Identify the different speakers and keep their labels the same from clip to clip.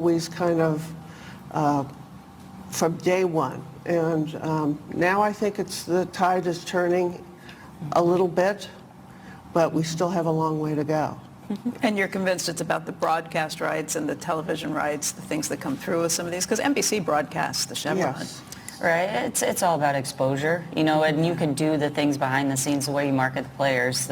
Speaker 1: always kind of from day one. And now I think the tide is turning a little bit, but we still have a long way to go.
Speaker 2: And you're convinced it's about the broadcast rights and the television rights, the things that come through with some of these? Because NBC broadcasts the Chevron.
Speaker 1: Yes.
Speaker 3: Right, it's all about exposure, you know, and you can do the things behind the scenes, the way you market the players,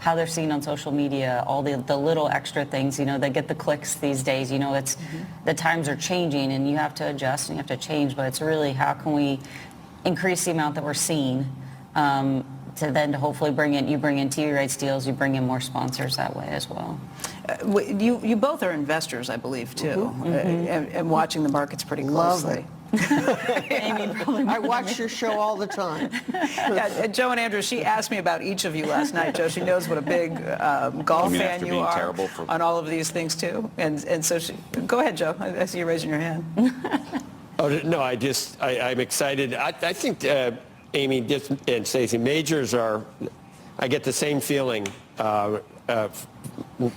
Speaker 3: how they're seen on social media, all the little extra things, you know, they get the clicks these days, you know, it's the times are changing and you have to adjust and you have to change, but it's really how can we increase the amount that we're seeing to hopefully bring in TV rights deals, you bring in more sponsors that way as well.
Speaker 2: You both are investors, I believe, too, and watching the markets pretty closely.
Speaker 1: Love it.
Speaker 3: Amy probably
Speaker 1: I watch your show all the time.
Speaker 2: Yeah, Joe and Andrew, she asked me about each of you last night. Joe, she knows what a big golf fan you are on all of these things, too. And so go ahead, Joe. I see you raising your hand.
Speaker 4: Oh, no, I'm excited. I think Amy and Stacey, majors I get the same feeling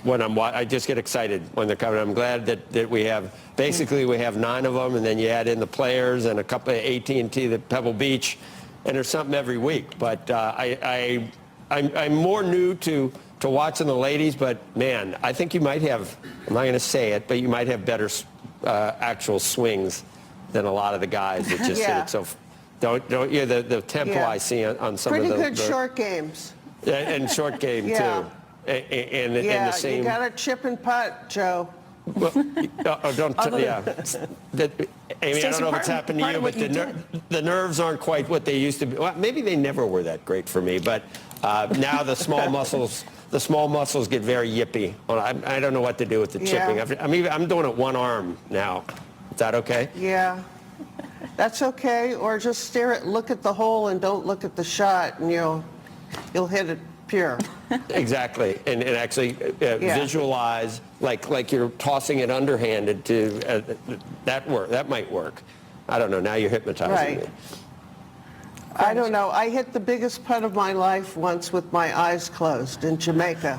Speaker 4: when I just get excited when they're coming. I'm glad that we have 9 of them, and then you add in the players and a couple of AT&T, the Pebble Beach, and there's something every week. But I'm more new to watching the ladies, but man, I think you might have, I'm not going to say it, but you might have better actual swings than a lot of the guys that just hit it. So don't you? The tempo I see on some
Speaker 1: pretty
Speaker 4: of the
Speaker 1: good short games.
Speaker 4: And short game too. And the same.
Speaker 1: You got to chip and putt, Joe.
Speaker 4: Well, Amy, I don't know if it's happened to you, but the nerves aren't quite what they used to be. Well, maybe they never were that great for me, but now the small muscles get very yippy. I don't know what to do with the chipping. I'm doing it one arm now. Is that okay?
Speaker 1: Yeah, that's okay. Or just look at the hole and don't look at the shot, and you'll hit it pure.
Speaker 4: Exactly, and actually visualize like you're tossing it underhanded to that might work. I don't know. Now you're hypnotizing me.
Speaker 1: I don't know. I hit the biggest putt of my life once with my eyes closed in Jamaica.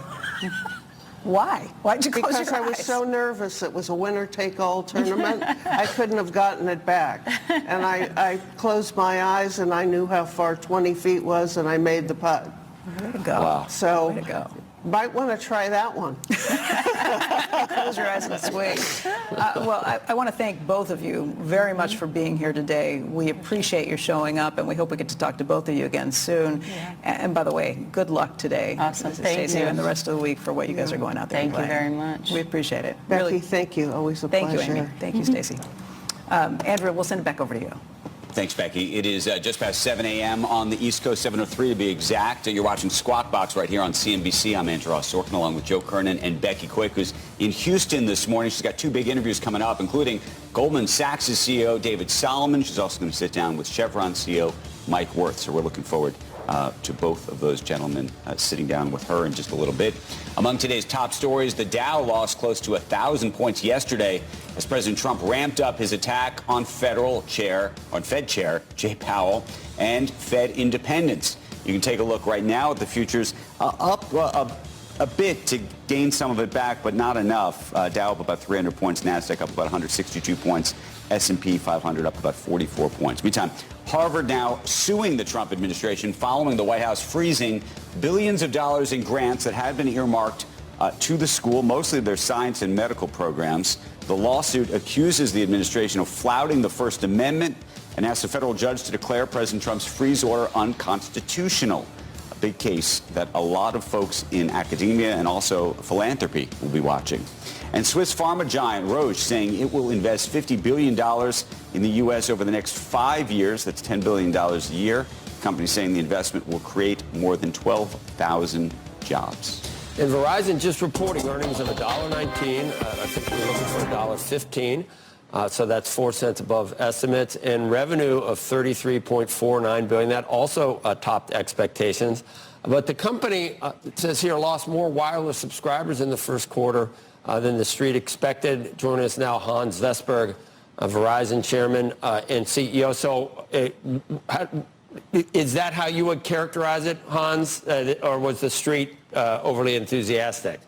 Speaker 2: Why? Why'd you close your eyes?
Speaker 1: Because I was so nervous. It was a winner-take-all tournament. I couldn't have gotten it back. And I closed my eyes, and I knew how far 20 feet was, and I made the putt.
Speaker 2: Way to go.
Speaker 4: Wow.
Speaker 1: So,
Speaker 2: way to go.
Speaker 1: Might want to try that one.
Speaker 2: Close your eyes and swing. Well, I want to thank both of you very much for being here today. We appreciate your showing up, and we hope we get to talk to both of you again soon. Yeah. And by the way, good luck today.
Speaker 3: Awesome. Thank
Speaker 2: Stacey,
Speaker 3: you.
Speaker 2: and the rest of the week for what you guys are going out there
Speaker 3: Thank
Speaker 2: to play.
Speaker 3: you very much.
Speaker 2: We appreciate it.
Speaker 1: Becky,
Speaker 2: really.
Speaker 1: Thank you. Always a pleasure.
Speaker 2: Thank you, Amy. Thank you, Stacey. Andrew, we'll send it back over to you.
Speaker 5: Thanks, Becky. It is just past 7 a.m. on the East Coast, 7:03 to be exact. You're watching Squawk Box right here on CNBC. I'm Andrew Ross Sorkin, along with Joe Kernan and Becky Quick, who's in Houston this morning. She's got 2 big interviews coming up, including Goldman Sachs' CEO, David Solomon. She's also going to sit down with Chevron CEO, Mike Wirth. So we're looking forward to both of those gentlemen sitting down with her in just a little bit. Among today's top stories, the Dow lost close to 1,000 points yesterday as President Trump ramped up his attack on Fed Chair Jay Powell and Fed independence. You can take a look right now at the futures up a bit to gain some of it back, but not enough. Dow up about 300 points, NASDAQ up about 162 points, S&P 500 up about 44 points. Meantime, Harvard now suing the Trump administration following the White House freezing billions of dollars in grants that had been earmarked to the school, mostly their science and medical programs. The lawsuit accuses the administration of flouting the First Amendment and asks a federal judge to declare President Trump's freeze order unconstitutional. A big case that a lot of folks in academia and also philanthropy will be watching. And Swiss pharma giant Roche saying it will invest $50 billion in the U.S. over the next 5 years. That's $10 billion a year. The company saying the investment will create more than 12,000 jobs.
Speaker 4: And Verizon just reporting earnings of $1.19. I think we're looking for $1.15. So that's 4 cents above estimates, and revenue of $33.49 billion. That also topped expectations. But the company, it says here, lost more wireless subscribers in the first quarter than the street expected. Joining us now, Hans Vestberg, Verizon chairman and CEO. So is that how you would characterize it, Hans, or was the street overly enthusiastic?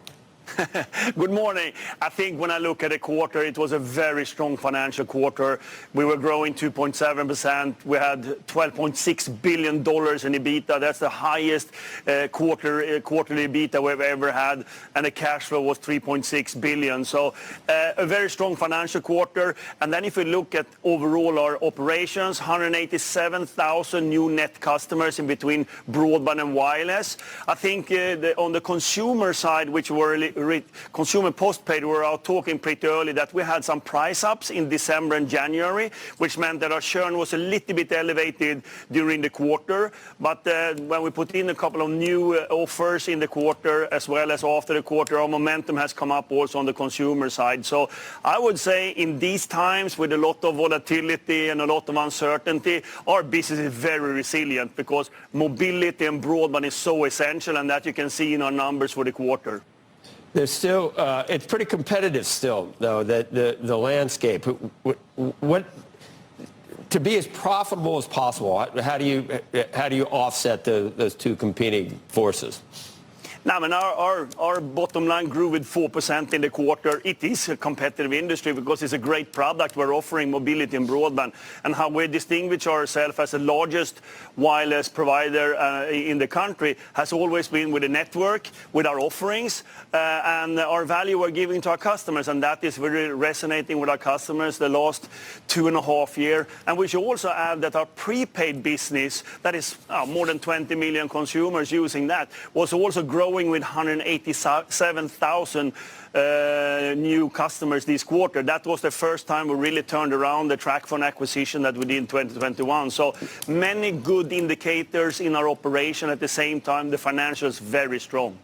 Speaker 6: Good morning. I think when I look at the quarter, it was a very strong financial quarter. We were growing 2.7%. We had $12.6 billion in EBITDA. That's the highest quarterly EBITDA we've ever had. And the cash flow was $3.6 billion. So a very strong financial quarter. And then if we look at overall our operations, 187,000 new net customers in between broadband and wireless. I think on the consumer side, which were consumer postpaid, we were out talking pretty early that we had some price ups in December and January, which meant that our churn was a little bit elevated during the quarter. But when we put in a couple of new offers in the quarter as well as after the quarter, our momentum has come up also on the consumer side. So I would say in these times with a lot of volatility and a lot of uncertainty, our business is very resilient because mobility and broadband is so essential, and that you can see in our numbers for the quarter.
Speaker 4: There's still, it's pretty competitive still, though, the landscape. What to be as profitable as possible, how do you offset those two competing forces?
Speaker 6: Now, I mean, our bottom line grew with 4% in the quarter. It is a competitive industry because it's a great product. We're offering mobility and broadband. And how we distinguish ourselves as the largest wireless provider in the country has always been with the network, with our offerings, and our value we're giving to our customers. And that is very resonating with our customers the last 2.5 years. And we should also add that our prepaid business, that is more than 20 million consumers using that, was also growing with 187,000 new customers this quarter. That was the first time we really turned around the TracFone acquisition that we did in 2021. So many good indicators in our operation at the same time. The financials very strong.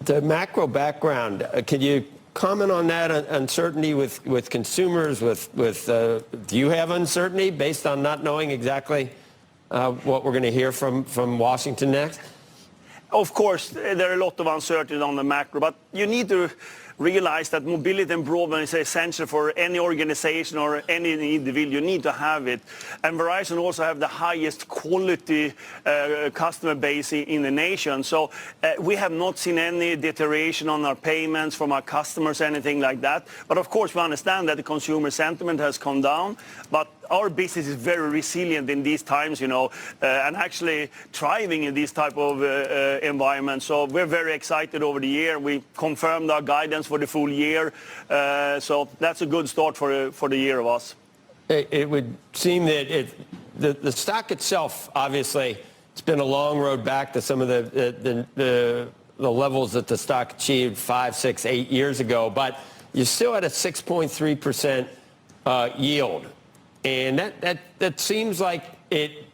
Speaker 4: The macro background, can you comment on that uncertainty with consumers? Do you have uncertainty based on not knowing exactly what we're going to hear from Washington next?
Speaker 6: Of course, there are a lot of uncertainty on the macro, but you need to realize that mobility and broadband is essential for any organization or any individual. You need to have it. And Verizon also have the highest quality customer base in the nation. So we have not seen any deterioration on our payments from our customers, anything like that. But of course, we understand that the consumer sentiment has come down. But our business is very resilient in these times, and actually thriving in this type of environment. So we're very excited over the year. We confirmed our guidance for the full year. So that's a good start for the year of us.
Speaker 4: It would seem that the stock itself, obviously, it's been a long road back to some of the levels that the stock achieved 5, 6, 8 years ago. But you're still at a 6.3% yield. And that seems like it,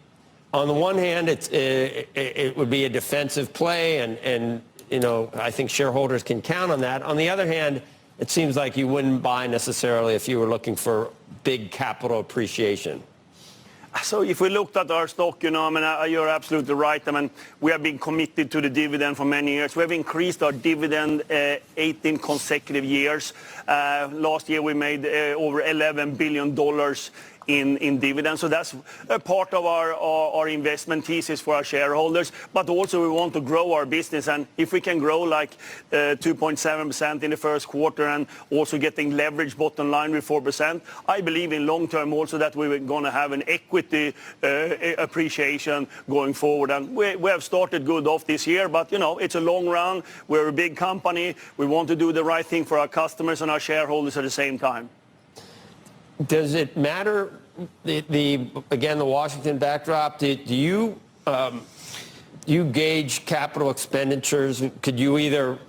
Speaker 4: on the one hand, it would be a defensive play, and I think shareholders can count on that. On the other hand, it seems like you wouldn't buy necessarily if you were looking for big capital appreciation.
Speaker 6: So if we looked at our stock, you're absolutely right. I mean, we have been committed to the dividend for many years. We have increased our dividend 18 consecutive years. Last year, we made over $11 billion in dividends. So that's a part of our investment thesis for our shareholders. But also we want to grow our business. And if we can grow like 2.7% in the first quarter and also getting leverage bottom line with 4%, I believe in long term also that we're going to have an equity appreciation going forward. And we have started good off this year, but it's a long run. We're a big company. We want to do the right thing for our customers and our shareholders at the same time.
Speaker 4: Does it matter, again, the Washington backdrop? Do you gauge capital expenditures? Could you either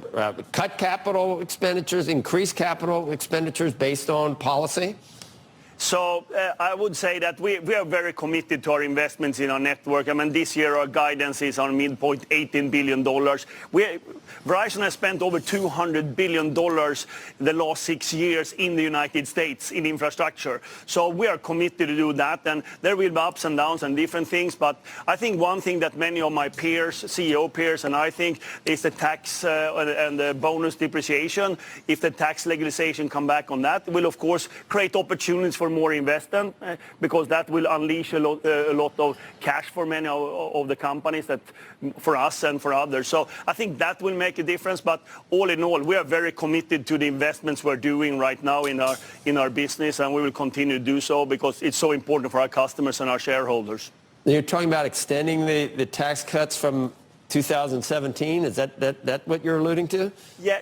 Speaker 4: cut capital expenditures, increase capital expenditures based on policy?
Speaker 6: So I would say that we are very committed to our investments in our network. I mean, this year our guidance is on midpoint $18 billion. Verizon has spent over $200 billion the last 6 years in the United States in infrastructure. So we are committed to do that. And there will be ups and downs and different things. But I think one thing that many of my peers, CEO peers, and I think is the tax and the bonus depreciation. If the tax legislation come back on that, it will, of course, create opportunities for for more investment because that will unleash a lot of cash for many of the companies, that for us and for others. So I think that will make a difference. But all in all, we are very committed to the investments we're doing right now in our business, and we will continue to do so because it's so important for our customers and our shareholders.
Speaker 4: You're talking about extending the tax cuts from 2017. Is that what you're alluding to?
Speaker 6: Yeah.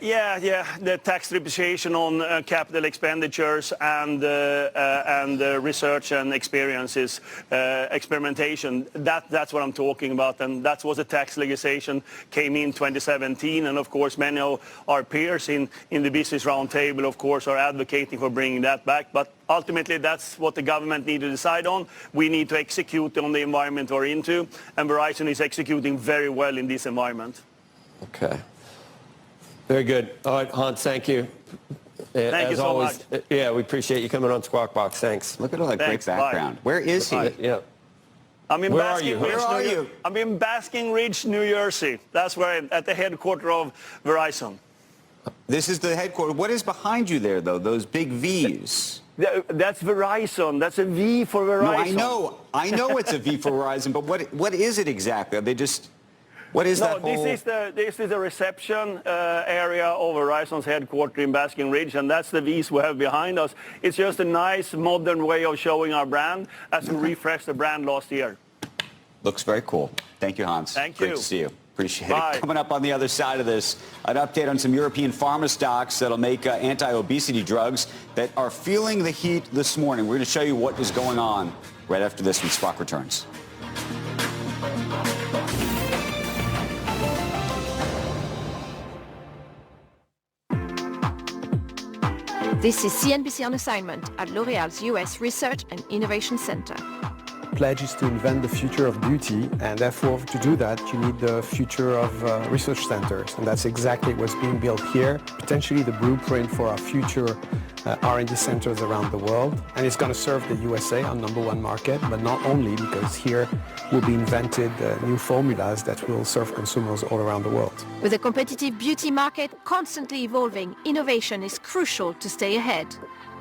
Speaker 6: The tax depreciation on capital expenditures and research and experimentation. That's what I'm talking about, and that was a tax legislation came in 2017, and of course many of our peers in the business roundtable, of course, are advocating for bringing that back. But ultimately, that's what the government need to decide on. We need to execute on the environment we're into, and Verizon is executing very well in this environment.
Speaker 4: Okay. Very good. All right, Hans, thank you.
Speaker 6: Thank you so much.
Speaker 4: Yeah, we appreciate you coming on Squawk Box. Thanks.
Speaker 5: Look at all that great background.
Speaker 6: Bye.
Speaker 5: Where is he?
Speaker 4: Yeah.
Speaker 6: Where
Speaker 5: are you?
Speaker 6: I'm in Basking Ridge, New Jersey. That's where I'm at, the headquarters of Verizon.
Speaker 5: This is the headquarters. What is behind you there, though? Those big V's.
Speaker 6: That's Verizon. That's a V for Verizon.
Speaker 5: No, I know it's a V for Verizon, but what is it exactly? Are they just... What is that whole...
Speaker 6: This is the reception area of Verizon's headquarters in Basking Ridge, and that's the V's we have behind us. It's just a nice, modern way of showing our brand as we refreshed the brand last year.
Speaker 5: Looks very cool. Thank you, Hans.
Speaker 6: Thank you.
Speaker 5: Great to see you. Appreciate
Speaker 6: Bye.
Speaker 5: it. Coming up on the other side of this, an update on some European pharma stocks that'll make anti-obesity drugs that are feeling the heat this morning. We're going to show you what is going on right after this when Squawk returns.
Speaker 7: This is CNBC on assignment at L'Oréal's US Research and Innovation Center.
Speaker 8: Pledge is to invent the future of beauty, and therefore to do that you need the future of research centers, and that's exactly what's being built here, potentially the blueprint for our future R&D centers around the world. And it's going to serve the USA, our number one market, but not only, because here will be invented new formulas that will serve consumers all around the world.
Speaker 7: With a competitive beauty market constantly evolving, innovation is crucial to stay ahead.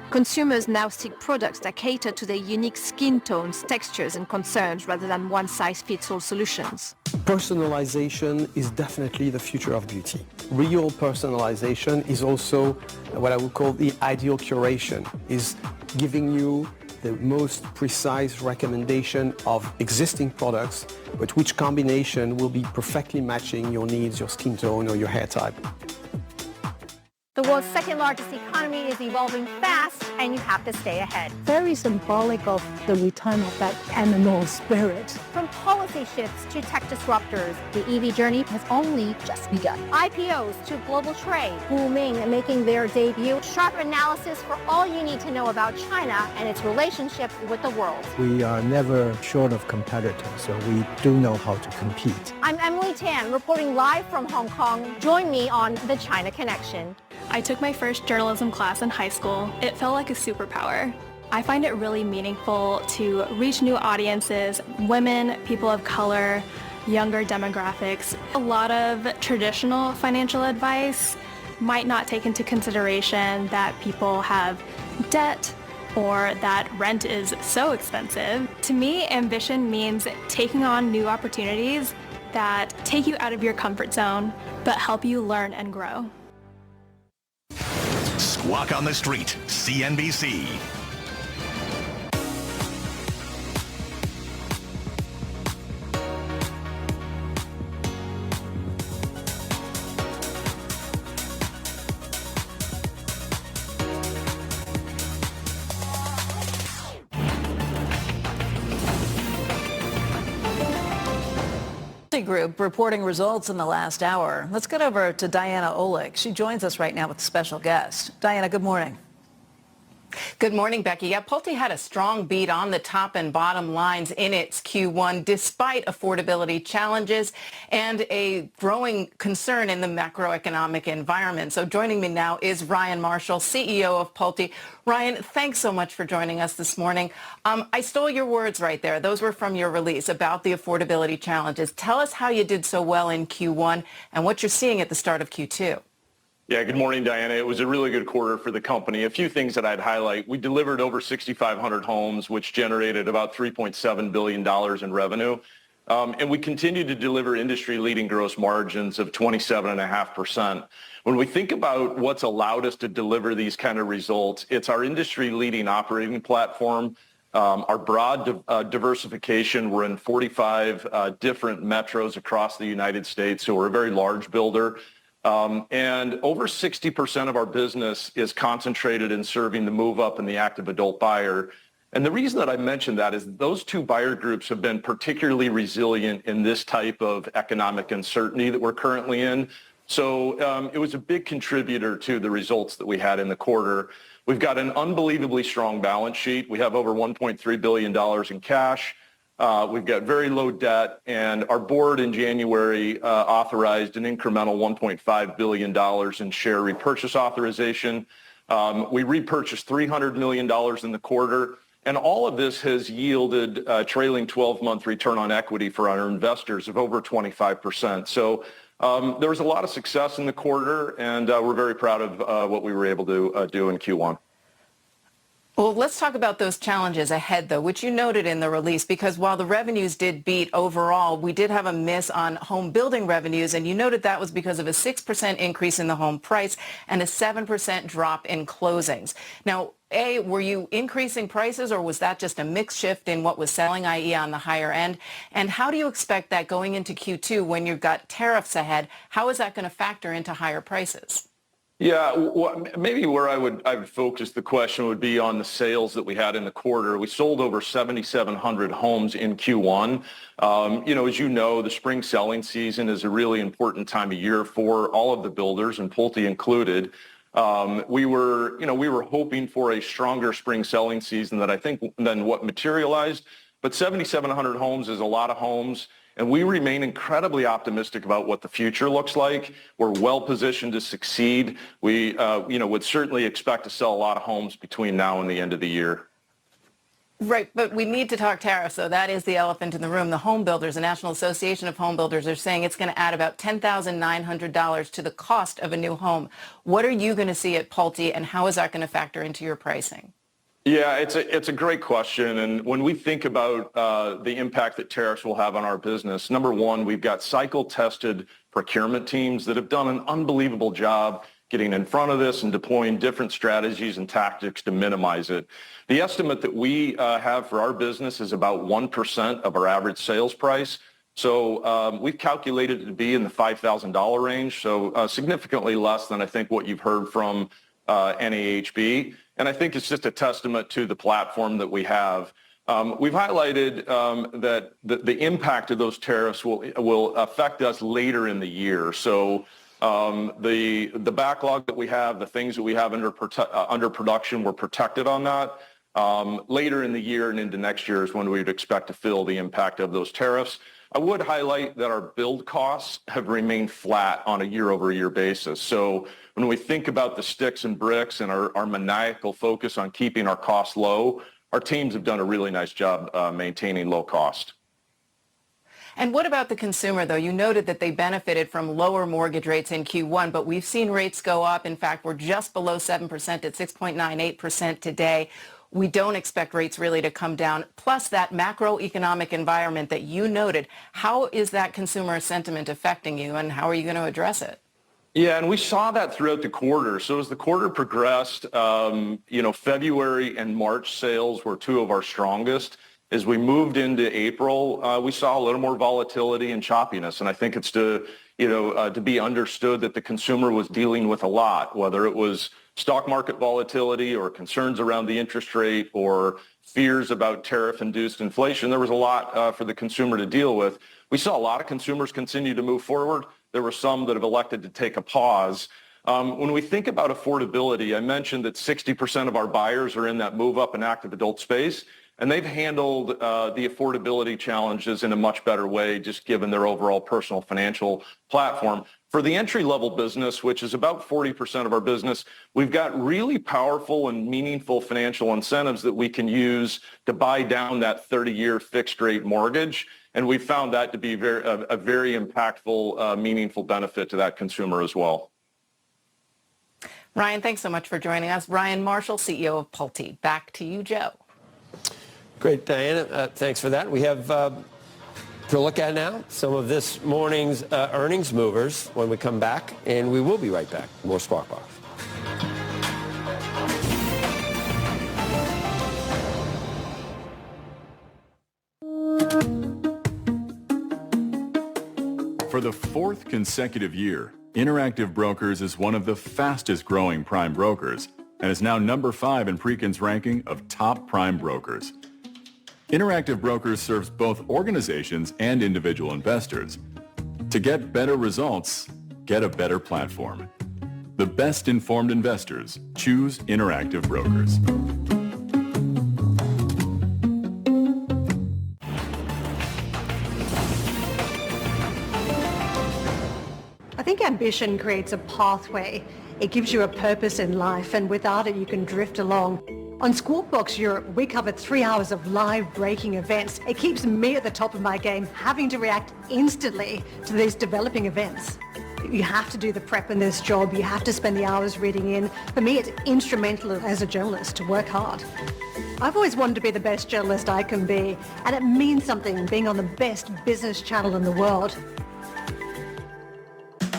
Speaker 7: Consumers now seek products that cater to their unique skin tones, textures, and concerns rather than one-size-fits-all solutions.
Speaker 8: Personalization is definitely the future of beauty. Real personalization is also what I would call the ideal curation, is giving you the most precise recommendation of existing products, but which combination will be perfectly matching your needs, your skin tone, or your hair type.
Speaker 9: The world's second largest economy is evolving fast, and you have to stay ahead.
Speaker 10: Very symbolic of the return of that animal spirit.
Speaker 9: From policy shifts to tech disruptors, the EV journey has only just begun. IPOs to global trade, booming and making their debut. Sharp analysis for all you need to know about China and its relationship with the world.
Speaker 11: We are never short of competitors, so we do know how to compete.
Speaker 9: I'm Emily Tan, reporting live from Hong Kong. Join me on The China Connection.
Speaker 12: I took my first journalism class in high school. It felt like a superpower. I find it really meaningful to reach new audiences, women, people of color, younger demographics. A lot of traditional financial advice might not take into consideration that people have debt or that rent is so expensive. To me, ambition means taking on new opportunities that take you out of your comfort zone, but help you learn and grow.
Speaker 13: Squawk on the Street, CNBC.
Speaker 2: Group reporting results in the last hour. Let's get over to Diana Olick. She joins us right now with a special guest. Diana, good morning.
Speaker 14: Good morning, Becky. Yeah, Pulte had a strong beat on the top and bottom lines in its Q1, despite affordability challenges and a growing concern in the macroeconomic environment. So joining me now is Ryan Marshall, CEO of Pulte. Ryan, thanks so much for joining us this morning. I stole your words right there. Those were from your release about the affordability challenges. Tell us how you did so well in Q1 and what you're seeing at the start of Q2.
Speaker 15: Yeah, good morning, Diana. It was a really good quarter for the company. A few things that I'd highlight. We delivered over 6,500 homes, which generated about $3.7 billion in revenue. And we continue to deliver industry-leading gross margins of 27.5%. When we think about what's allowed us to deliver these kind of results, it's our industry-leading operating platform, our broad diversification. We're in 45 different metros across the United States, so we're a very large builder. And over 60% of our business is concentrated in serving the move-up and the active adult buyer. And the reason that I mentioned that is those two buyer groups have been particularly resilient in this type of economic uncertainty that we're currently in. So it was a big contributor to the results that we had in the quarter. We've got an unbelievably strong balance sheet. We have over $1.3 billion in cash. We've got very low debt, and our board in January authorized an incremental $1.5 billion in share repurchase authorization. We repurchased $300 million in the quarter, and all of this has yielded a trailing 12-month return on equity for our investors of over 25%. So there was a lot of success in the quarter, and we're very proud of what we were able to do in Q1.
Speaker 14: Well, let's talk about those challenges ahead, though, which you noted in the release, because while the revenues did beat overall, we did have a miss on home building revenues, and you noted that was because of a 6% increase in the home price and a 7% drop in closings. Now, A, were you increasing prices, or was that just a mix shift in what was selling, i.e. on the higher end? And how do you expect that going into Q2 when you've got tariffs ahead? How is that going to factor into higher prices?
Speaker 15: Yeah, well, maybe where I would focus the question would be on the sales that we had in the quarter. We sold over 7,700 homes in Q1. As you know, the spring selling season is a really important time of year for all of the builders, and Pulte included. We were hoping for a stronger spring selling season than what materialized. But 7,700 homes is a lot of homes. And we remain incredibly optimistic about what the future looks like. We're well positioned to succeed. We, would certainly expect to sell a lot of homes between now and the end of the year.
Speaker 14: Right, but we need to talk tariffs, so that is the elephant in the room. The home builders, the National Association of Home Builders, are saying it's going to add about $10,900 to the cost of a new home. What are you going to see at Pulte, and how is that going to factor into your pricing?
Speaker 15: Yeah, it's a great question. And when we think about the impact that tariffs will have on our business, number one, we've got cycle-tested procurement teams that have done an unbelievable job getting in front of this and deploying different strategies and tactics to minimize it. The estimate that we have for our business is about 1% of our average sales price. So we've calculated it to be in the $5,000 range, so significantly less than I think what you've heard from NAHB. And I think it's just a testament to the platform that we have. We've highlighted that the impact of those tariffs will affect us later in the year. So the backlog that we have, the things that we have under production, we're protected on that. Later in the year and into next year is when we would expect to feel the impact of those tariffs. I would highlight that our build costs have remained flat on a year-over-year basis. So when we think about the sticks and bricks and our maniacal focus on keeping our costs low, our teams have done a really nice job maintaining low cost.
Speaker 14: And what about the consumer, though? You noted that they benefited from lower mortgage rates in Q1, but we've seen rates go up. In fact, we're just below 7% at 6.98% today. We don't expect rates really to come down. Plus that macroeconomic environment that you noted, how is that consumer sentiment affecting you, and how are you going to address it?
Speaker 15: Yeah, and we saw that throughout the quarter. So as the quarter progressed, February and March sales were two of our strongest. As we moved into April, we saw a little more volatility and choppiness, and I think it's to be understood that the consumer was dealing with a lot, whether it was stock market volatility or concerns around the interest rate or fears about tariff-induced inflation. There was a lot for the consumer to deal with. We saw a lot of consumers continue to move forward. There were some that have elected to take a pause. When we think about affordability, I mentioned that 60% of our buyers are in that move-up and active adult space, and they've handled the affordability challenges in a much better way, just given their overall personal financial platform. For the entry-level business, which is about 40% of our business, we've got really powerful and meaningful financial incentives that we can use to buy down that 30-year fixed-rate mortgage, and we found that to be a very impactful, meaningful benefit to that consumer as well.
Speaker 14: Ryan, thanks so much for joining us. Ryan Marshall, CEO of Pulte. Back to you, Joe.
Speaker 4: Great, Diana. Thanks for that. We have to look at now some of this morning's earnings movers when we come back, and we will be right back. More Squawk Box.
Speaker 16: For the fourth consecutive year, Interactive Brokers is one of the fastest growing prime brokers and is now number 5 in Preqin's ranking of top prime brokers. Interactive Brokers serves both organizations and individual investors. To get better results, get a better platform. The best informed investors choose Interactive Brokers.
Speaker 10: I think ambition creates a pathway. It gives you a purpose in life, and without it you can drift along. On Squawk Box Europe, we covered 3 hours of live breaking events. It keeps me at the top of my game, having to react instantly to these developing events. You have to do the prep in this job. You have to spend the hours reading in. For me, it's instrumental as a journalist to work hard. I've always wanted to be the best journalist I can be, and it means something being on the best business channel in the world.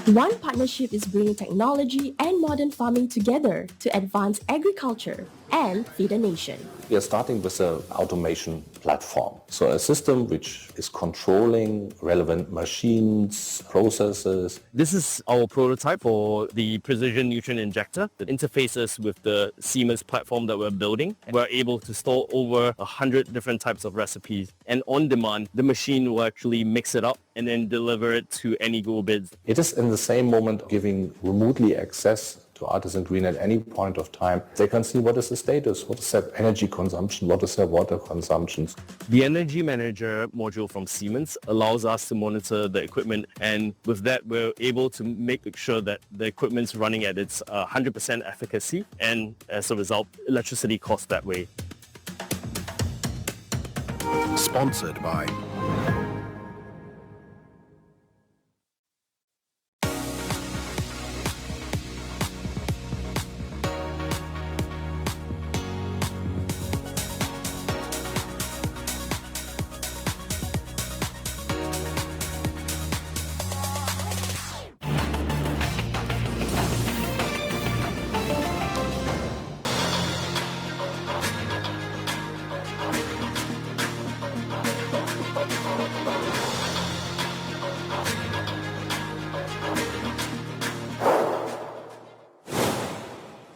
Speaker 17: One Partnership is bringing technology and modern farming together to advance agriculture and feed a nation.
Speaker 18: We are starting with an automation platform. So a system which is controlling relevant machines, processes.
Speaker 19: This is our prototype for the precision nutrient injector that interfaces with the Siemens platform that we're building. We're able to store over 100 different types of recipes. And on demand, the machine will actually mix it up and then deliver it to any Go bids.
Speaker 18: It is in the same moment giving remotely access to Artisan Green at any point of time. They can see what is the status, what is their energy consumption, what is their water consumptions.
Speaker 19: The Energy Manager module from Siemens allows us to monitor the equipment, and with that we're able to make sure that the equipment's running at its 100% efficacy, and as a result, electricity costs that way.
Speaker 13: Sponsored by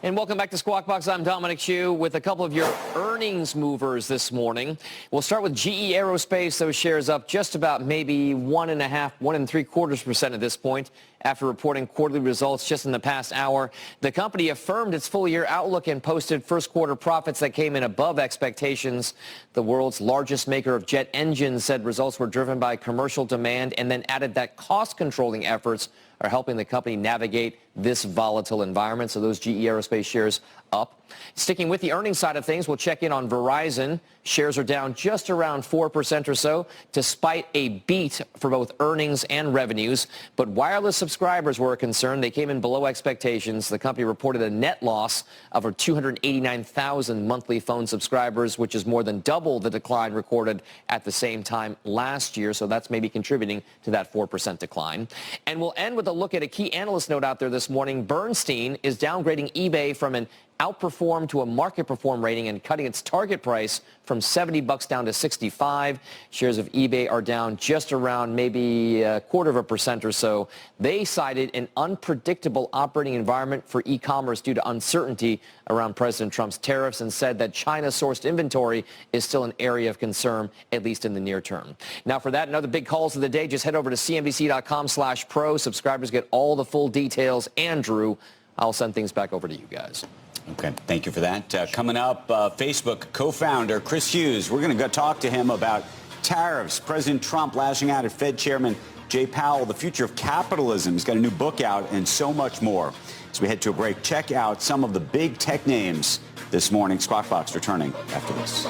Speaker 20: And welcome back to Squawk Box. I'm Dominic Chu with a couple of your earnings movers this morning. We'll start with GE Aerospace. Those shares up just about maybe 1.75% at this point after reporting quarterly results just in the past hour. The company affirmed its full-year outlook and posted first-quarter profits that came in above expectations. The world's largest maker of jet engines said results were driven by commercial demand, and then added that cost-controlling efforts are helping the company navigate this volatile environment. So those GE Aerospace shares up. Sticking with the earnings side of things, we'll check in on Verizon. Shares are down just around 4% or so, despite a beat for both earnings and revenues. But wireless subscribers were a concern. They came in below expectations. The company reported a net loss of over 289,000 monthly phone subscribers, which is more than double the decline recorded at the same time last year. So that's maybe contributing to that 4% decline. And we'll end with a look at a key analyst note out there this morning. Bernstein is downgrading eBay from an outperform to a market perform rating and cutting its target price from $70 down to $65. Shares of eBay are down just around maybe 0.25% or so. They cited an unpredictable operating environment for e-commerce due to uncertainty around President Trump's tariffs, and said that China-sourced inventory is still an area of concern, at least in the near term. Now for that and other big calls of the day, just head over to cnbc.com/pro. Subscribers get all the full details. Andrew, I'll send things back over to you guys.
Speaker 5: Okay, thank you for that. Coming up, Facebook co-founder Chris Hughes. We're going to go talk to him about tariffs, President Trump lashing out at Fed Chairman Jay Powell, the future of capitalism. He's got a new book out, and so much more. As we head to a break, check out some of the big tech names this morning. Squawk Box returning after this.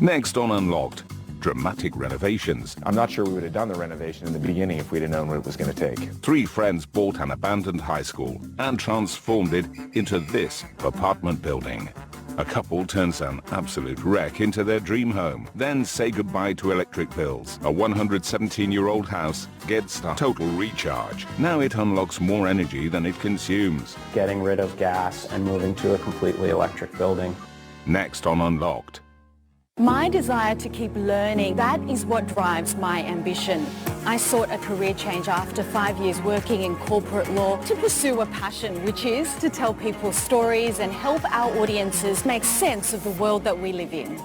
Speaker 21: Next on Unlocked, dramatic renovations.
Speaker 22: I'm not sure we would have done the renovation in the beginning if we'd have known what it was going to take.
Speaker 21: Three friends bought an abandoned high school and transformed it into this apartment building. A couple turns an absolute wreck into their dream home, then say goodbye to electric bills. A 117-year-old house gets a total recharge. Now it unlocks more energy than it consumes.
Speaker 23: Getting rid of gas and moving to a completely electric building.
Speaker 21: Next on Unlocked.
Speaker 24: My desire to keep learning, that is what drives my ambition. I sought a career change after 5 years working in corporate law to pursue a passion, which is to tell people stories and help our audiences make sense of the world that we live in.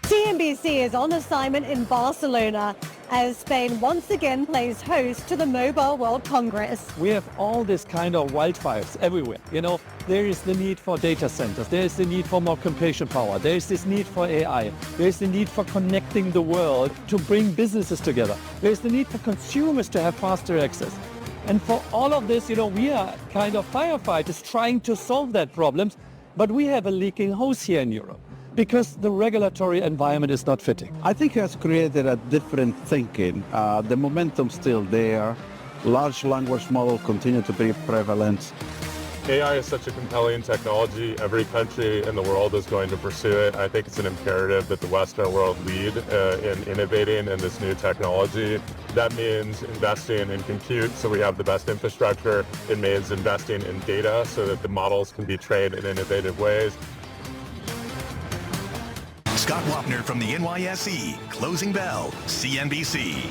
Speaker 10: CNBC is on assignment in Barcelona as Spain once again plays host to the Mobile World Congress.
Speaker 11: We have all this kind of wildfires everywhere. You know, there is the need for data centers, there is the need for more computation power, there is this need for AI, there is the need for connecting the world to bring businesses together, there is the need for consumers to have faster access. And for all of this, you know, we are kind of firefighters trying to solve that problems, but we have a leaking hose here in Europe, because the regulatory environment is not fitting.
Speaker 25: I think it has created a different thinking. The momentum's still there. Large language model continue to be prevalent.
Speaker 26: AI is such a compelling technology. Every country in the world is going to pursue it. I think it's an imperative that the Western world lead in innovating in this new technology. That means investing in compute so we have the best infrastructure. It means investing in data so that the models can be trained in innovative ways.
Speaker 13: Scott Wapner from the NYSE. Closing bell, CNBC.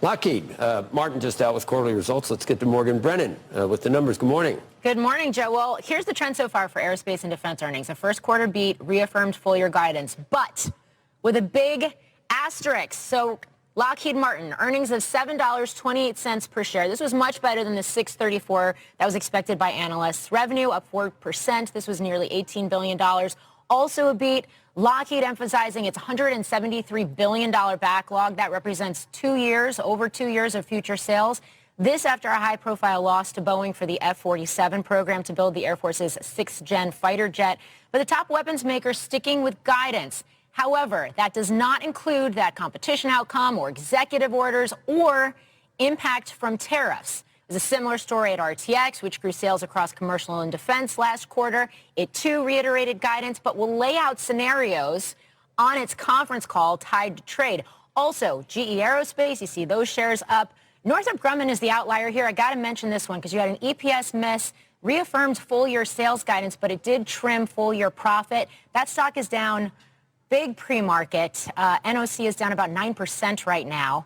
Speaker 4: Lockheed, Martin just out with quarterly results. Let's get to Morgan Brennan with the numbers. Good morning.
Speaker 27: Good morning, Joe. Well, here's the trend so far for aerospace and defense earnings. The first quarter beat reaffirmed full year guidance, but with a big asterisk. So Lockheed Martin, earnings of $7.28 per share. This was much better than the $6.34 that was expected by analysts. Revenue up 4%. This was nearly $18 billion. Also a beat. Lockheed emphasizing its $173 billion backlog. That represents over 2 years of future sales. This after a high-profile loss to Boeing for the F-47 program to build the Air Force's 6th-gen fighter jet. But the top weapons maker sticking with guidance. However, that does not include that competition outcome or executive orders or impact from tariffs. There's a similar story at RTX, which grew sales across commercial and defense last quarter. It, too, reiterated guidance, but will lay out scenarios on its conference call tied to trade. Also, GE Aerospace, you see those shares up. Northrop Grumman is the outlier here. I got to mention this one because you had an EPS miss, reaffirmed full-year sales guidance, but it did trim full-year profit. That stock is down big pre-market. NOC is down about 9% right now.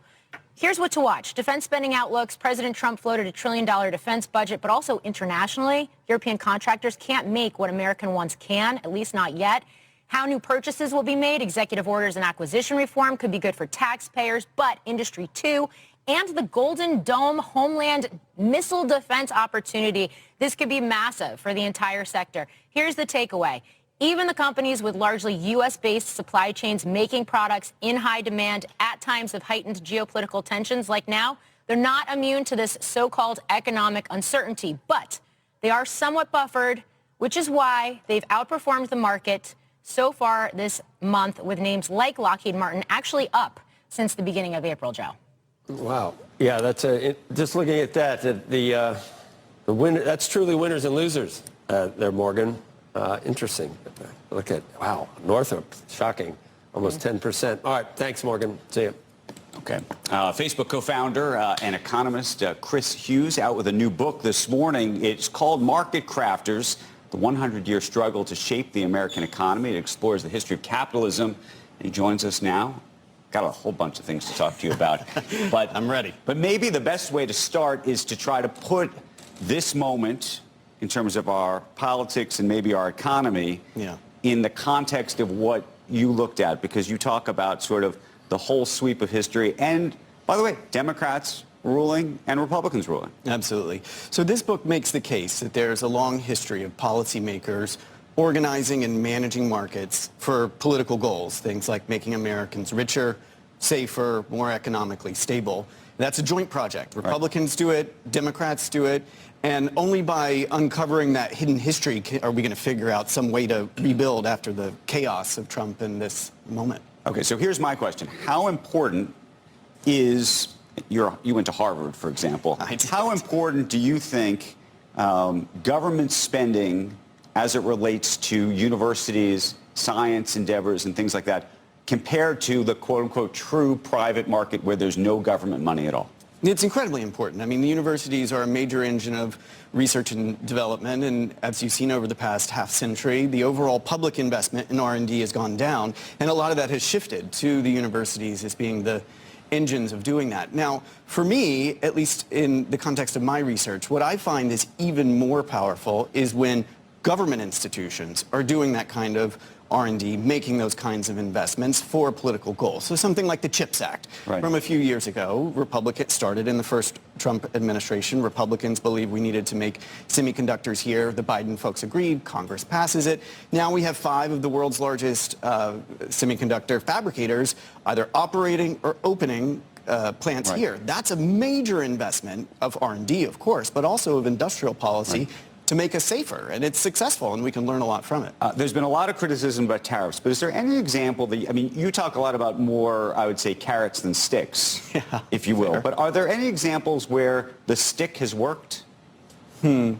Speaker 27: Here's what to watch. Defense spending outlooks. President Trump floated $1 trillion defense budget, but also internationally, European contractors can't make what American ones can, at least not yet. How new purchases will be made, executive orders and acquisition reform could be good for taxpayers, but industry too. And the Golden Dome Homeland Missile Defense opportunity. This could be massive for the entire sector. Here's the takeaway. Even the companies with largely U.S.-based supply chains making products in high demand at times of heightened geopolitical tensions like now, they're not immune to this so-called economic uncertainty. But they are somewhat buffered, which is why they've outperformed the market so far this month with names like Lockheed Martin actually up since the beginning of April, Joe.
Speaker 4: Wow. Yeah, that's just looking at that, the winner, that's truly winners and losers there, Morgan. Interesting. Look at, wow, Northrop, shocking, almost 10%. All right, thanks, Morgan. See you.
Speaker 5: Okay. Facebook co-founder and economist Chris Hughes out with a new book this morning. It's called Market Crafters, the 100-year struggle to shape the American economy. It explores the history of capitalism. He joins us now. got a whole bunch of things to talk to you about. But
Speaker 1: I'm ready.
Speaker 5: But maybe the best way to start is to try to put this moment in terms of our politics and maybe our economy in the context of what you looked at, because you talk about sort of the whole sweep of history. And, by the way, Democrats ruling and Republicans ruling.
Speaker 1: Absolutely. So this book makes the case that there's a long history of policymakers organizing and managing markets for political goals, things like making Americans richer, safer, more economically stable. That's a joint project. Republicans do it, Democrats do it, and only by uncovering that hidden history are we going to figure out some way to rebuild after the chaos of Trump in this moment.
Speaker 5: Okay, so here's my question. How important is, you went to Harvard, for example. How important do you think government spending as it relates to universities, science endeavors, and things like that, compared to the quote-unquote true private market where there's no government money at all?
Speaker 1: It's incredibly important. I mean, the universities are a major engine of research and development, and as you've seen over the past half century, the overall public investment in R&D has gone down, and a lot of that has shifted to the universities as being the engines of doing that. Now, for me, at least in the context of my research, what I find is even more powerful is when government institutions are doing that kind of R&D, making those kinds of investments for political goals. So something like the CHIPS Act from a few years ago, Republicans started in the first Trump administration. Republicans believed we needed to make semiconductors here. The Biden folks agreed. Congress passes it. Now we have 5 of the world's largest semiconductor fabricators either operating or opening plants here. That's a major investment of R&D, of course, but also of industrial policy to make us safer, and it's successful, and we can learn a lot from it.
Speaker 5: There's been a lot of criticism about tariffs, but is there any example that, I mean, you talk a lot about more, I would say, carrots than sticks, if you will, but are there any examples where the stick has worked?
Speaker 1: Well,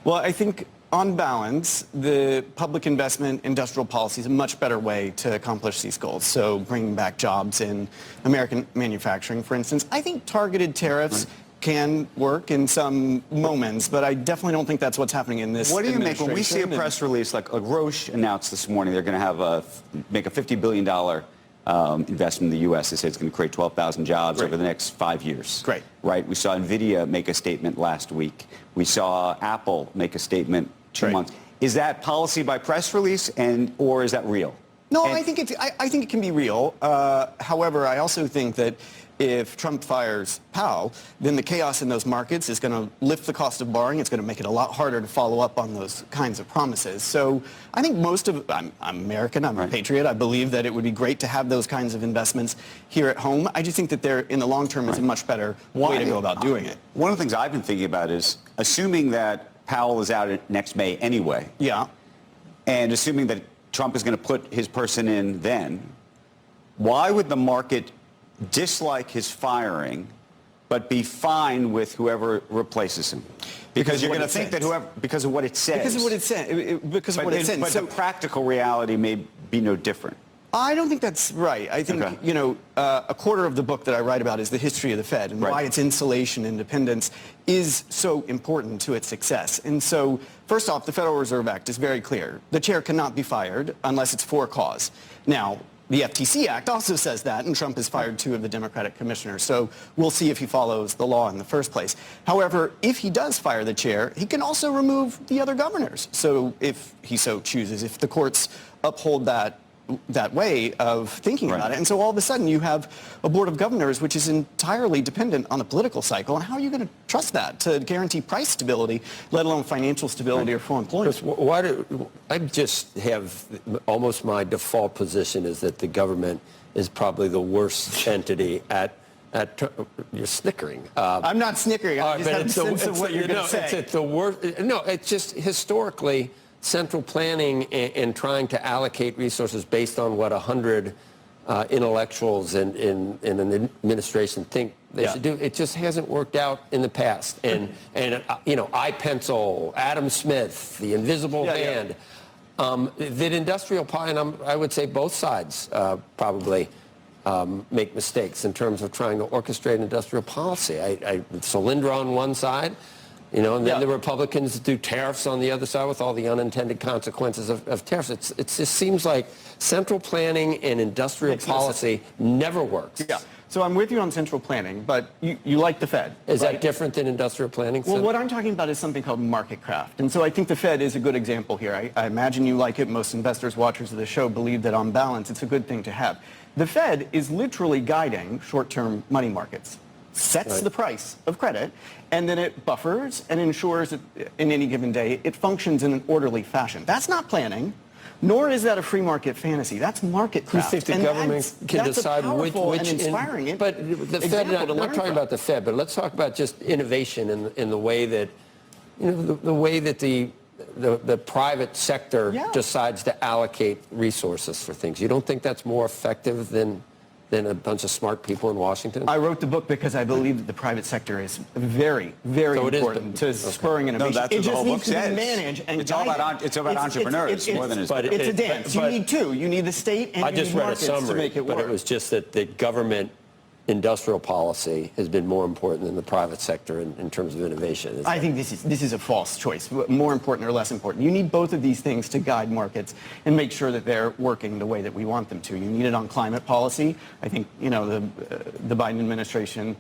Speaker 1: I think on balance, the public investment industrial policy is a much better way to accomplish these goals. So bringing back jobs in American manufacturing, for instance. I think targeted tariffs can work in some moments, but I definitely don't think that's what's happening in this
Speaker 5: What do you make
Speaker 1: administration.
Speaker 5: when we see a press release like Roche announced this morning they're going to have make a $50 billion investment in the U.S. They say it's going to create 12,000 jobs over the next 5 years. Right? We saw NVIDIA make a statement last week. We saw Apple make a statement 2 months. Is that policy by press release, or is that real?
Speaker 1: No, I think it can be real. However, I also think that if Trump fires Powell, then the chaos in those markets is going to lift the cost of borrowing. It's going to make it a lot harder to follow up on those kinds of promises. So I think I'm American, I'm a patriot. I believe that it would be great to have those kinds of investments here at home. I just think that there, in the long term, is a much better way to go about doing it.
Speaker 5: One of the things I've been thinking about is, assuming that Powell is out next May anyway, and assuming that Trump is going to put his person in then, why would the market dislike his firing, but be fine with whoever replaces him? Because you're going to think that because of what it says.
Speaker 1: Because of what it says. Because of what it says.
Speaker 5: But the practical reality may be no different.
Speaker 1: I don't think that's right. I think, a quarter of the book that I write about is the history of the Fed and why its insulation independence is so important to its success. And so, first off, the Federal Reserve Act is very clear. The chair cannot be fired unless it's for a cause. Now, the FTC Act also says that, and Trump has fired 2 of the Democratic commissioners. So we'll see if he follows the law in the first place. However, if he does fire the chair, he can also remove the other governors. So if he so chooses, if the courts uphold that way of thinking about it. And so all of a sudden you have a board of governors which is entirely dependent on the political cycle. And how are you going to trust that to guarantee price stability, let alone financial stability or full employment?
Speaker 4: I just have almost my default position is that the government is probably the worst entity at you're snickering.
Speaker 1: I'm not snickering. I just have a sense of what you're going to say.
Speaker 4: It's the worst. No, it's just historically central planning and trying to allocate resources based on what 100 intellectuals in an administration think they should do. It just hasn't worked out in the past. And iPencil, Adam Smith, the invisible hand. That industrial and I would say both sides probably make mistakes in terms of trying to orchestrate industrial policy. Solyndra on one side, You know, and then the Republicans do tariffs on the other side with all the unintended consequences of tariffs. It just seems like central planning and industrial policy never works.
Speaker 1: Yeah. So I'm with you on central planning, but you like the Fed.
Speaker 4: Is that different than industrial planning?
Speaker 1: Well, what I'm talking about is something called market craft. And so I think the Fed is a good example here. I imagine you like it. Most investors, watchers of the show believe that on balance, it's a good thing to have. The Fed is literally guiding short-term money markets, sets the price of credit, and then it buffers and ensures that in any given day it functions in an orderly fashion. That's not planning, nor is that a free market fantasy. That's market craft.
Speaker 4: You think the government can decide which
Speaker 1: and inspiring
Speaker 4: but the Fed, I'm not talking about the Fed, but let's talk about just innovation in the way that, you know, the way that the private sector decides to allocate resources for things. You don't think that's more effective than a bunch of smart people in Washington?
Speaker 1: I wrote the book because I believe that the private sector is very, very important to spurring innovation.
Speaker 5: No, that's what
Speaker 1: it
Speaker 5: the whole
Speaker 1: just
Speaker 5: book
Speaker 1: needs to be
Speaker 5: says.
Speaker 1: managed and
Speaker 5: it's all about entrepreneurs more than
Speaker 1: it's a dance. You need two. You need the state and you need markets to make it work.
Speaker 4: But it was just that the government industrial policy has been more important than the private sector in terms of innovation.
Speaker 1: I think this is a false choice. More important or less important. You need both of these things to guide markets and make sure that they're working the way that we want them to. You need it on climate policy. I think, you know, the Biden administration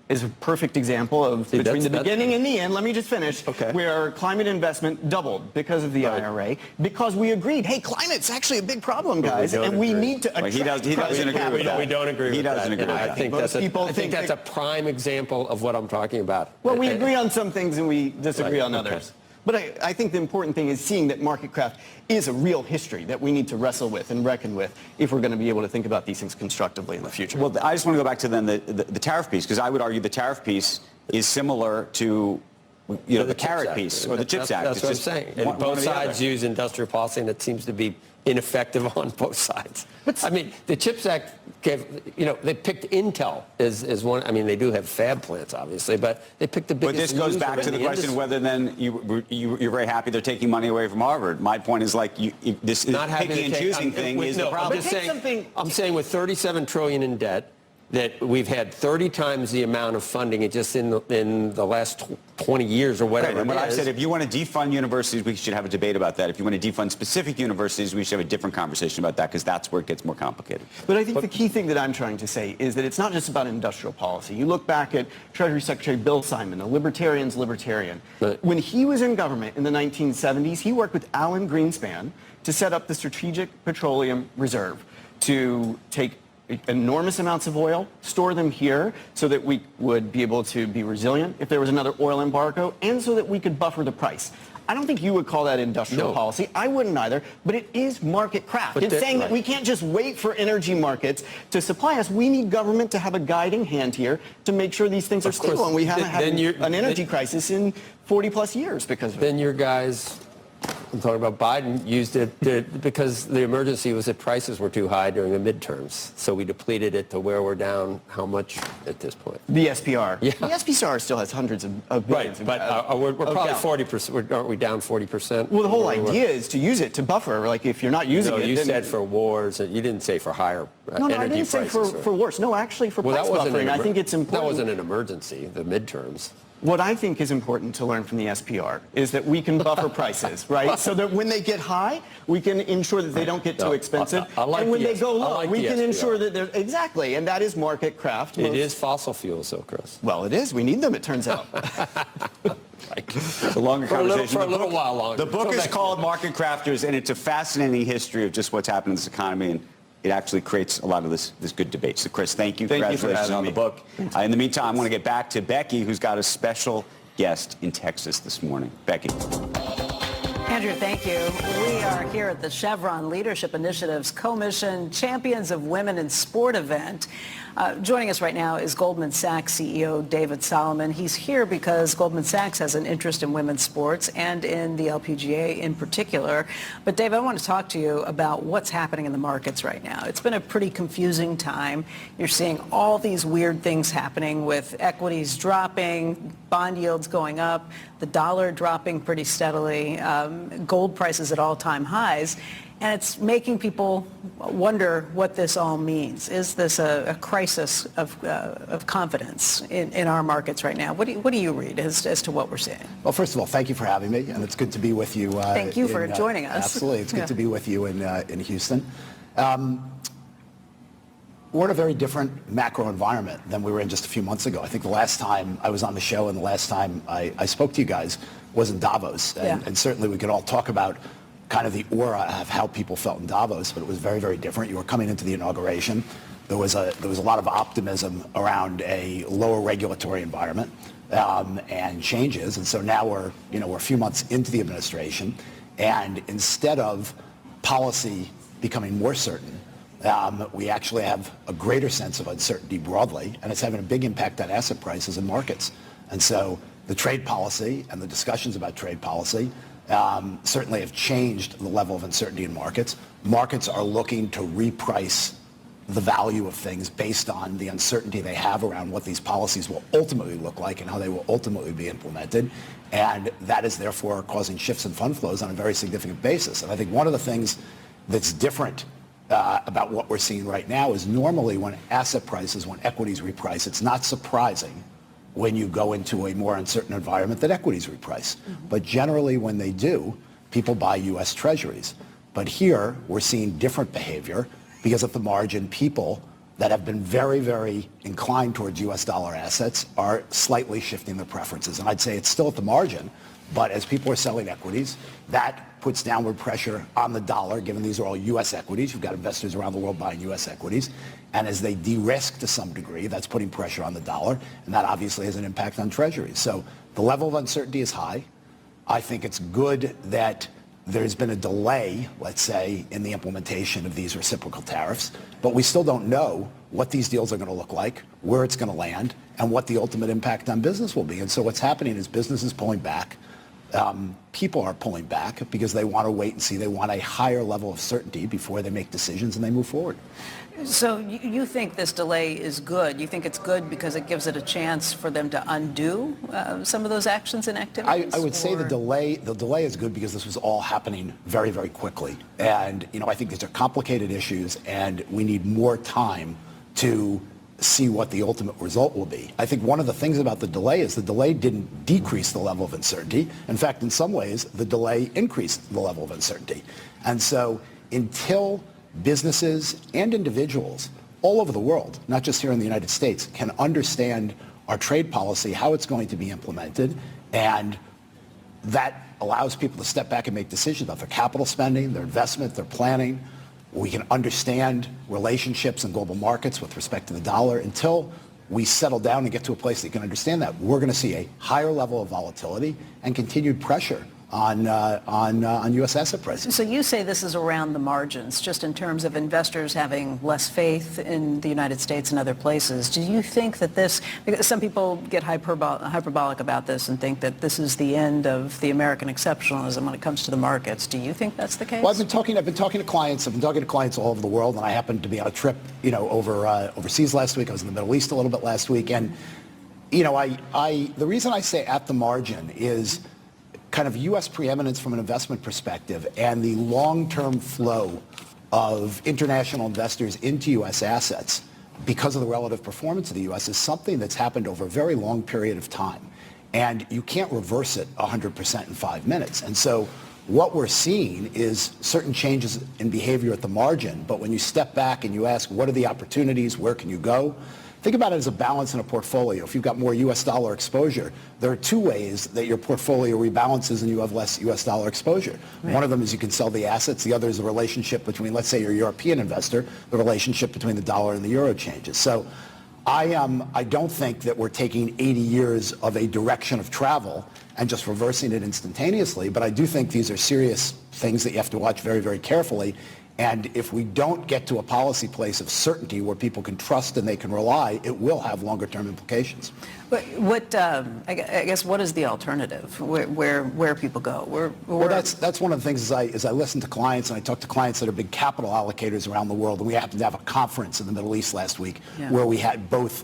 Speaker 1: is a perfect example of between the beginning and the end. Let me just finish. Okay. Where climate investment doubled because of the IRA, because we agreed, hey, climate's actually a big problem, guys, and we need to attract
Speaker 5: he doesn't agree with that.
Speaker 4: We don't agree with that.
Speaker 5: He doesn't agree with that.
Speaker 4: I think that's a prime example of what I'm talking about.
Speaker 1: Well, we agree on some things and we disagree on others. But I think the important thing is seeing that market craft is a real history that we need to wrestle with and reckon with if we're going to be able to think about these things constructively in the future.
Speaker 5: Well, I just want to go back to then the tariff piece, because I would argue the tariff piece is similar to, you know, the carrot piece or the CHIPS Act.
Speaker 4: That's what I'm saying. And both sides use industrial policy, and it seems to be ineffective on both sides. I mean, the CHIPS Act gave, you know, they picked Intel as one. I mean, they do have fab plants, obviously, but they picked the biggest.
Speaker 5: But this goes back to the question whether then you're very happy they're taking money away from Harvard. My point is like this
Speaker 4: not
Speaker 5: picking and choosing thing is the problem.
Speaker 4: I'm saying with $37 trillion in debt, that we've had 30 times the amount of funding just in the last 20 years or whatever.
Speaker 5: Right, but I've said if you want to defund universities, we should have a debate about that. If you want to defund specific universities, we should have a different conversation about that, because that's where it gets more complicated.
Speaker 1: But I think the key thing that I'm trying to say is that it's not just about industrial policy. You look back at Treasury Secretary Bill Simon, a libertarian's libertarian. When he was in government in the 1970s, he worked with Alan Greenspan to set up the Strategic Petroleum Reserve to take enormous amounts of oil, store them here so that we would be able to be resilient if there was another oil embargo, and so that we could buffer the price. I don't think you would call that industrial policy. I wouldn't either, but it is market craft. It's saying that we can't just wait for energy markets to supply us. We need government to have a guiding hand here to make sure these things are stable, and we haven't had an energy crisis in 40 plus years because of it.
Speaker 4: Then your guys, I'm talking about Biden, used it because the emergency was that prices were too high during the midterms. So we depleted it to where we're down how much at this point?
Speaker 1: The SPR.
Speaker 4: Yeah.
Speaker 1: The SPR still has hundreds of billions.
Speaker 4: Right, but we're probably 40%. Aren't we down 40%?
Speaker 1: Well, the whole idea is to use it to buffer. Like if you're not using it.
Speaker 4: No, you said for wars. You didn't say for higher energy prices.
Speaker 1: No, I didn't say for wars. No, actually for price buffering. I think it's important.
Speaker 4: That wasn't an emergency, the midterms.
Speaker 1: What I think is important to learn from the SPR is that we can buffer prices, right? So that when they get high, we can ensure that they don't get too expensive. And when they go low, we can ensure that they're... Exactly, and that is market craft.
Speaker 4: It is fossil fuels, though, Chris.
Speaker 1: Well, it is. We need them, it turns out.
Speaker 5: It's a longer conversation.
Speaker 4: For a little while longer.
Speaker 5: The book is called Market Crafters, and it's a fascinating history of just what's happened in this economy, and it actually creates a lot of this good debate. So, Chris, thank you. Congratulations on the book. In the meantime, I want to get back to Becky, who's got a special guest in Texas this morning. Becky.
Speaker 2: Andrew, thank you. We are here at the Chevron Leadership Initiative's Co-Mission Champions of Women in Sport event. Joining us right now is Goldman Sachs CEO David Solomon. He's here because Goldman Sachs has an interest in women's sports and in the LPGA in particular. But Dave, I want to talk to you about what's happening in the markets right now. It's been a pretty confusing time. You're seeing all these weird things happening with equities dropping, bond yields going up, the dollar dropping pretty steadily. gold prices at all-time highs. And it's making people wonder what this all means. Is this a crisis of confidence in our markets right now? What do you read as to what we're seeing?
Speaker 3: Well, first of all, thank you for having me, and it's good to be with you.
Speaker 2: Thank you for joining us.
Speaker 3: Absolutely, it's good to be with you in Houston. We're in a very different macro environment than we were in just a few months ago. I think the last time I was on the show and the last time I spoke to you guys was in Davos, and certainly we could all talk about kind of the aura of how people felt in Davos, but it was very, very different. You were coming into the inauguration. There was a lot of optimism around a lower regulatory environment and changes, and so now we're a few months into the administration, and instead of policy becoming more certain, we actually have a greater sense of uncertainty broadly, and it's having a big impact on asset prices and markets. And so the trade policy and the discussions about trade policy certainly have changed the level of uncertainty in markets. Markets are looking to reprice the value of things based on the uncertainty they have around what these policies will ultimately look like and how they will ultimately be implemented. And that is therefore causing shifts in fund flows on a very significant basis. And I think one of the things that's different about what we're seeing right now is normally when asset prices, when equities reprice, it's not surprising when you go into a more uncertain environment that equities reprice. But generally when they do, people buy U.S. Treasuries. But here we're seeing different behavior because at the margin, people that have been very, very inclined towards U.S. dollar assets are slightly shifting their preferences. And I'd say it's still at the margin, but as people are selling equities, that puts downward pressure on the dollar, given these are all U.S. equities. You've got investors around the world buying U.S. equities. And as they de-risk to some degree, that's putting pressure on the dollar, and that obviously has an impact on treasuries. So the level of uncertainty is high. I think it's good that there's been a delay, let's say, in the implementation of these reciprocal tariffs, but we still don't know what these deals are going to look like, where it's going to land, and what the ultimate impact on business will be. And so what's happening is business is pulling back. People are pulling back because they want to wait and see. They want a higher level of certainty before they make decisions and they move forward.
Speaker 2: So you think this delay is good? You think it's good because it gives it a chance for them to undo some of those actions and activities?
Speaker 3: I would say the delay is good because this was all happening very, very quickly. And, I think these are complicated issues and we need more time to see what the ultimate result will be. I think one of the things about the delay is the delay didn't decrease the level of uncertainty. In fact, in some ways, the delay increased the level of uncertainty. And so until businesses and individuals all over the world, not just here in the United States, can understand our trade policy, how it's going to be implemented, and that allows people to step back and make decisions about their capital spending, their investment, their planning. We can understand relationships in global markets with respect to the dollar. Until we settle down and get to a place that you can understand that, we're going to see a higher level of volatility and continued pressure on U.S. asset prices.
Speaker 2: So you say this is around the margins, just in terms of investors having less faith in the United States and other places. Do you think that this, because some people get hyperbolic about this and think that this is the end of the American exceptionalism when it comes to the markets. Do you think that's the case?
Speaker 3: Well, I've been talking to clients all over the world, and I happened to be on a trip, overseas last week. I was in the Middle East a little bit last week, and the reason I say at the margin is kind of U.S. preeminence from an investment perspective and the long-term flow of international investors into U.S. assets because of the relative performance of the U.S. is something that's happened over a very long period of time. And you can't reverse it 100% in 5 minutes. And so what we're seeing is certain changes in behavior at the margin. But when you step back and you ask, what are the opportunities? Where can you go? Think about it as a balance in a portfolio. If you've got more U.S. dollar exposure, there are two ways that your portfolio rebalances and you have less U.S. dollar exposure. Right. One of them is you can sell the assets. The other is the relationship between, let's say you're a European investor, the relationship between the dollar and the euro changes. So I don't think that we're taking 80 years of a direction of travel and just reversing it instantaneously, but I do think these are serious things that you have to watch very, very carefully. And if we don't get to a policy place of certainty where people can trust and they can rely, it will have longer-term implications.
Speaker 2: But what, I guess, what is the alternative? Where people go?
Speaker 3: Well, that's one of the things as I listen to clients and I talk to clients that are big capital allocators around the world. And we happened to have a conference in the Middle East last week where we had both,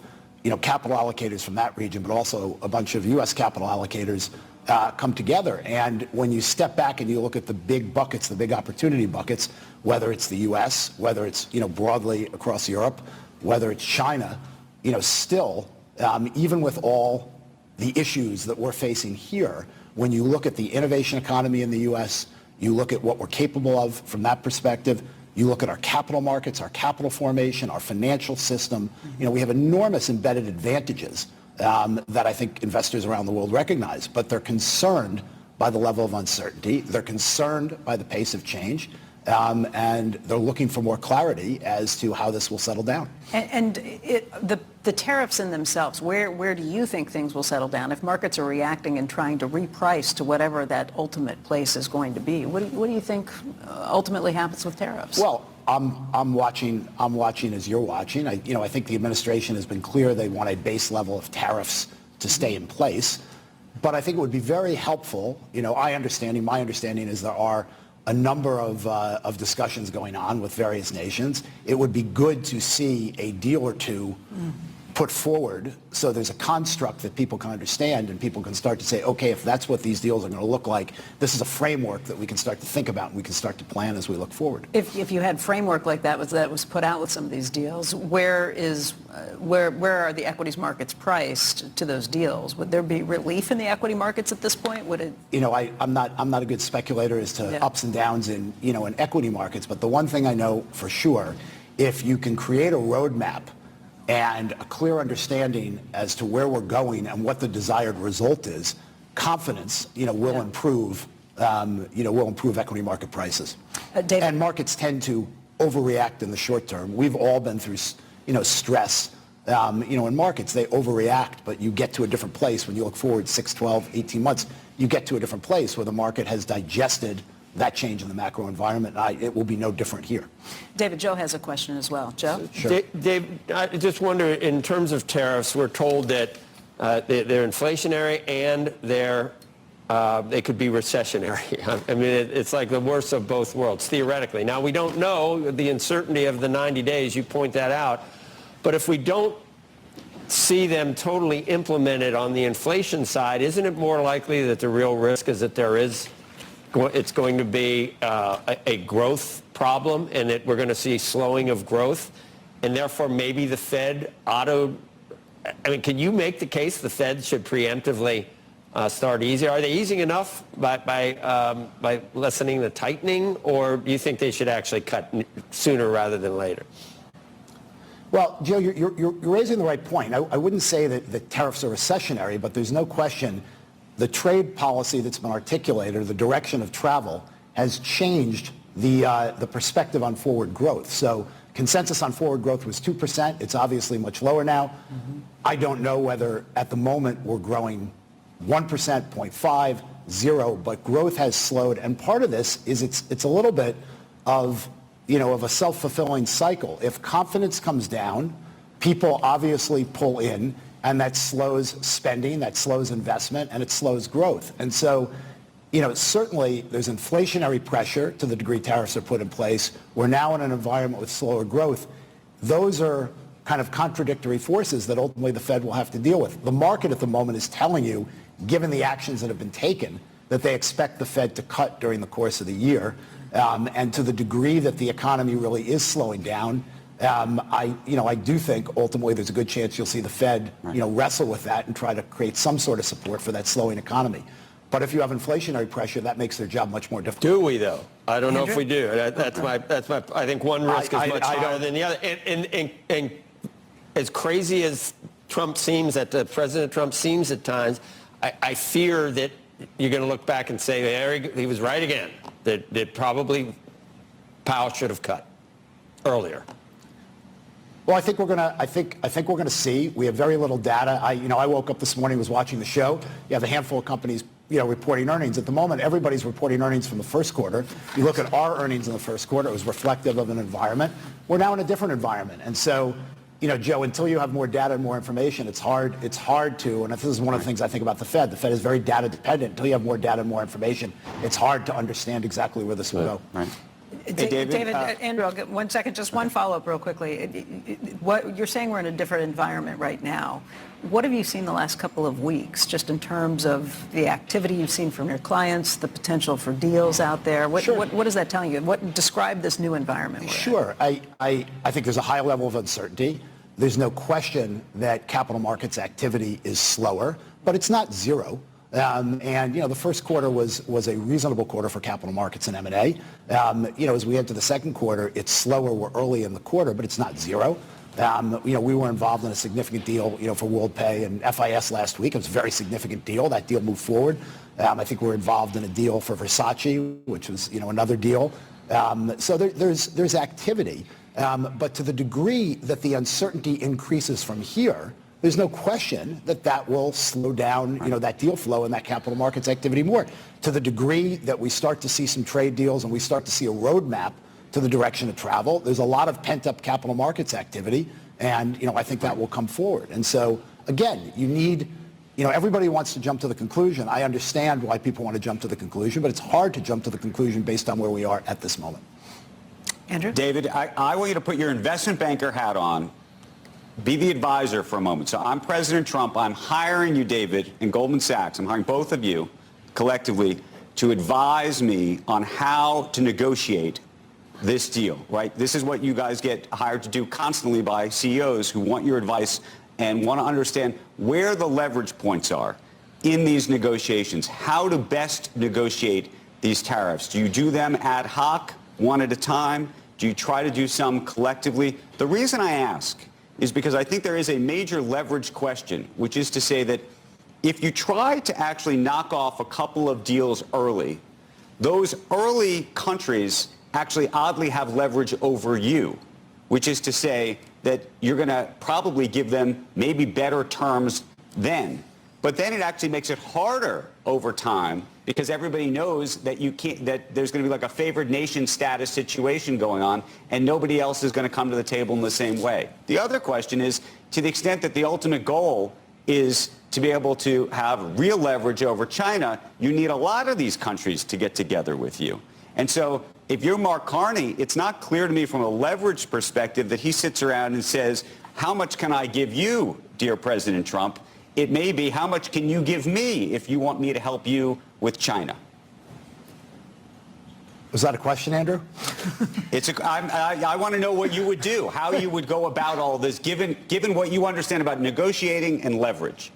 Speaker 3: capital allocators from that region, but also a bunch of U.S. capital allocators come together. And when you step back and you look at the big buckets, the big opportunity buckets, whether it's the U.S., whether it's broadly across Europe, whether it's China, still, even with all the issues that we're facing here, when you look at the innovation economy in the U.S., you look at what we're capable of from that perspective, you look at our capital markets, our capital formation, our financial system, we have enormous embedded advantages that I think investors around the world recognize, but they're concerned by the level of uncertainty. They're concerned by the pace of change, and they're looking for more clarity as to how this will settle down.
Speaker 2: And the tariffs in themselves, where do you think things will settle down? If markets are reacting and trying to reprice to whatever that ultimate place is going to be, what do you think ultimately happens with tariffs?
Speaker 3: Well, I'm watching as you're watching. I think the administration has been clear they want a base level of tariffs to stay in place. But I think it would be very helpful. My understanding is there are a number of discussions going on with various nations. It would be good to see a deal or two put forward so there's a construct that people can understand and people can start to say, okay, if that's what these deals are going to look like, this is a framework that we can start to think about and we can start to plan as we look forward.
Speaker 2: If you had framework like that was put out with some of these deals, where are the equities markets priced to those deals? Would there be relief in the equity markets at this point? Would it?
Speaker 3: I'm not a good speculator as to ups and downs in equity markets, but the one thing I know for sure, if you can create a roadmap and a clear understanding as to where we're going and what the desired result is, confidence, will improve, will improve equity market prices. And markets tend to overreact in the short term. We've all been through, stress, in markets. They overreact, but you get to a different place when you look forward 6, 12, 18 months. You get to a different place where the market has digested that change in the macro environment. It will be no different here.
Speaker 2: David, Joe has a question as well. Joe?
Speaker 3: Sure.
Speaker 4: Dave, I just wonder, in terms of tariffs, we're told that they're inflationary and they could be recessionary. I mean, it's like the worst of both worlds, theoretically. Now, we don't know the uncertainty of the 90 days. You point that out. But if we don't see them totally implemented on the inflation side, isn't it more likely that the real risk is that it's going to be a growth problem and that we're going to see slowing of growth, and therefore maybe the Fed can you make the case the Fed should preemptively start easing? Are they easing enough by lessening the tightening, or do you think they should actually cut sooner rather than later?
Speaker 3: Well, Joe, you're raising the right point. I wouldn't say that the tariffs are recessionary, but there's no question the trade policy that's been articulated, or the direction of travel, has changed the perspective on forward growth. So consensus on forward growth was 2%. It's obviously much lower now. I don't know whether at the moment we're growing 1%, 0.5, 0, but growth has slowed. And part of this is it's a little bit of a self-fulfilling cycle. If confidence comes down, people obviously pull in, and that slows spending, that slows investment, and it slows growth. And so, certainly there's inflationary pressure to the degree tariffs are put in place. We're now in an environment with slower growth. Those are kind of contradictory forces that ultimately the Fed will have to deal with. The market at the moment is telling you, given the actions that have been taken, that they expect the Fed to cut during the course of the year. And to the degree that the economy really is slowing down, I do think ultimately there's a good chance you'll see the Fed, wrestle with that and try to create some sort of support for that slowing economy. But if you have inflationary pressure, that makes their job much more difficult.
Speaker 4: Do we, though? I don't know if we do. That's my. I think one risk is much higher than the other. And as crazy as President Trump seems at times, I fear that you're going to look back and say, he was right again. That probably Powell should have cut earlier.
Speaker 3: Well, I think we're going to see. We have very little data. I woke up this morning, was watching the show. You have a handful of companies, reporting earnings. At the moment, everybody's reporting earnings from the first quarter. You look at our earnings in the first quarter, it was reflective of an environment. We're now in a different environment. And so, Joe, until you have more data and more information, it's hard to, and this is one of the things I think about the Fed. The Fed is very data dependent. Until you have more data and more information, it's hard to understand exactly where this will go.
Speaker 5: Right.
Speaker 2: David, Andrew, I'll get 1 second, just one follow-up real quickly. What you're saying, we're in a different environment right now. What have you seen the last couple of weeks, just in terms of the activity you've seen from your clients, the potential for deals out there? What is that telling you? Describe this new environment?
Speaker 3: Sure. I think there's a high level of uncertainty. There's no question that capital markets activity is slower, but it's not zero. The first quarter was a reasonable quarter for capital markets and M&A. As we enter the second quarter, it's slower. We're early in the quarter, but it's not zero. We were involved in a significant deal, for WorldPay and FIS last week. It was a very significant deal. That deal moved forward. I think we're involved in a deal for Versace, which was, another deal. So there's activity. But to the degree that the uncertainty increases from here, there's no question that will slow down, that deal flow and that capital markets activity more. To the degree that we start to see some trade deals and we start to see a roadmap to the direction of travel, there's a lot of pent-up capital markets activity, and, I think that will come forward. And so, again, you need, everybody wants to jump to the conclusion. I understand why people want to jump to the conclusion, but it's hard to jump to the conclusion based on where we are at this moment.
Speaker 2: Andrew?
Speaker 5: David, I want you to put your investment banker hat on. Be the advisor for a moment. So I'm President Trump. I'm hiring you, David, and Goldman Sachs. I'm hiring both of you collectively to advise me on how to negotiate this deal, right? This is what you guys get hired to do constantly by CEOs who want your advice and want to understand where the leverage points are in these negotiations, how to best negotiate these tariffs. Do you do them ad hoc, one at a time? Do you try to do some collectively? The reason I ask is because I think there is a major leverage question, which is to say that if you try to actually knock off a couple of deals early, those early countries actually oddly have leverage over you, which is to say that you're going to probably give them maybe better terms then. But then it actually makes it harder over time because everybody knows that that there's going to be like a favored nation status situation going on and nobody else is going to come to the table in the same way. The other question is, to the extent that the ultimate goal is to be able to have real leverage over China, you need a lot of these countries to get together with you. And so if you're Mark Carney, it's not clear to me from a leverage perspective that he sits around and says, how much can I give you, dear President Trump? It may be, how much can you give me if you want me to help you with China?
Speaker 3: Was that a question, Andrew?
Speaker 5: I want to know what you would do, how you would go about all this, given what you understand about negotiating and leverage.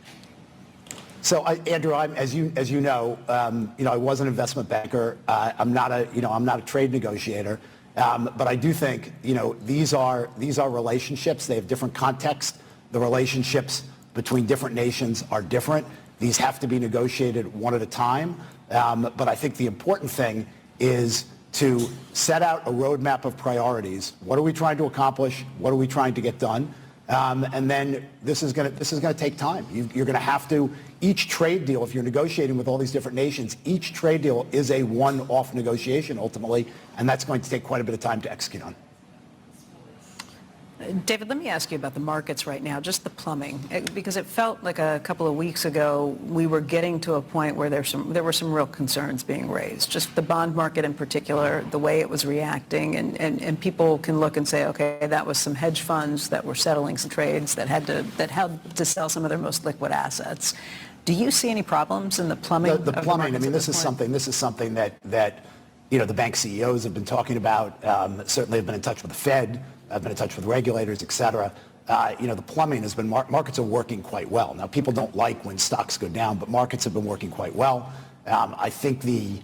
Speaker 3: So, Andrew, as you know, I was an investment banker. I'm not a trade negotiator, but I do think, these are relationships. They have different context. The relationships between different nations are different. These have to be negotiated one at a time. But I think the important thing is to set out a roadmap of priorities. What are we trying to accomplish? What are we trying to get done? And then this is going to take time. You're going to have to, each trade deal, if you're negotiating with all these different nations, each trade deal is a one-off negotiation ultimately, and that's going to take quite a bit of time to execute on.
Speaker 2: David, let me ask you about the markets right now, just the plumbing, because it felt like a couple of weeks ago we were getting to a point where there were some real concerns being raised, just the bond market in particular, the way it was reacting, and people can look and say, okay, that was some hedge funds that were settling some trades that had to sell some of their most liquid assets. Do you see any problems in the plumbing?
Speaker 3: The plumbing, I mean, this is something that the bank CEOs have been talking about, certainly have been in touch with the Fed. I've been in touch with regulators, et cetera. The plumbing has been, markets are working quite well. Now, people don't like when stocks go down, but markets have been working quite well. I think the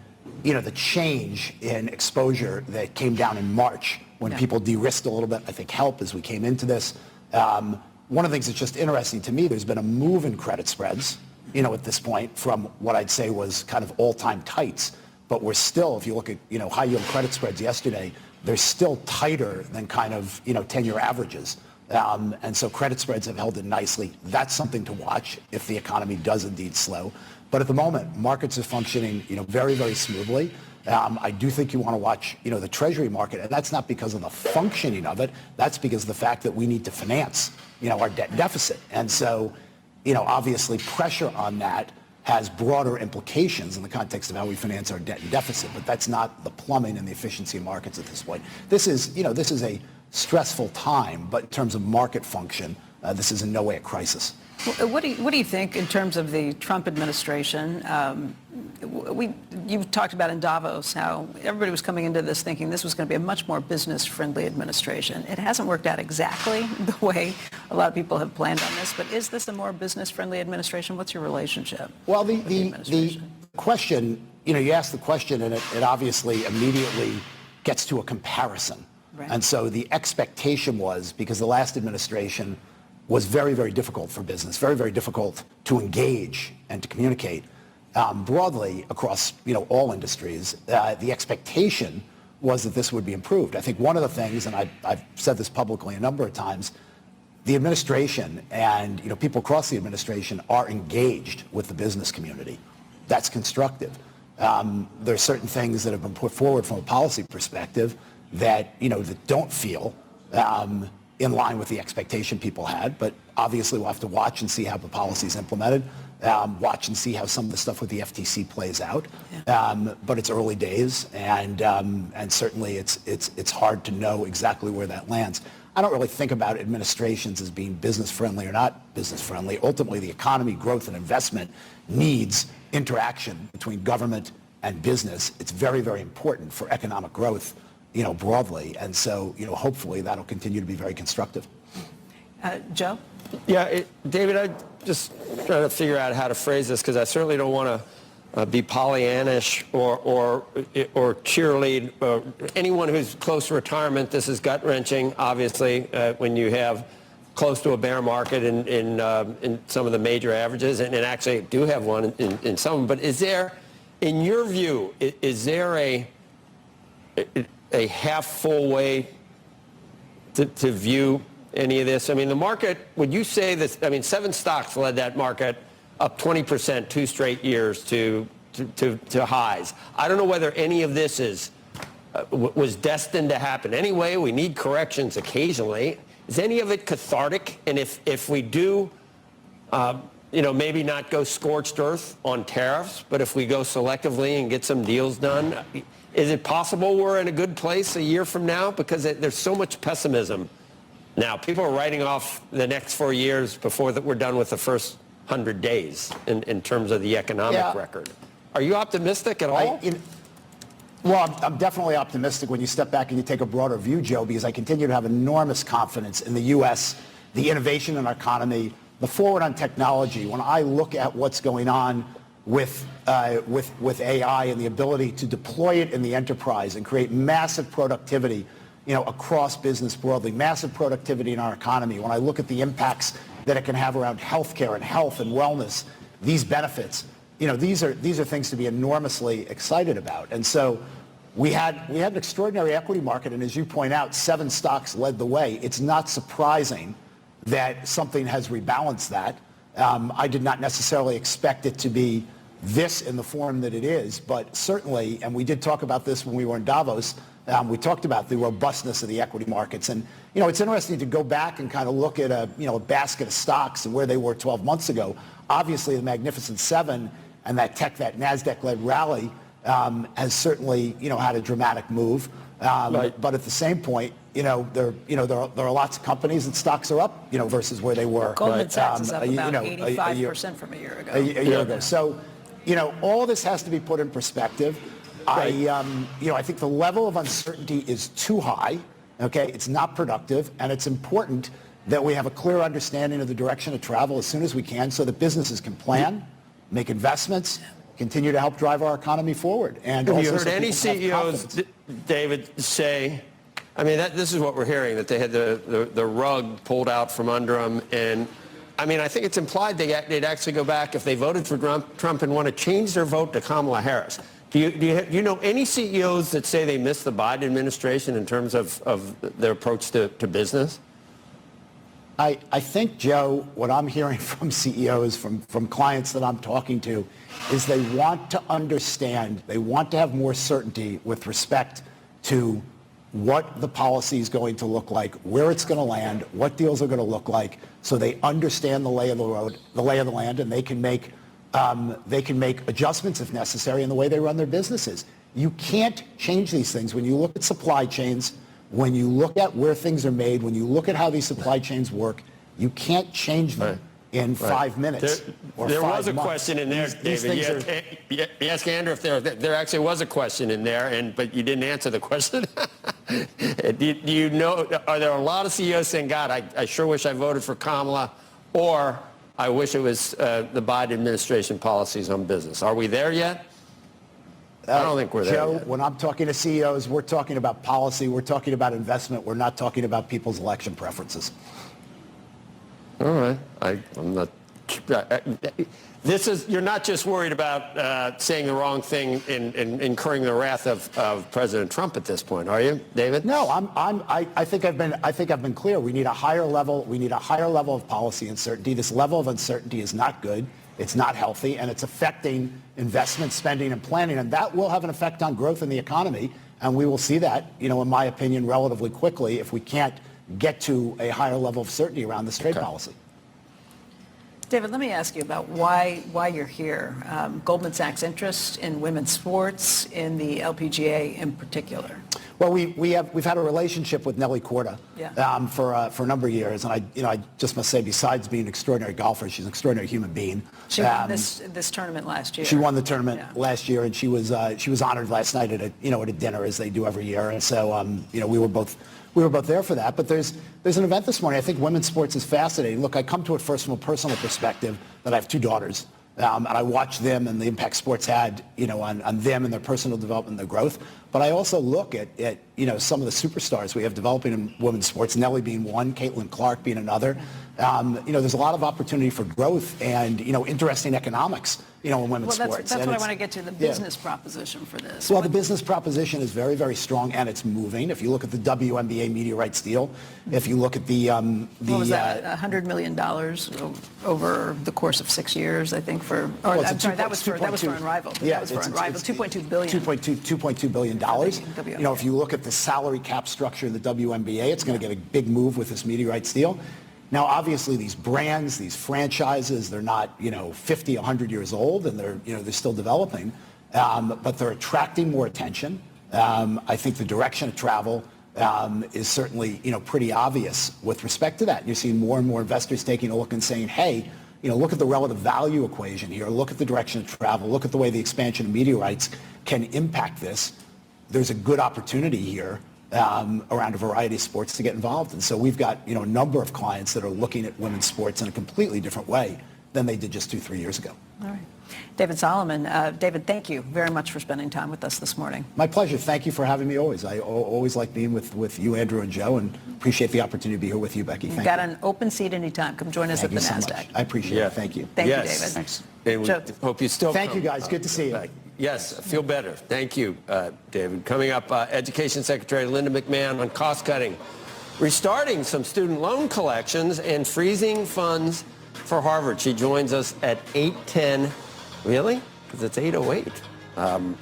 Speaker 3: change in exposure that came down in March when people de-risked a little bit, I think helped as we came into this. One of the things that's just interesting to me, there's been a move in credit spreads, at this point from what I'd say was kind of all-time tights. But we're still, if you look at, high-yield credit spreads yesterday, they're still tighter than kind of, 10-year averages. And so credit spreads have held in nicely. That's something to watch if the economy does indeed slow. But at the moment, markets are functioning, very, very smoothly. I do think you want to watch, the Treasury market, and that's not because of the functioning of it. That's because of the fact that we need to finance, our debt deficit. And so, obviously pressure on that has broader implications in the context of how we finance our debt and deficit, but that's not the plumbing and the efficiency of markets at this point. This is a stressful time, but in terms of market function, this is in no way a crisis.
Speaker 2: What do you think in terms of the Trump administration? You've talked about in Davos how everybody was coming into this thinking this was going to be a much more business-friendly administration. It hasn't worked out exactly the way a lot of people have planned on this, but is this a more business-friendly administration? What's your relationship?
Speaker 3: Well, the question, you ask the question and it obviously immediately gets to a comparison.
Speaker 2: Right.
Speaker 3: And so the expectation was, because the last administration was very, very difficult for business, very, very difficult to engage and to communicate broadly across, all industries. The expectation was that this would be improved. I think one of the things, and I've said this publicly a number of times, the administration and, people across the administration are engaged with the business community. That's constructive. There are certain things that have been put forward from a policy perspective that, that don't feel in line with the expectation people had, but obviously we'll have to watch and see how the policy is implemented, watch and see how some of the stuff with the FTC plays out. Yeah. But it's early days, and certainly it's hard to know exactly where that lands. I don't really think about administrations as being business friendly or not business friendly. Ultimately, the economy, growth, and investment needs interaction between government and business. It's very, very important for economic growth, broadly. And so, hopefully that'll continue to be very constructive.
Speaker 2: Joe?
Speaker 4: Yeah, David, I just trying to figure out how to phrase this because I certainly don't want to be Pollyannish or cheerlead. Anyone who's close to retirement, this is gut-wrenching, obviously, when you have close to a bear market in some of the major averages, and actually do have one in some of them. But is there, in your view, is there a half-full way to view any of this? I mean, the market, would you say that, 7 stocks led that market up 20% 2 straight years to highs. I don't know whether any of this was destined to happen. Anyway, we need corrections occasionally. Is any of it cathartic? And if we do, maybe not go scorched earth on tariffs, but if we go selectively and get some deals done, is it possible we're in a good place a year from now? Because there's so much pessimism now. People are writing off the next 4 years before that we're done with the first 100 days in terms of the economic record. Are you optimistic at all?
Speaker 3: Well, I'm definitely optimistic when you step back and you take a broader view, Joe, because I continue to have enormous confidence in the U.S., the innovation in our economy, the forward on technology. When I look at what's going on with AI and the ability to deploy it in the enterprise and create massive productivity, across business broadly, massive productivity in our economy. When I look at the impacts that it can have around healthcare and health and wellness, these benefits, these are things to be enormously excited about. And so we had an extraordinary equity market, and as you point out, 7 stocks led the way. It's not surprising that something has rebalanced that. I did not necessarily expect it to be this in the form that it is, but certainly, and we did talk about this when we were in Davos, we talked about the robustness of the equity markets. And, it's interesting to go back and kind of look at a basket of stocks and where they were 12 months ago. Obviously, the Magnificent Seven and that NASDAQ-led rally has certainly, had a dramatic move. Right. But at the same point, there are lots of companies and stocks are up, versus where they were.
Speaker 2: Goldman Sachs is up about 85% from a year ago.
Speaker 3: A year ago. So, all this has to be put in perspective. Right. I think the level of uncertainty is too high. Okay, it's not productive, and it's important that we have a clear understanding of the direction of travel as soon as we can, so that businesses can plan, make investments, continue to help drive our economy forward. And
Speaker 4: have you heard any CEOs, David, say? This is what we're hearing, that they had the rug pulled out from under them, and I think it's implied they'd actually go back if they voted for Trump and want to change their vote to Kamala Harris. Do you know any CEOs that say they miss the Biden administration in terms of their approach to business?
Speaker 3: I think, Joe, what I'm hearing from CEOs, from clients that I'm talking to, is they want to understand, they want to have more certainty with respect to what the policy is going to look like, where it's going to land, what deals are going to look like, so they understand the lay of the road, the lay of the land, and they can make They can make adjustments if necessary in the way they run their businesses. You can't change these things when you look at supply chains, when you look at where things are made, when you look at how these supply chains work. You can't change them in 5 minutes or
Speaker 4: there
Speaker 3: 5
Speaker 4: was a
Speaker 3: months.
Speaker 4: question in there, David. You asked Andrew if there actually was a question in there, but you didn't answer the question. do you know, are there a lot of CEOs saying, God, I sure wish I voted for Kamala, or I wish it was the Biden administration policies on business? Are we there yet? I don't think we're there
Speaker 3: Joe,
Speaker 4: yet.
Speaker 3: when I'm talking to CEOs, we're talking about policy, we're talking about investment, we're not talking about people's election preferences.
Speaker 4: All right. I'm not. You're not just worried about saying the wrong thing and incurring the wrath of President Trump at this point, are you, David?
Speaker 3: No, I think I've been clear. We need a higher level. We need a higher level of policy uncertainty. This level of uncertainty is not good. It's not healthy, and it's affecting investment, spending, and planning, and that will have an effect on growth in the economy. And we will see that, in my opinion, relatively quickly if we can't get to a higher level of certainty around this trade policy.
Speaker 2: David, let me ask you about why you're here. Goldman Sachs' interest in women's sports, in the LPGA in particular.
Speaker 3: Well, we've had a relationship with Nelly Korda for a number of years, and I just must say, besides being an extraordinary golfer, she's an extraordinary human being.
Speaker 2: She won this tournament last year.
Speaker 3: She won the tournament last year, and she was honored last night at a dinner, as they do every year. And so we were both there for that. But there's an event this morning. I think women's sports is fascinating. Look, I come to it first from a personal perspective that I have 2 daughters. And I watch them and the impact sports had, on them and their personal development and their growth. But I also look at some of the superstars we have developing in women's sports, Nelly being one, Caitlin Clark being another. There's a lot of opportunity for growth and, interesting economics, in women's sports.
Speaker 2: That's what I want to get to, the business proposition for this.
Speaker 3: Well, the business proposition is very, very strong, and it's moving. If you look at the WNBA media rights deal, if you look at what
Speaker 2: was that, $100 million over the course of 6 years, I think, that was for Unrivaled.
Speaker 3: Yeah,
Speaker 2: that was for Unrivaled, $2.2 billion.
Speaker 3: $2.2 billion. If you look at the salary cap structure in the WNBA, it's going to get a big move with this media rights deal. Now, obviously, these brands, these franchises, they're not, 50, 100 years old, and they're still developing, but they're attracting more attention. I think the direction of travel is certainly, pretty obvious with respect to that. You're seeing more and more investors taking a look and saying, hey, look at the relative value equation here. Look at the direction of travel. Look at the way the expansion of media rights can impact this. There's a good opportunity here around a variety of sports to get involved. And so we've got, a number of clients that are looking at women's sports in a completely different way than they did just 2-3 years ago.
Speaker 2: All right. David Solomon. David, thank you very much for spending time with us this morning.
Speaker 3: My pleasure. Thank you for having me always. I always like being with you, Andrew, and Joe, and appreciate the opportunity to be here with you, Becky.
Speaker 2: You've got an open seat anytime. Come join us at the NASDAQ.
Speaker 3: I appreciate it. Thank you.
Speaker 2: Thank you, David.
Speaker 4: Thanks. And we hope you still
Speaker 3: Thank you, guys. Good to see you.
Speaker 4: Yes, feel better. Thank you, David. Coming up, Education Secretary Linda McMahon on cost cutting, restarting some student loan collections, and freezing funds for Harvard. She joins us at 8:10. Really? Because it's 8:08.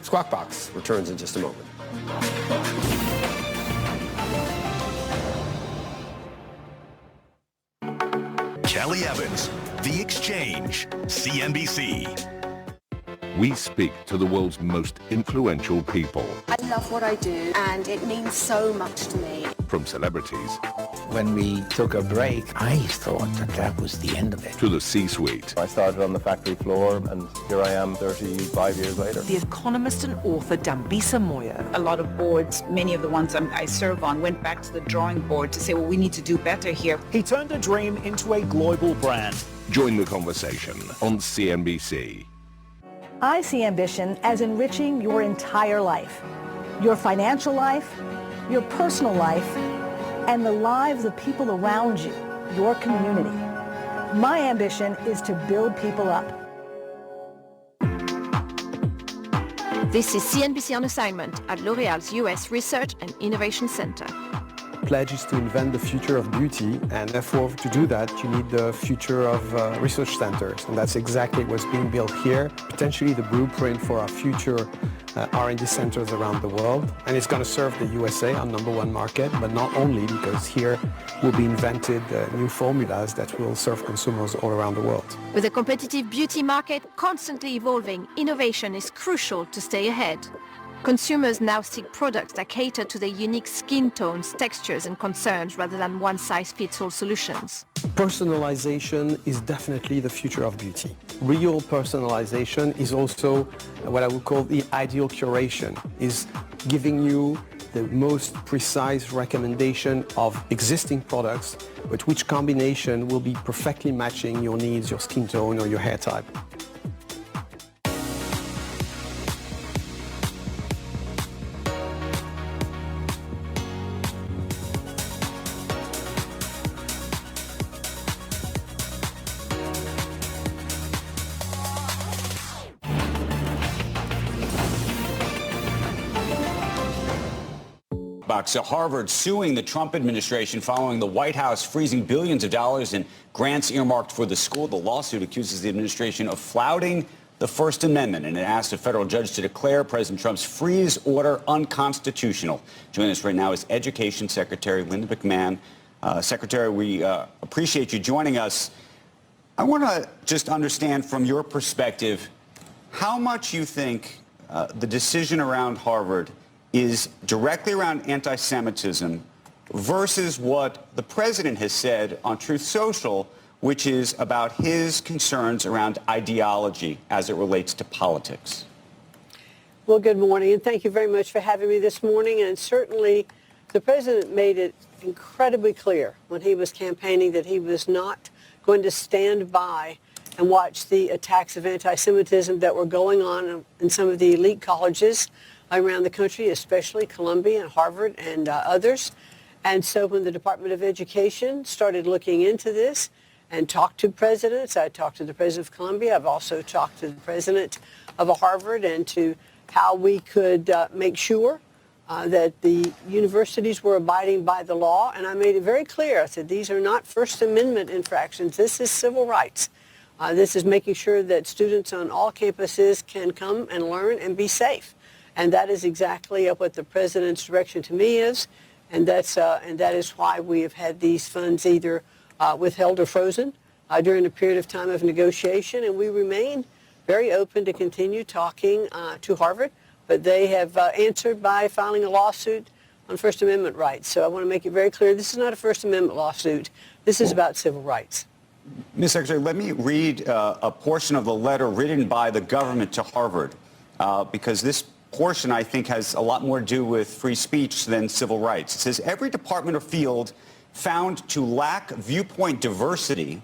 Speaker 4: Squawk Box returns in just a moment.
Speaker 13: Kelly Evans, The Exchange, CNBC.
Speaker 21: We speak to the world's most influential people.
Speaker 6: I love what I do, and it means so much to me.
Speaker 21: From celebrities.
Speaker 7: When we took a break, I thought that was the end of it.
Speaker 21: To the C-suite.
Speaker 22: I started on the factory floor, and here I am 35 years later.
Speaker 8: The economist and author Dambisa Moyo.
Speaker 9: A lot of boards, many of the ones I serve on, went back to the drawing board to say, well, we need to do better here.
Speaker 12: He turned a dream into a global brand.
Speaker 21: Join the conversation on CNBC.
Speaker 14: I see ambition as enriching your entire life, your financial life, your personal life, and the lives of people around you, your community. My ambition is to build people up.
Speaker 15: This is CNBC on assignment at L'Oréal's US Research and Innovation Center.
Speaker 28: Pledge is to invent the future of beauty, and therefore to do that you need the future of research centers, and that's exactly what's being built here, potentially the blueprint for our future R&D centers around the world, and it's going to serve the USA, our #1 market, but not only, because here will be invented new formulas that will serve consumers all around the world.
Speaker 15: With a competitive beauty market constantly evolving, innovation is crucial to stay ahead. Consumers now seek products that cater to their unique skin tones, textures, and concerns rather than one-size-fits-all solutions.
Speaker 28: Personalization is definitely the future of beauty. Real personalization is also what I would call the ideal curation, is giving you the most precise recommendation of existing products, but which combination will be perfectly matching your needs, your skin tone, or your hair type.
Speaker 5: Harvard suing the Trump administration following the White House freezing billions of dollars in grants earmarked for the school. The lawsuit accuses the administration of flouting the First Amendment, and it asked a federal judge to declare President Trump's freeze order unconstitutional. Joining us right now is Education Secretary Linda McMahon. Secretary, we appreciate you joining us. I want to just understand from your perspective how much you think the decision around Harvard is directly around anti-Semitism versus what the president has said on Truth Social, which is about his concerns around ideology as it relates to politics.
Speaker 10: Well, good morning, and thank you very much for having me this morning. And certainly the president made it incredibly clear when he was campaigning that he was not going to stand by and watch the attacks of anti-Semitism that were going on in some of the elite colleges around the country, especially Columbia and Harvard and others. And so when the Department of Education started looking into this and talked to presidents, I talked to the president of Columbia, I've also talked to the president of Harvard, and to how we could make sure that the universities were abiding by the law. And I made it very clear. I said, these are not First Amendment infractions. This is civil rights. This is making sure that students on all campuses can come and learn and be safe. And that is exactly what the president's direction to me is. And that is why we have had these funds either withheld or frozen during a period of time of negotiation. And we remain very open to continue talking to Harvard. But they have answered by filing a lawsuit on First Amendment rights. So I want to make it very clear, this is not a First Amendment lawsuit. This is about civil rights.
Speaker 5: Ms. Secretary, let me read a portion of the letter written by the government to Harvard, because this portion, I think, has a lot more to do with free speech than civil rights. It says, every department or field found to lack viewpoint diversity,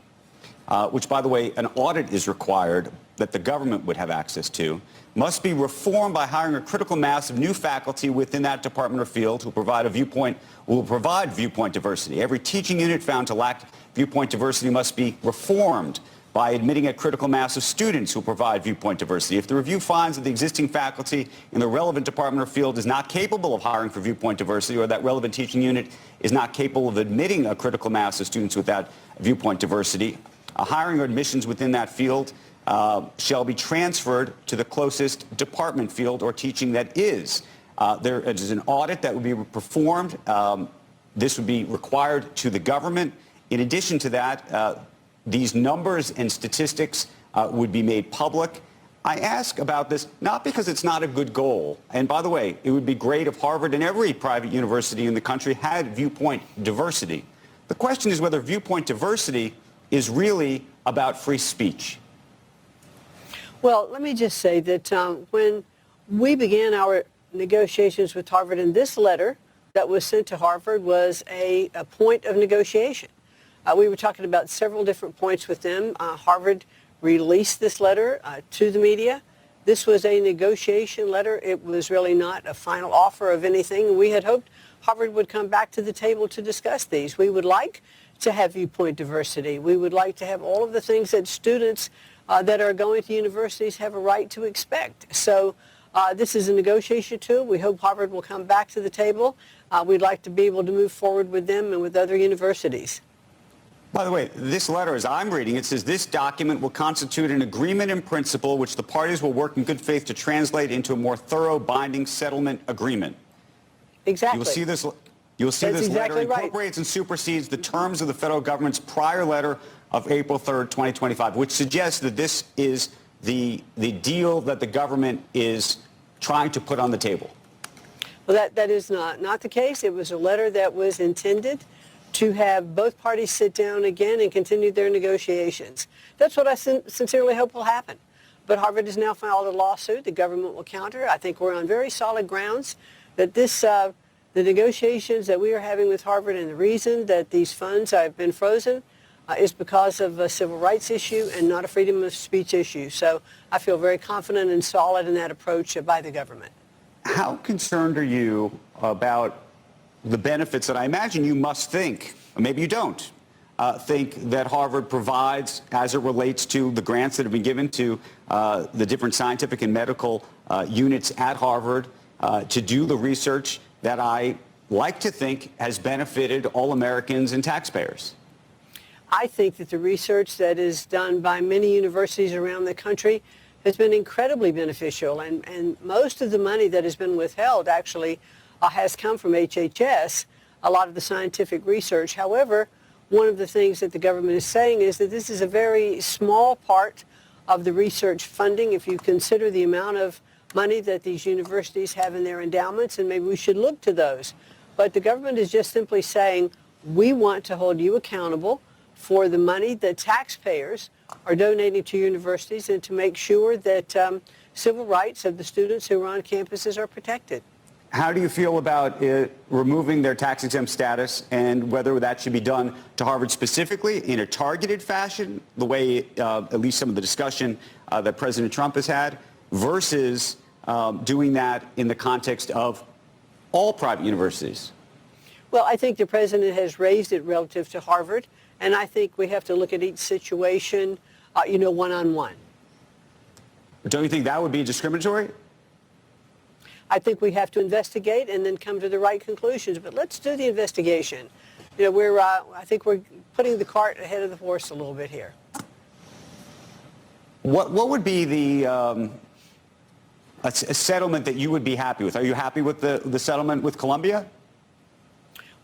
Speaker 5: which, by the way, an audit is required that the government would have access to, must be reformed by hiring a critical mass of new faculty within that department or field who will provide viewpoint diversity. Every teaching unit found to lack viewpoint diversity must be reformed by admitting a critical mass of students who provide viewpoint diversity. If the review finds that the existing faculty in the relevant department or field is not capable of hiring for viewpoint diversity, or that relevant teaching unit is not capable of admitting a critical mass of students without viewpoint diversity, hiring or admissions within that field shall be transferred to the closest department, field, or teaching that is. There is an audit that would be performed. This would be required to the government. In addition to that, these numbers and statistics would be made public. I ask about this not because it's not a good goal. And by the way, it would be great if Harvard and every private university in the country had viewpoint diversity. The question is whether viewpoint diversity is really about free speech.
Speaker 10: Well, let me just say that when we began our negotiations with Harvard, and this letter that was sent to Harvard was a point of negotiation. We were talking about several different points with them. Harvard released this letter to the media. This was a negotiation letter. It was really not a final offer of anything. We had hoped Harvard would come back to the table to discuss these. We would like to have viewpoint diversity. We would like to have all of the things that students that are going to universities have a right to expect. So this is a negotiation tool. We hope Harvard will come back to the table. We'd like to be able to move forward with them and with other universities.
Speaker 5: By the way, this letter, as I'm reading it, says this document will constitute an agreement in principle which the parties will work in good faith to translate into a more thorough binding settlement agreement.
Speaker 10: Exactly.
Speaker 5: You will see this. You will see
Speaker 10: That's
Speaker 5: this
Speaker 10: exactly
Speaker 5: letter incorporates and supersedes the terms of the federal government's prior letter of April 3rd, 2025, which suggests that this is the deal that the government is trying to put on the table.
Speaker 10: Well, that is not the case. It was a letter that was intended to have both parties sit down again and continue their negotiations. That's what I sincerely hope will happen. But Harvard has now filed a lawsuit. The government will counter. I think we're on very solid grounds that the negotiations that we are having with Harvard and the reason that these funds have been frozen is because of a civil rights issue and not a freedom of speech issue. So I feel very confident and solid in that approach by the government.
Speaker 5: How concerned are you about the benefits that I imagine you must think, or maybe you don't, think that Harvard provides as it relates to the grants that have been given to the different scientific and medical units at Harvard to do the research that I like to think has benefited all Americans and taxpayers?
Speaker 10: I think that the research that is done by many universities around the country has been incredibly beneficial, and most of the money that has been withheld actually has come from HHS, a lot of the scientific research. However, one of the things that the government is saying is that this is a very small part of the research funding if you consider the amount of money that these universities have in their endowments, and maybe we should look to those. But the government is just simply saying, we want to hold you accountable for the money that taxpayers are donating to universities and to make sure that civil rights of the students who are on campuses are protected.
Speaker 5: How do you feel about removing their tax-exempt status and whether that should be done to Harvard specifically in a targeted fashion, the way at least some of the discussion that President Trump has had, versus doing that in the context of all private universities?
Speaker 10: Well, I think the president has raised it relative to Harvard, and I think we have to look at each situation, one-on-one.
Speaker 5: Don't you think that would be discriminatory?
Speaker 10: I think we have to investigate and then come to the right conclusions. But let's do the investigation. I think we're putting the cart ahead of the horse a little bit here.
Speaker 5: What would be the a settlement that you would be happy with? Are you happy with the settlement with Columbia?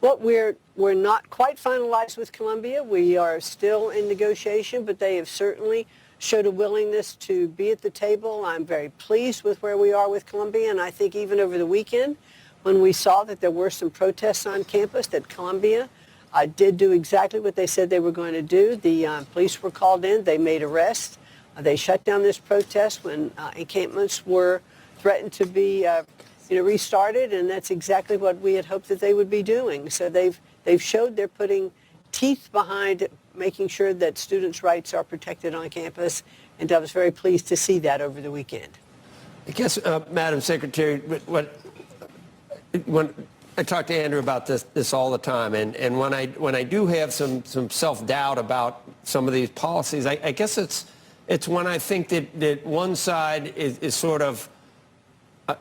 Speaker 10: Well, we're not quite finalized with Columbia. We are still in negotiation, but they have certainly showed a willingness to be at the table. I'm very pleased with where we are with Columbia, and I think even over the weekend, when we saw that there were some protests on campus, that Columbia did do exactly what they said they were going to do. The police were called in. They made arrests. They shut down this protest when encampments were threatened to be restarted, and that's exactly what we had hoped that they would be doing. So they've showed they're putting teeth behind making sure that students' rights are protected on campus, and I was very pleased to see that over the weekend.
Speaker 4: I guess, Madam Secretary, when I talk to Andrew about this all the time, and when I do have some self-doubt about some of these policies, I guess it's when I think that one side is sort of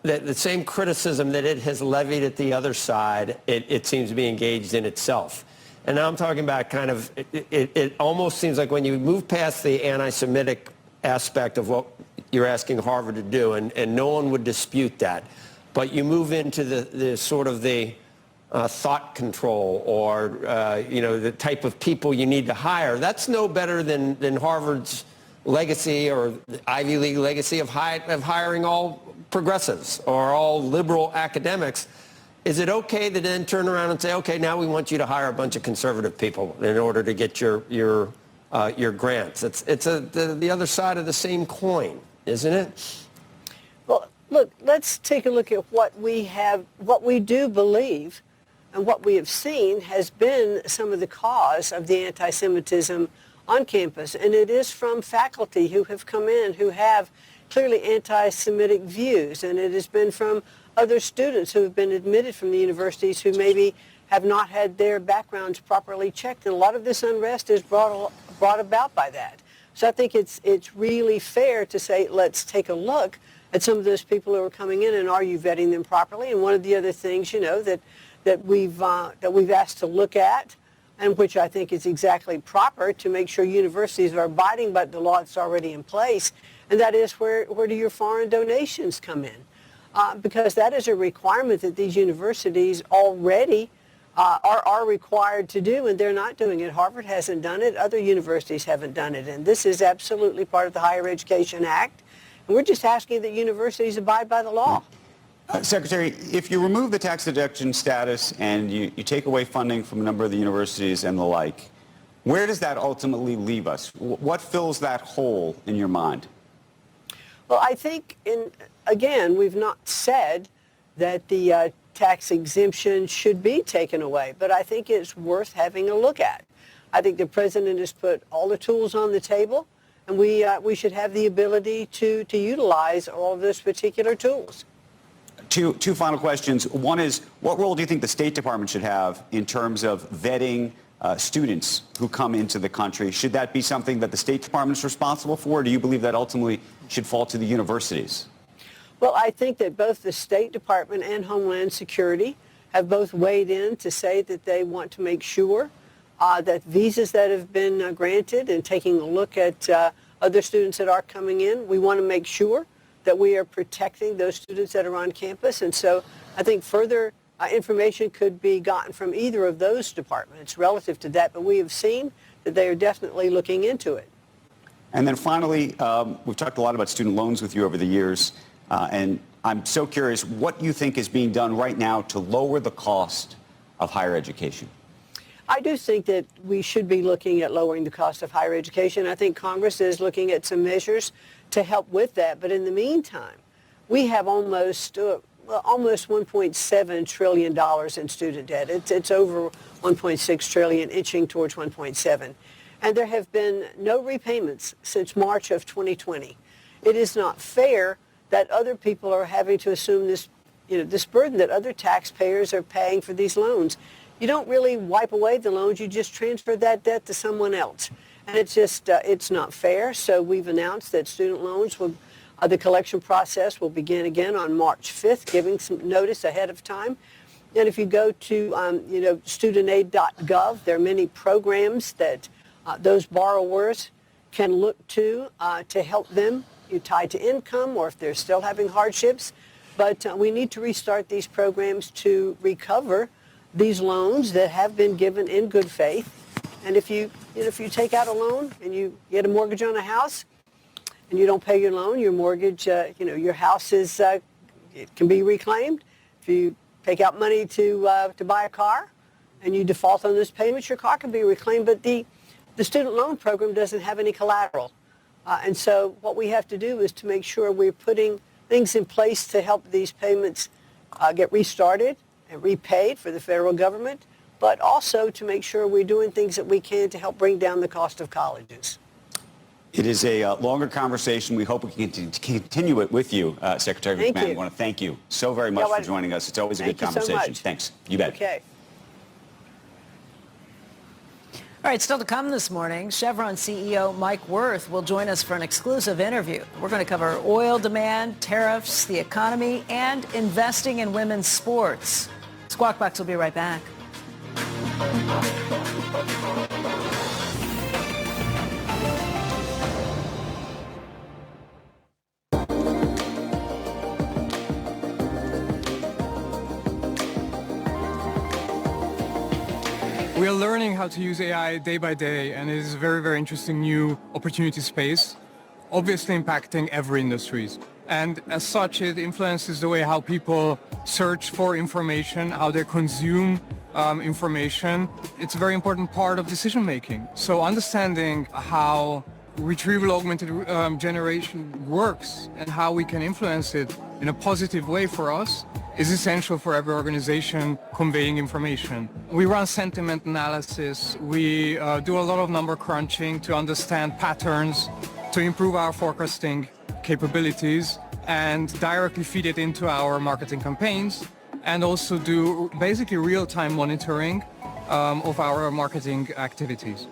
Speaker 4: the same criticism that it has levied at the other side, it seems to be engaged in itself. And now I'm talking about kind of, it almost seems like when you move past the anti-Semitic aspect of what you're asking Harvard to do, and no one would dispute that, but you move into the sort of the thought control or, the type of people you need to hire, that's no better than Harvard's legacy or the Ivy League legacy of hiring all progressives or all liberal academics. Is it okay to then turn around and say, okay, now we want you to hire a bunch of conservative people in order to get your grants? It's the other side of the same coin, isn't it?
Speaker 10: Well, look, let's take a look at what we do believe, and what we have seen has been some of the cause of the anti-Semitism on campus, and it is from faculty who have come in who have clearly anti-Semitic views, and it has been from other students who have been admitted from the universities who maybe have not had their backgrounds properly checked, and a lot of this unrest is brought about by that. So I think it's really fair to say, let's take a look at some of those people who are coming in, and are you vetting them properly? And one of the other things, that we've asked to look at and which I think is exactly proper to make sure universities are abiding by the law that's already in place, and that is where do your foreign donations come in? Because that is a requirement that these universities already are required to do, and they're not doing it. Harvard hasn't done it. Other universities haven't done it, and this is absolutely part of the Higher Education Act, and we're just asking that universities abide by the law.
Speaker 5: Secretary, if you remove the tax deduction status and you take away funding from a number of the universities and the like, where does that ultimately leave us? What fills that hole in your mind?
Speaker 10: Well, I think, again, we've not said that the tax exemption should be taken away, but I think it's worth having a look at. I think the president has put all the tools on the table, and we should have the ability to utilize all of those particular tools.
Speaker 5: Two final questions. One is, what role do you think the State Department should have in terms of vetting students who come into the country? Should that be something that the State Department is responsible for, or do you believe that ultimately should fall to the universities?
Speaker 10: Well, I think that both the State Department and Homeland Security have both weighed in to say that they want to make sure that visas that have been granted, and taking a look at other students that are coming in, we want to make sure that we are protecting those students that are on campus. And so I think further information could be gotten from either of those departments relative to that, but we have seen that they are definitely looking into it.
Speaker 5: And then finally, we've talked a lot about student loans with you over the years, and I'm so curious what you think is being done right now to lower the cost of higher education.
Speaker 10: I do think that we should be looking at lowering the cost of higher education. I think Congress is looking at some measures to help with that. But in the meantime, we have almost $1.7 trillion in student debt. It's over $1.6 trillion, inching towards 1.7. And there have been no repayments since March of 2020. It is not fair that other people are having to assume this burden, that other taxpayers are paying for these loans. You don't really wipe away the loans, you just transfer that debt to someone else. And it's just, it's not fair. So we've announced that student loans will, the collection process will begin again on March 5th, giving some notice ahead of time. And if you go to, studentaid.gov, there are many programs that those borrowers can look to help them, tied to income, or if they're still having hardships. But we need to restart these programs to recover these loans that have been given in good faith. And if you take out a loan and you get a mortgage on a house and you don't pay your loan, your mortgage, your house is, it can be reclaimed. If you take out money to buy a car and you default on those payments, your car can be reclaimed. But the student loan program doesn't have any collateral. And so what we have to do is to make sure we're putting things in place to help these payments get restarted and repaid for the federal government, but also to make sure we're doing things that we can to help bring down the cost of colleges.
Speaker 5: It is a longer conversation. We hope we can continue it with you, Secretary McMahon.
Speaker 10: Thank you.
Speaker 5: I want to thank you so very much for joining us. It's always a good conversation.
Speaker 10: So much.
Speaker 5: Thanks. You bet.
Speaker 10: Okay.
Speaker 2: All right, still to come this morning, Chevron CEO Mike Wirth will join us for an exclusive interview. We're going to cover oil demand, tariffs, the economy, and investing in women's sports. Squawk Box will be right back.
Speaker 11: We are learning how to use AI day by day, and it is a very, very interesting new opportunity space, obviously impacting every industry. And as such, it influences the way how people search for information, how they consume information. It's a very important part of decision making. So understanding how retrieval augmented generation works and how we can influence it in a positive way for us is essential for every organization conveying information. We run sentiment analysis. We do a lot of number crunching to understand patterns, to improve our forecasting capabilities, and directly feed it into our marketing campaigns, and also do basically real-time monitoring of our marketing activities.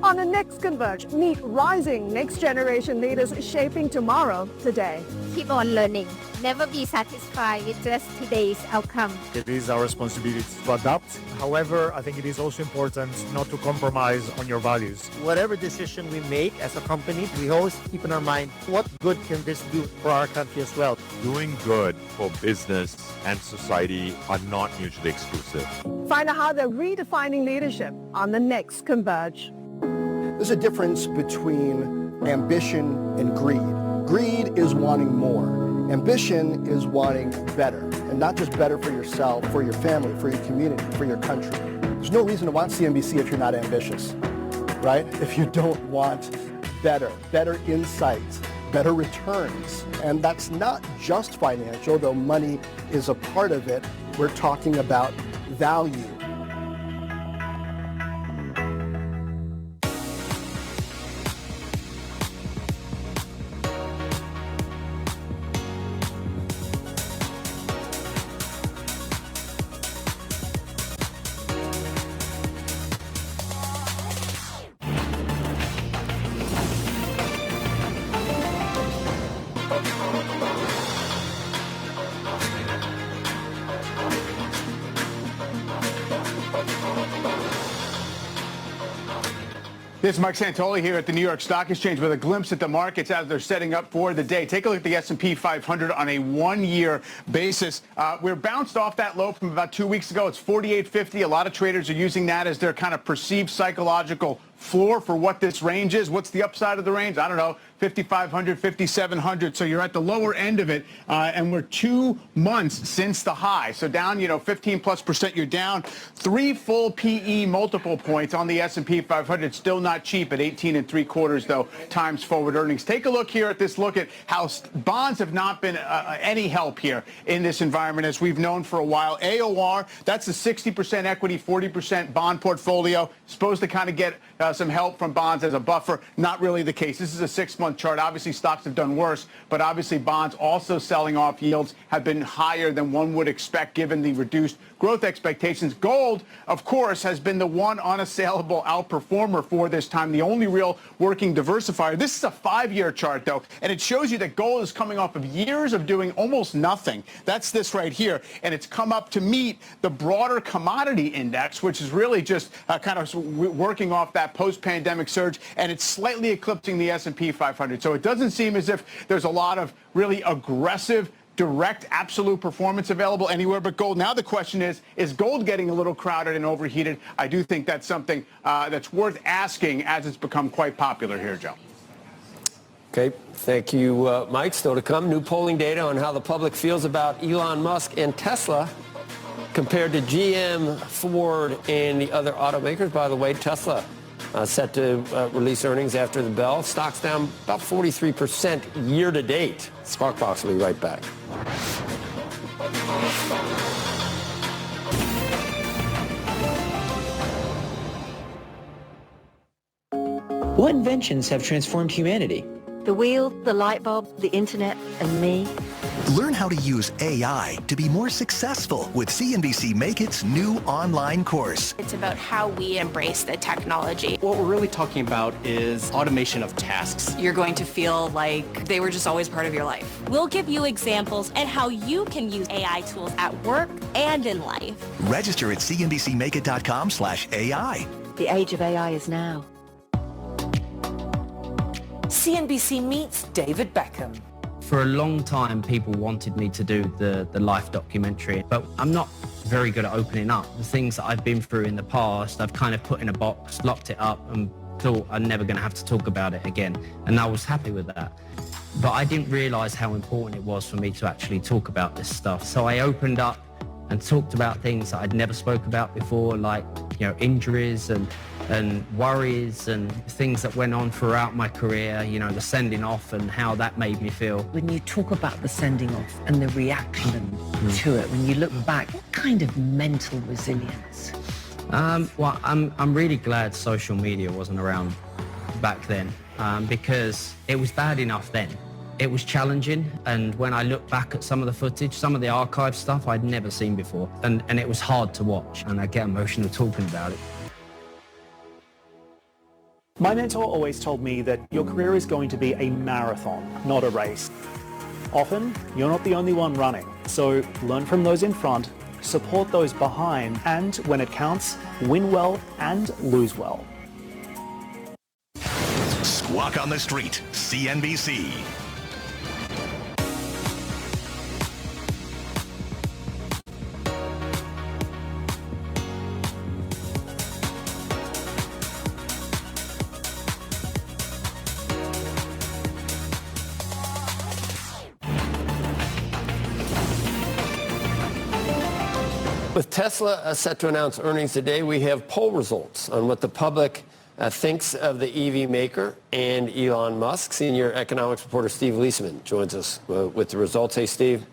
Speaker 16: On the next Next Converge. Meet rising next-generation leaders shaping tomorrow today.
Speaker 15: Keep on learning. Never be satisfied with just today's outcome.
Speaker 12: It is our responsibility to adapt. However, I think it is also important not to compromise on your values.
Speaker 17: Whatever decision we make as a company, we always keep in our mind, what good can this do for our country as well?
Speaker 22: Doing good for business and society are not mutually exclusive.
Speaker 16: Find out how they're redefining leadership on the Next Converge.
Speaker 18: There's a difference between ambition and greed. Greed is wanting more. Ambition is wanting better, and not just better for yourself, for your family, for your community, for your country. There's no reason to want CNBC if you're not ambitious, right? If you don't want better insights, better returns. And that's not just financial, though money is a part of it. We're talking about value.
Speaker 19: This is Mike Santoli here at the New York Stock Exchange with a glimpse at the markets as they're setting up for the day. Take a look at the S&P 500 on a one-year basis. We're bounced off that low from about 2 weeks ago. It's 48.50. A lot of traders are using that as their kind of perceived psychological floor for what this range is. What's the upside of the range? I don't know, 5,500, 5,700. So you're at the lower end of it, and we're 2 months since the high. So down, 15+%. You're down 3 full PE multiple points on the S&P 500. Still not cheap at 18.75 though times forward earnings. Take a look here at this look at how bonds have not been any help here in this environment, as we've known for a while. AOR, that's a 60% equity, 40% bond portfolio. Supposed to kind of get some help from bonds as a buffer. Not really the case. This is a 6-month chart. Obviously, stocks have done worse, but obviously bonds also selling off. Yields have been higher than one would expect given the reduced growth expectations. Gold, of course, has been the one unassailable outperformer for this time, the only real working diversifier. This is a 5-year chart, though, and it shows you that gold is coming off of years of doing almost nothing. That's this right here, and it's come up to meet the broader commodity index, which is really just kind of working off that post-pandemic surge, and it's slightly eclipsing the S&P 500. So it doesn't seem as if there's a lot of really aggressive direct absolute performance available anywhere but gold. Now the question is gold getting a little crowded and overheated? I do think that's something that's worth asking as it's become quite popular here, Joe.
Speaker 4: Okay, thank you, Mike. Still to come, new polling data on how the public feels about Elon Musk and Tesla compared to GM, Ford, and the other automakers. By the way, Tesla set to release earnings after the bell. Stock's down about 43% year to date. Spark Box will be right back.
Speaker 20: What inventions have transformed humanity?
Speaker 8: The wheel, the light bulb, the internet, and me.
Speaker 13: Learn how to use AI to be more successful with CNBC Make It's new online course.
Speaker 23: It's about how we embrace the technology.
Speaker 24: What we're really talking about is automation of tasks.
Speaker 25: You're going to feel like they were just always part of your life.
Speaker 29: We'll give you examples and how you can use AI tools at work and in life.
Speaker 13: Register at cnbcmakeit.com/AI.
Speaker 8: The age of AI is now. CNBC meets David Beckham.
Speaker 30: For a long time, people wanted me to do the life documentary, but I'm not very good at opening up. The things that I've been through in the past, I've kind of put in a box, locked it up, and thought I'm never going to have to talk about it again. And I was happy with that. But I didn't realize how important it was for me to actually talk about this stuff. So I opened up and talked about things that I'd never spoke about before, like, injuries and worries and things that went on throughout my career, the sending off and how that made me feel.
Speaker 8: When you talk about the sending off and the reaction to it, when you look back, what kind of mental resilience?
Speaker 30: Well, I'm really glad social media wasn't around back then, because it was bad enough then. It was challenging, and when I look back at some of the footage, some of the archive stuff I'd never seen before, and it was hard to watch, and I get emotional talking about it.
Speaker 1: My mentor always told me that your career is going to be a marathon, not a race. Often, you're not the only one running, so learn from those in front, support those behind, and when it counts, win well and lose well.
Speaker 13: Squawk on the Street, CNBC.
Speaker 4: With Tesla set to announce earnings today, we have poll results on what the public thinks of the EV maker and Elon Musk. Senior economics reporter Steve Leisman joins us with the results. Hey, Steve.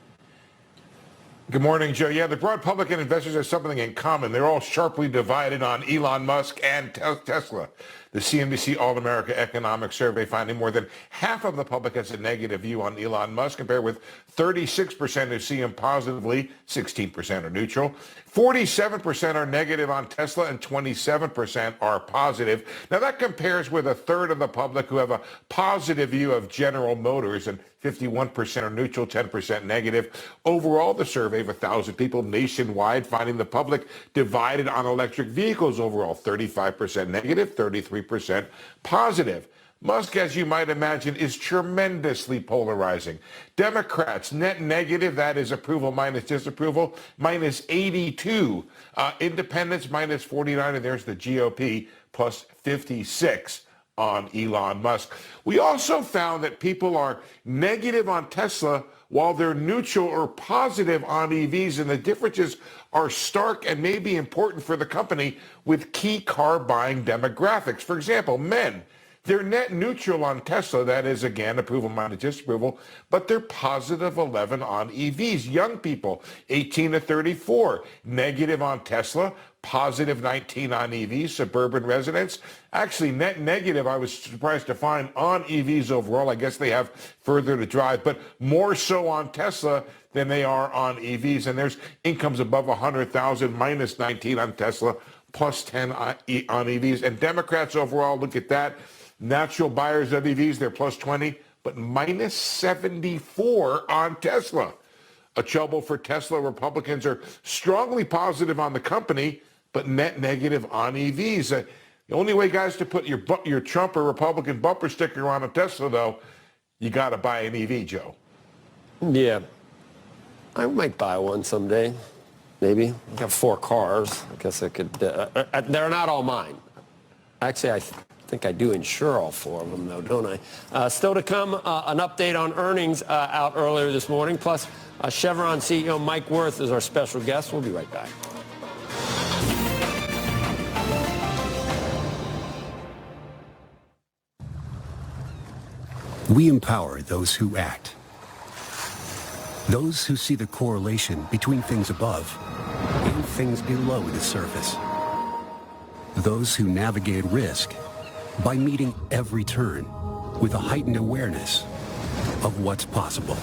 Speaker 3: Good morning, Joe. Yeah, the broad public and investors have something in common. They're all sharply divided on Elon Musk and Tesla. The CNBC All-America Economic Survey finding more than half of the public has a negative view on Elon Musk, compared with 36% who see him positively, 16% are neutral. 47% are negative on Tesla and 27% are positive. Now that compares with a third of the public who have a positive view of General Motors, and 51% are neutral, 10% negative. Overall, the survey of 1,000 people nationwide finding the public divided on electric vehicles overall, 35% negative, 33% positive. Musk, as you might imagine, is tremendously polarizing. Democrats, net negative, that is approval minus disapproval, minus 82. Independents, minus 49, and there's the GOP, plus 56 on Elon Musk. We also found that people are negative on Tesla while they're neutral or positive on EVs, and the differences are stark and may be important for the company with key car buying demographics. For example, men. They're net neutral on Tesla, that is, again, approval minus disapproval, but they're positive 11 on EVs. Young people, 18 to 34, negative on Tesla, positive 19 on EVs. Suburban residents, actually net negative, I was surprised to find, on EVs overall. I guess they have further to drive, but more so on Tesla than they are on EVs. And there's incomes above 100,000, minus 19 on Tesla, plus 10 on EVs. And Democrats overall, look at that. Natural buyers of EVs, they're plus 20, but minus 74 on Tesla. A trouble for Tesla. Republicans are strongly positive on the company, but net negative on EVs. The only way, guys, to put your Trump or Republican bumper sticker on a Tesla, though, you got to buy an EV, Joe.
Speaker 4: Yeah. I might buy one someday, maybe. I got 4 cars. I guess I could. They're not all mine. Actually, I think I do insure all 4 of them, though, don't I? Still to come, an update on earnings out earlier this morning. Plus, Chevron CEO Mike Wirth is our special guest. We'll be right back.
Speaker 6: We empower those who act. Those who see the correlation between things above and things below the surface. Those who navigate risk by meeting every turn with a heightened awareness of what's possible.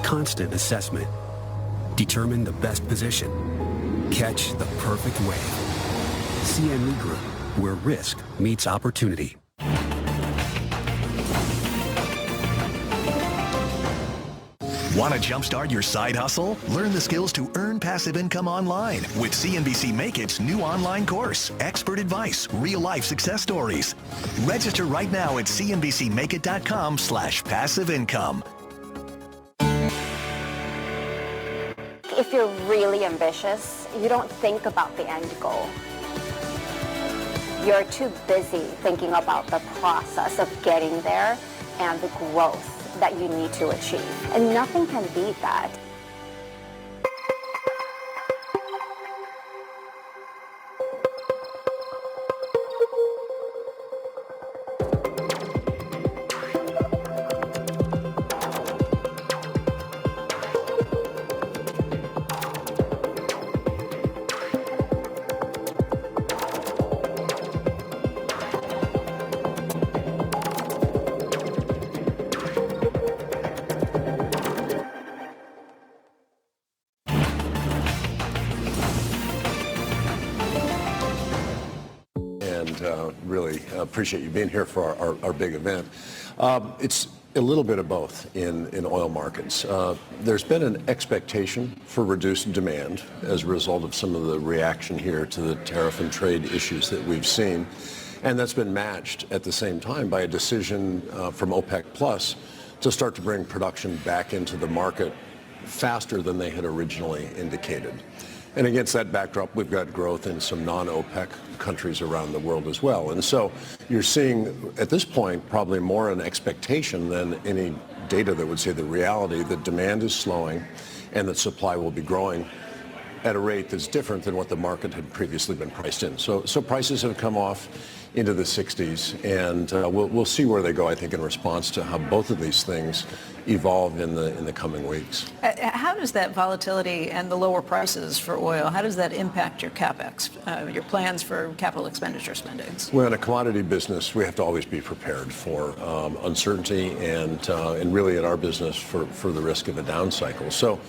Speaker 6: Constant assessment. Determine the best position. Catch the perfect wave. CME Group, where risk meets opportunity.
Speaker 13: Want to jumpstart your side hustle? Learn the skills to earn passive income online with CNBC Make It's new online course. Expert advice, real-life success stories. Register right now at cnbcmakeit.com/passive income.
Speaker 7: If you're really ambitious, you don't think about the end goal. You're too busy thinking about the process of getting there and the growth that you need to achieve. And nothing can beat that.
Speaker 2: appreciate you being here for our big event. It's a little bit of both in oil markets. There's been an expectation for reduced demand as a result of some of the reaction here to the tariff and trade issues that we've seen. And that's been matched at the same time by a decision from OPEC Plus to start to bring production back into the market faster than they had originally indicated. And against that backdrop, we've got growth in some non-OPEC countries around the world as well. And so you're seeing, at this point, probably more an expectation than any data that would say the reality that demand is slowing and that supply will be growing at a rate that's different than what the market had previously been priced in. So prices have come off into the 60s, and we'll see where they go, I think, in response to how both of these things evolve in the coming weeks.
Speaker 5: How does that volatility and the lower prices for oil, how does that impact your CapEx, your plans for capital expenditure spendings?
Speaker 2: Well, in a commodity business, we have to always be prepared for uncertainty and really in our business for the risk of a down cycle. So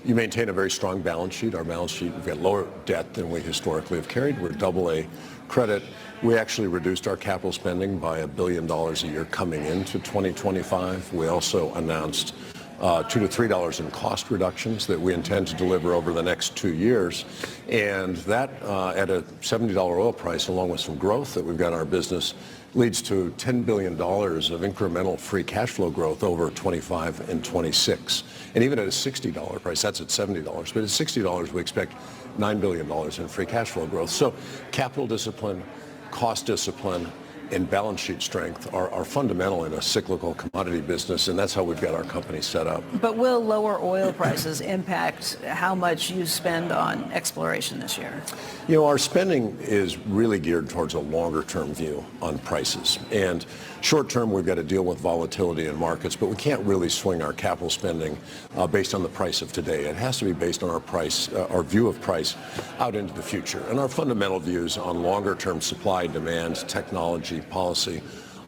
Speaker 2: you maintain a very strong balance sheet. Our balance sheet, we've got lower debt than we historically have carried. We're AA credit. We actually reduced our capital spending by $1 billion a year coming into 2025. We also announced $2 to $3 in cost reductions that we intend to deliver over the next 2 years. And that at a $70 oil price, along with some growth that we've got in our business, leads to $10 billion of incremental free cash flow growth over 25 and 26. And even at a $60 price, that's at $70, but at $60 we expect $9 billion in free cash flow growth. So capital discipline, cost discipline, and balance sheet strength are fundamental in a cyclical commodity business, and that's how we've got our company set up.
Speaker 5: But will lower oil prices impact how much you spend on exploration this year?
Speaker 2: You know, our spending is really geared towards a longer-term view on prices. And short-term, we've got to deal with volatility in markets, but we can't really swing our capital spending based on the price of today. It has to be based on our view of price out into the future. And our fundamental views on longer-term supply, demand, technology, policy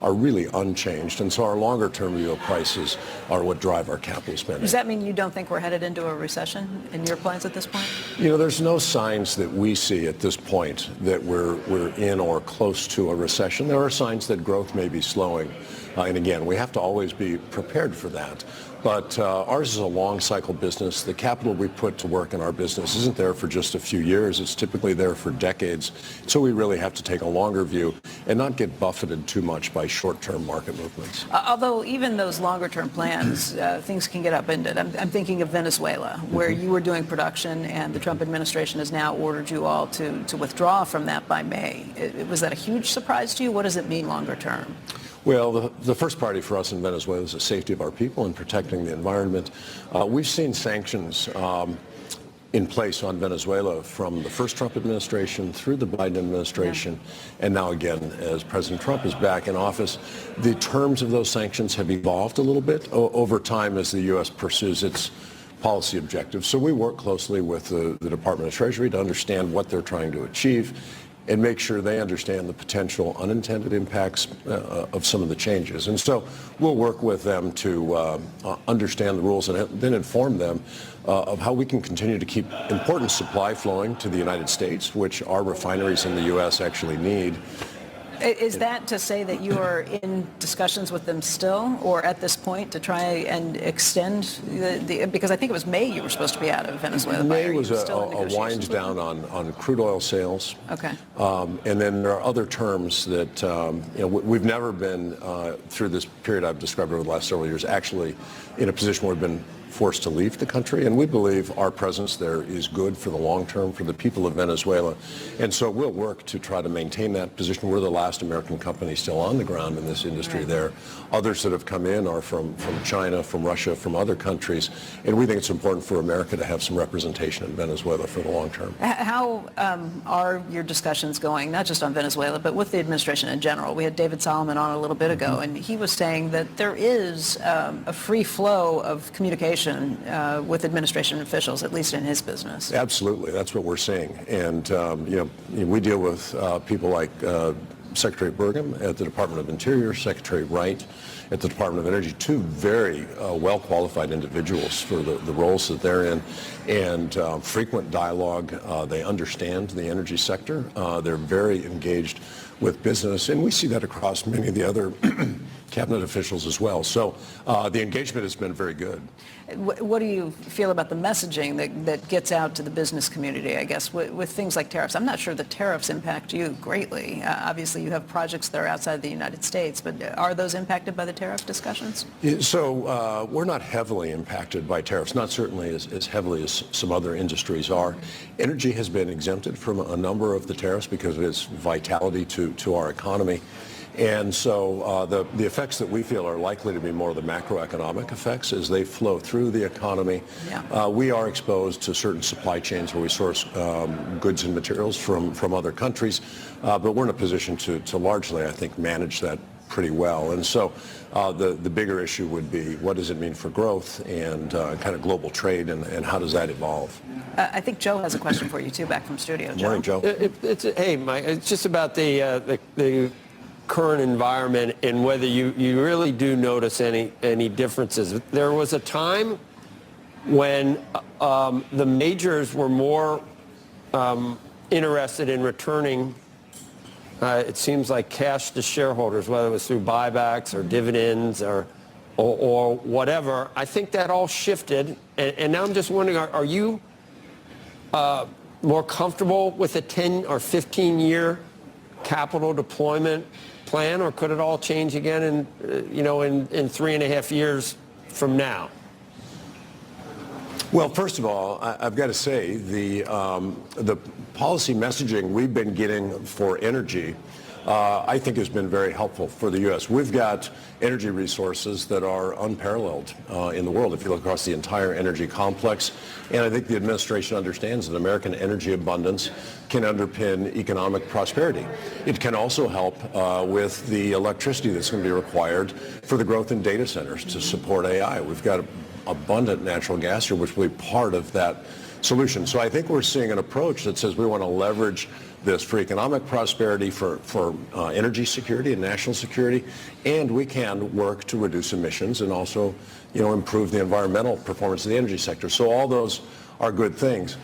Speaker 2: are really unchanged. And so our longer-term view of prices are what drive our capital spending.
Speaker 5: Does that mean you don't think we're headed into a recession in your plans at this point?
Speaker 2: You know, there's no signs that we see at this point that we're in or close to a recession. There are signs that growth may be slowing. And again, we have to always be prepared for that. But ours is a long cycle business. The capital we put to work in our business isn't there for just a few years. It's typically there for decades. So we really have to take a longer view and not get buffeted too much by short-term market movements.
Speaker 5: Although even those longer-term plans, things can get upended. I'm thinking of Venezuela, where you were doing production and the Trump administration has now ordered you all to withdraw from that by May. Was that a huge surprise to you? What does it mean longer term?
Speaker 2: Well, the first priority for us in Venezuela is the safety of our people and protecting the environment. We've seen sanctions in place on Venezuela from the first Trump administration through the Biden administration, and now again as President Trump is back in office. The terms of those sanctions have evolved a little bit over time as the U.S. pursues its policy objectives. So we work closely with the Department of Treasury to understand what they're trying to achieve and make sure they understand the potential unintended impacts of some of the changes. And so we'll work with them to understand the rules and then inform them of how we can continue to keep important supply flowing to the United States, which our refineries in the U.S. actually need.
Speaker 5: Is that to say that you are in discussions with them still, or at this point to try and extend because I think it was May you were supposed to be out of Venezuela.
Speaker 2: May was a wind down on crude oil sales.
Speaker 5: Okay.
Speaker 2: And then there are other terms that, we've never been through this period I've described over the last several years actually in a position where we've been forced to leave the country, and we believe our presence there is good for the long term for the people of Venezuela. And so we'll work to try to maintain that position. We're the last American company still on the ground in this industry there. Others that have come in are from China, from Russia, from other countries, and we think it's important for America to have some representation in Venezuela for the long term.
Speaker 5: How are your discussions going, not just on Venezuela, but with the administration in general? We had David Solomon on a little bit ago, and he was saying that there is a free flow of communication with administration officials, at least in his business.
Speaker 2: Absolutely. That's what we're seeing. And, we deal with people like Secretary Burgum at the Department of Interior, Secretary Wright at the Department of Energy, two very well-qualified individuals for the roles that they're in, and frequent dialogue. They understand the energy sector. They're very engaged with business, and we see that across many of the other cabinet officials as well. So the engagement has been very good.
Speaker 5: What do you feel about the messaging that gets out to the business community, I guess, with things like tariffs? I'm not sure the tariffs impact you greatly. Obviously, you have projects that are outside the United States, but are those impacted by the tariff discussions?
Speaker 2: So we're not heavily impacted by tariffs, not certainly as heavily as some other industries are. Energy has been exempted from a number of the tariffs because of its vitality to our economy. And so the effects that we feel are likely to be more of the macroeconomic effects as they flow through the economy. Yeah. We are exposed to certain supply chains where we source goods and materials from other countries, but we're in a position to largely, I think, manage that pretty well. And so the bigger issue would be what does it mean for growth and kind of global trade and how does that evolve?
Speaker 5: I think Joe has a question for you, too, back from studio.
Speaker 2: Morning, Joe.
Speaker 4: Hey, Mike, it's just about the current environment and whether you really do notice any differences. There was a time when the majors were more interested in returning, it seems like, cash to shareholders, whether it was through buybacks or dividends or whatever. I think that all shifted, and now I'm just wondering, are you more comfortable with a 10 or 15-year capital deployment plan, or could it all change again in 3.5 years from now?
Speaker 2: Well, first of all, I've got to say the policy messaging we've been getting for energy, I think, has been very helpful for the U.S. We've got energy resources that are unparalleled in the world if you look across the entire energy complex. And I think the administration understands that American energy abundance can underpin economic prosperity. It can also help with the electricity that's going to be required for the growth in data centers to support AI. We've got abundant natural gas here, which will be part of that solution. So I think we're seeing an approach that says we want to leverage this for economic prosperity, for energy security and national security, and we can work to reduce emissions and also, improve the environmental performance of the energy sector. So all those are good things.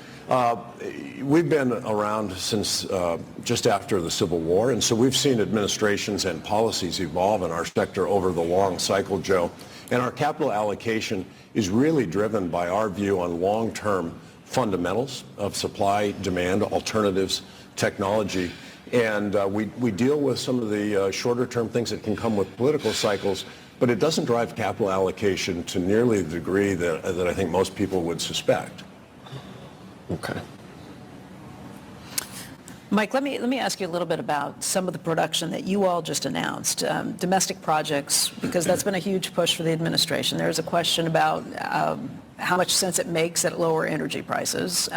Speaker 2: We've been around since just after the Civil War, and so we've seen administrations and policies evolve in our sector over the long cycle, Joe. And our capital allocation is really driven by our view on long-term fundamentals of supply, demand, alternatives, technology, and we deal with some of the shorter-term things that can come with political cycles, but it doesn't drive capital allocation to nearly the degree that I think most people would suspect.
Speaker 4: Okay.
Speaker 5: Mike, let me ask you a little bit about some of the production that you all just announced, domestic projects, because that's been a huge push for the administration. There's a question about how much sense it makes at lower energy prices.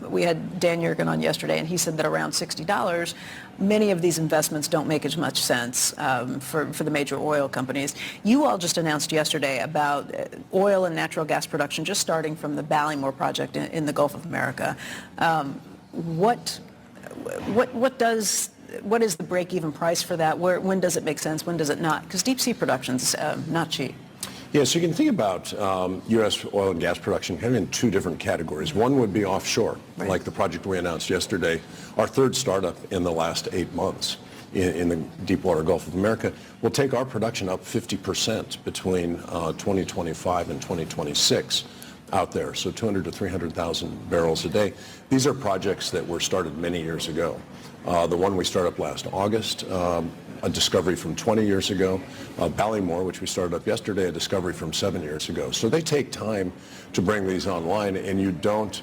Speaker 5: We had Dan Yergin on yesterday, and he said that around $60, many of these investments don't make as much sense for the major oil companies. You all just announced yesterday about oil and natural gas production just starting from the Ballymore project in the Gulf of America. What is the break-even price for that? When does it make sense? When does it not? Because deep sea production's not cheap.
Speaker 2: Yeah, so you can think about U.S. oil and gas production kind of in two different categories. One would be offshore, right, like the project we announced yesterday, our third startup in the last 8 months in the deepwater Gulf of America. Will take our production up 50% between 2025 and 2026 out there, so 200 to 300,000 barrels a day. These are projects that were started many years ago. The one we started up last August, a discovery from 20 years ago. Ballymore, which we started up yesterday, a discovery from 7 years ago. So they take time to bring these online, and you don't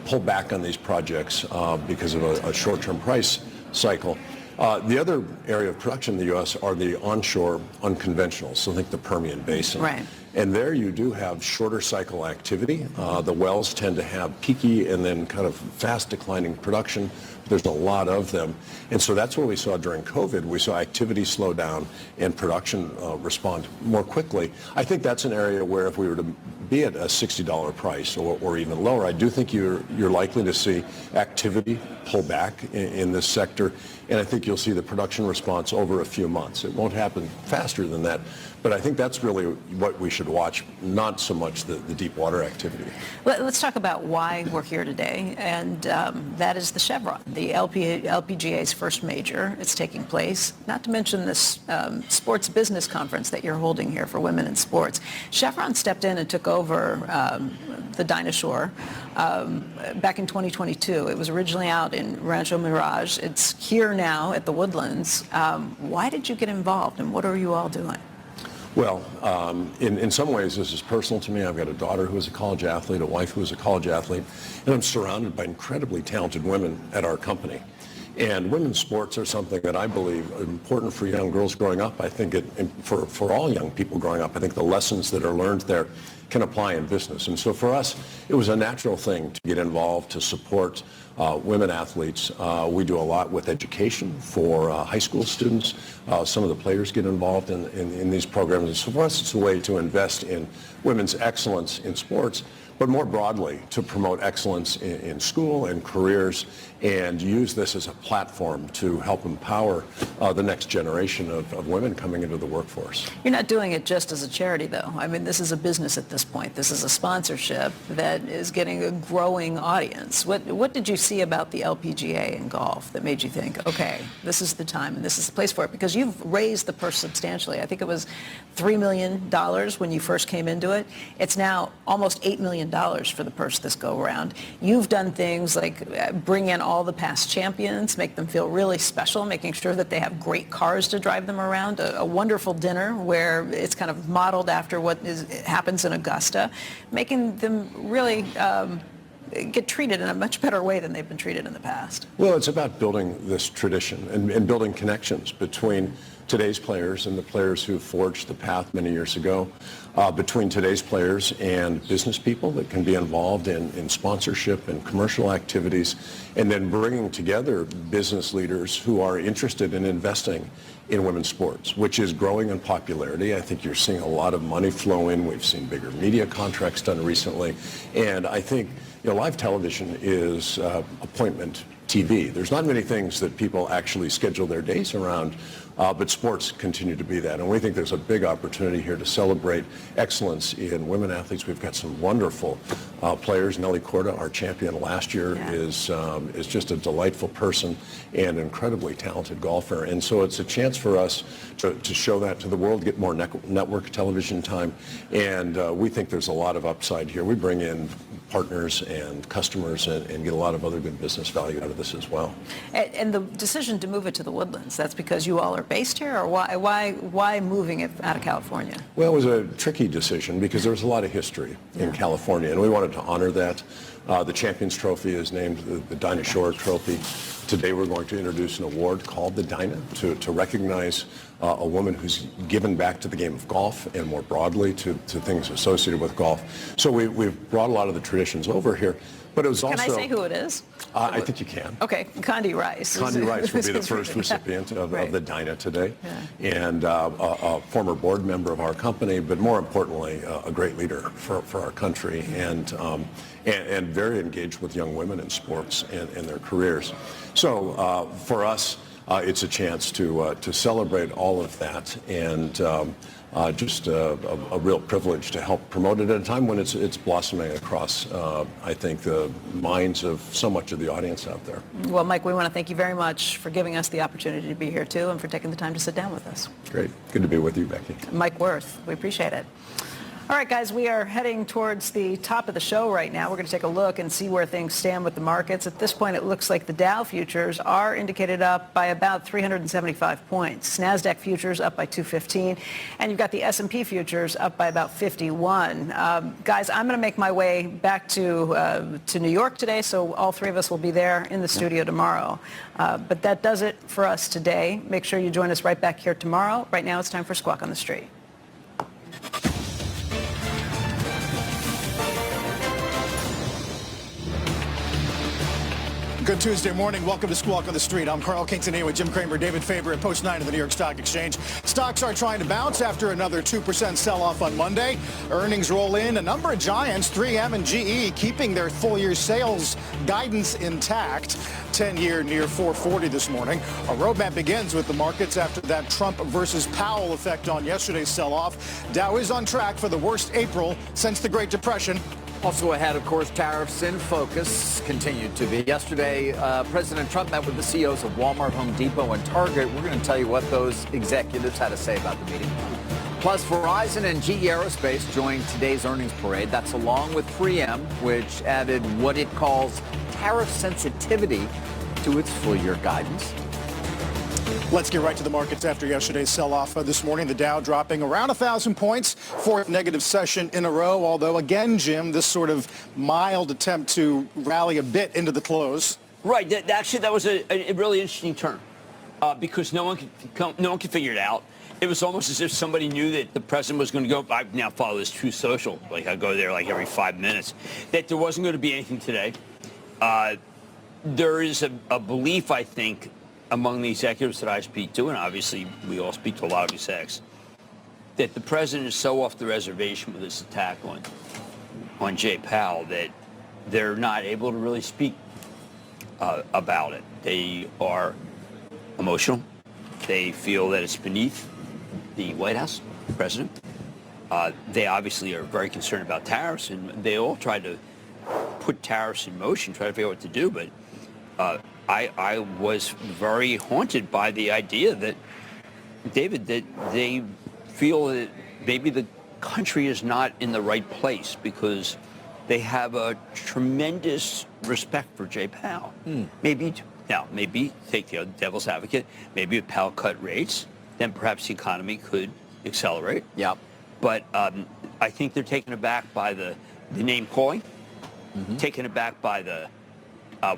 Speaker 2: pull back on these projects because of a short-term price cycle. The other area of production in the U.S. are the onshore unconventionals, so think the Permian Basin.
Speaker 5: Right.
Speaker 2: And there you do have shorter cycle activity. The wells tend to have peaky and then kind of fast declining production. There's a lot of them. And so that's what we saw during COVID. We saw activity slow down and production respond more quickly. I think that's an area where if we were to be at a $60 price or even lower, I do think you're likely to see activity pull back in this sector. And I think you'll see the production response over a few months. It won't happen faster than that. But I think that's really what we should watch, not so much the deep water activity.
Speaker 5: Let's talk about why we're here today, and that is the Chevron, the LPGA's first major. It's taking place, not to mention this sports business conference that you're holding here for women in sports. Chevron stepped in and took over the Dinosaur back in 2022. It was originally out in Rancho Mirage. It's here now at the Woodlands. Why did you get involved, and what are you all doing?
Speaker 2: Well, in some ways, this is personal to me. I've got a daughter who is a college athlete, a wife who is a college athlete, and I'm surrounded by incredibly talented women at our company. And women's sports are something that I believe are important for young girls growing up. I think for all young people growing up, I think the lessons that are learned there can apply in business. And so for us, it was a natural thing to get involved, to support women athletes. We do a lot with education for high school students. Some of the players get involved in these programs. And so for us, it's a way to invest in women's excellence in sports, but more broadly to promote excellence in school and careers and use this as a platform to help empower the next generation of women coming into the workforce.
Speaker 5: You're not doing it just as a charity, though. I mean, this is a business at this point. This is a sponsorship that is getting a growing audience. What did you see about the LPGA in golf that made you think, okay, this is the time and this is the place for it? Because you've raised the purse substantially. I think it was $3 million when you first came into it. It's now almost $8 million for the purse this go around. You've done things like bring in all the past champions, make them feel really special, making sure that they have great cars to drive them around, a wonderful dinner where it's kind of modeled after what happens in Augusta, making them really get treated in a much better way than they've been treated in the past.
Speaker 2: Well, it's about building this tradition and building connections between today's players and the players who forged the path many years ago, between today's players and business people that can be involved in sponsorship and commercial activities, and then bringing together business leaders who are interested in investing in women's sports, which is growing in popularity. I think you're seeing a lot of money flow in. We've seen bigger media contracts done recently. And I think live television is appointment TV. There's not many things that people actually schedule their days around, but sports continue to be that. And we think there's a big opportunity here to celebrate excellence in women athletes. We've got some wonderful players. Nelly Korda, our champion last year, is just a delightful person and incredibly talented golfer. And so it's a chance for us to show that to the world, get more network television time. And we think there's a lot of upside here. We bring in partners and customers and get a lot of other good business value out of this as well.
Speaker 5: And the decision to move it to the Woodlands, that's because you all are based here, or why moving it out of California?
Speaker 2: Well, it was a tricky decision because there was a lot of history in California, and we wanted to honor that. The Champions Trophy is named the Dinosaur Trophy. Today we're going to introduce an award called the Dyna to recognize a woman who's given back to the game of golf and more broadly to things associated with golf. So we've brought a lot of the traditions over here. But it was also...
Speaker 5: Can I say who it is?
Speaker 2: I think you can.
Speaker 5: Okay, Condi Rice.
Speaker 2: Condi Rice will be the first recipient of the Dyna today, and a former board member of our company, but more importantly, a great leader for our country, and very engaged with young women in sports and their careers. So for us, it's a chance to celebrate all of that, and just a real privilege to help promote it at a time when it's blossoming across, I think, the minds of so much of the audience out there.
Speaker 5: Well, Mike, we want to thank you very much for giving us the opportunity to be here, too, and for taking the time to sit down with us.
Speaker 2: Great. Good to be with you, Becky.
Speaker 5: Mike Wirth, we appreciate it. All right, guys, we are heading towards the top of the show right now. We're going to take a look and see where things stand with the markets. At this point, it looks like the Dow futures are indicated up by about 375 points. NASDAQ futures up by 215, and you've got the S&P futures up by about 51. Guys, I'm going to make my way back to New York today, so all three of us will be there in the studio tomorrow. But that does it for us today. Make sure you join us right back here tomorrow. Right now, it's time for Squawk on the Street.
Speaker 9: Good Tuesday morning. Welcome to Squawk on the Street. I'm Carl Quintanilla with Jim Cramer, David Faber at Post 9 of the New York Stock Exchange. Stocks are trying to bounce after another 2% sell-off on Monday. Earnings roll in. A number of giants, 3M and GE, keeping their full-year sales guidance intact. 10-year near 440 this morning. Our roadmap begins with the markets after that Trump versus Powell effect on yesterday's sell-off. Dow is on track for the worst April since the Great Depression.
Speaker 10: Also ahead, of course, tariffs in focus continued to be. Yesterday, President Trump met with the CEOs of Walmart, Home Depot, and Target. We're going to tell you what those executives had to say about the meeting. Plus, Verizon and GE Aerospace joined today's earnings parade. That's along with 3M, which added what it calls tariff sensitivity to its full-year guidance.
Speaker 9: Let's get right to the markets after yesterday's sell-off this morning. The Dow dropping around 1,000 points, fourth negative session in a row. Although, again, Jim, this sort of mild attempt to rally a bit into the close.
Speaker 11: Right. Actually, that was a really interesting turn because no one could figure it out. It was almost as if somebody knew that the president was going to go. I now follow this Truth Social. Like, I go there like every 5 minutes. That there wasn't going to be anything today. There is a belief, I think, among the executives that I speak to, and obviously we all speak to a lot of execs, that the president is so off the reservation with this attack on Jay Powell that they're not able to really speak about it. They are emotional. They feel that it's beneath the White House, the president. They obviously are very concerned about tariffs, and they all try to put tariffs in motion, try to figure out what to do, but I was very haunted by the idea that, David, that they feel that maybe the country is not in the right place because they have a tremendous respect for Jay Powell. Maybe take the devil's advocate, maybe if Powell cut rates, then perhaps the economy could accelerate.
Speaker 10: Yeah.
Speaker 11: But I think they're taken aback by the name calling, taken aback by the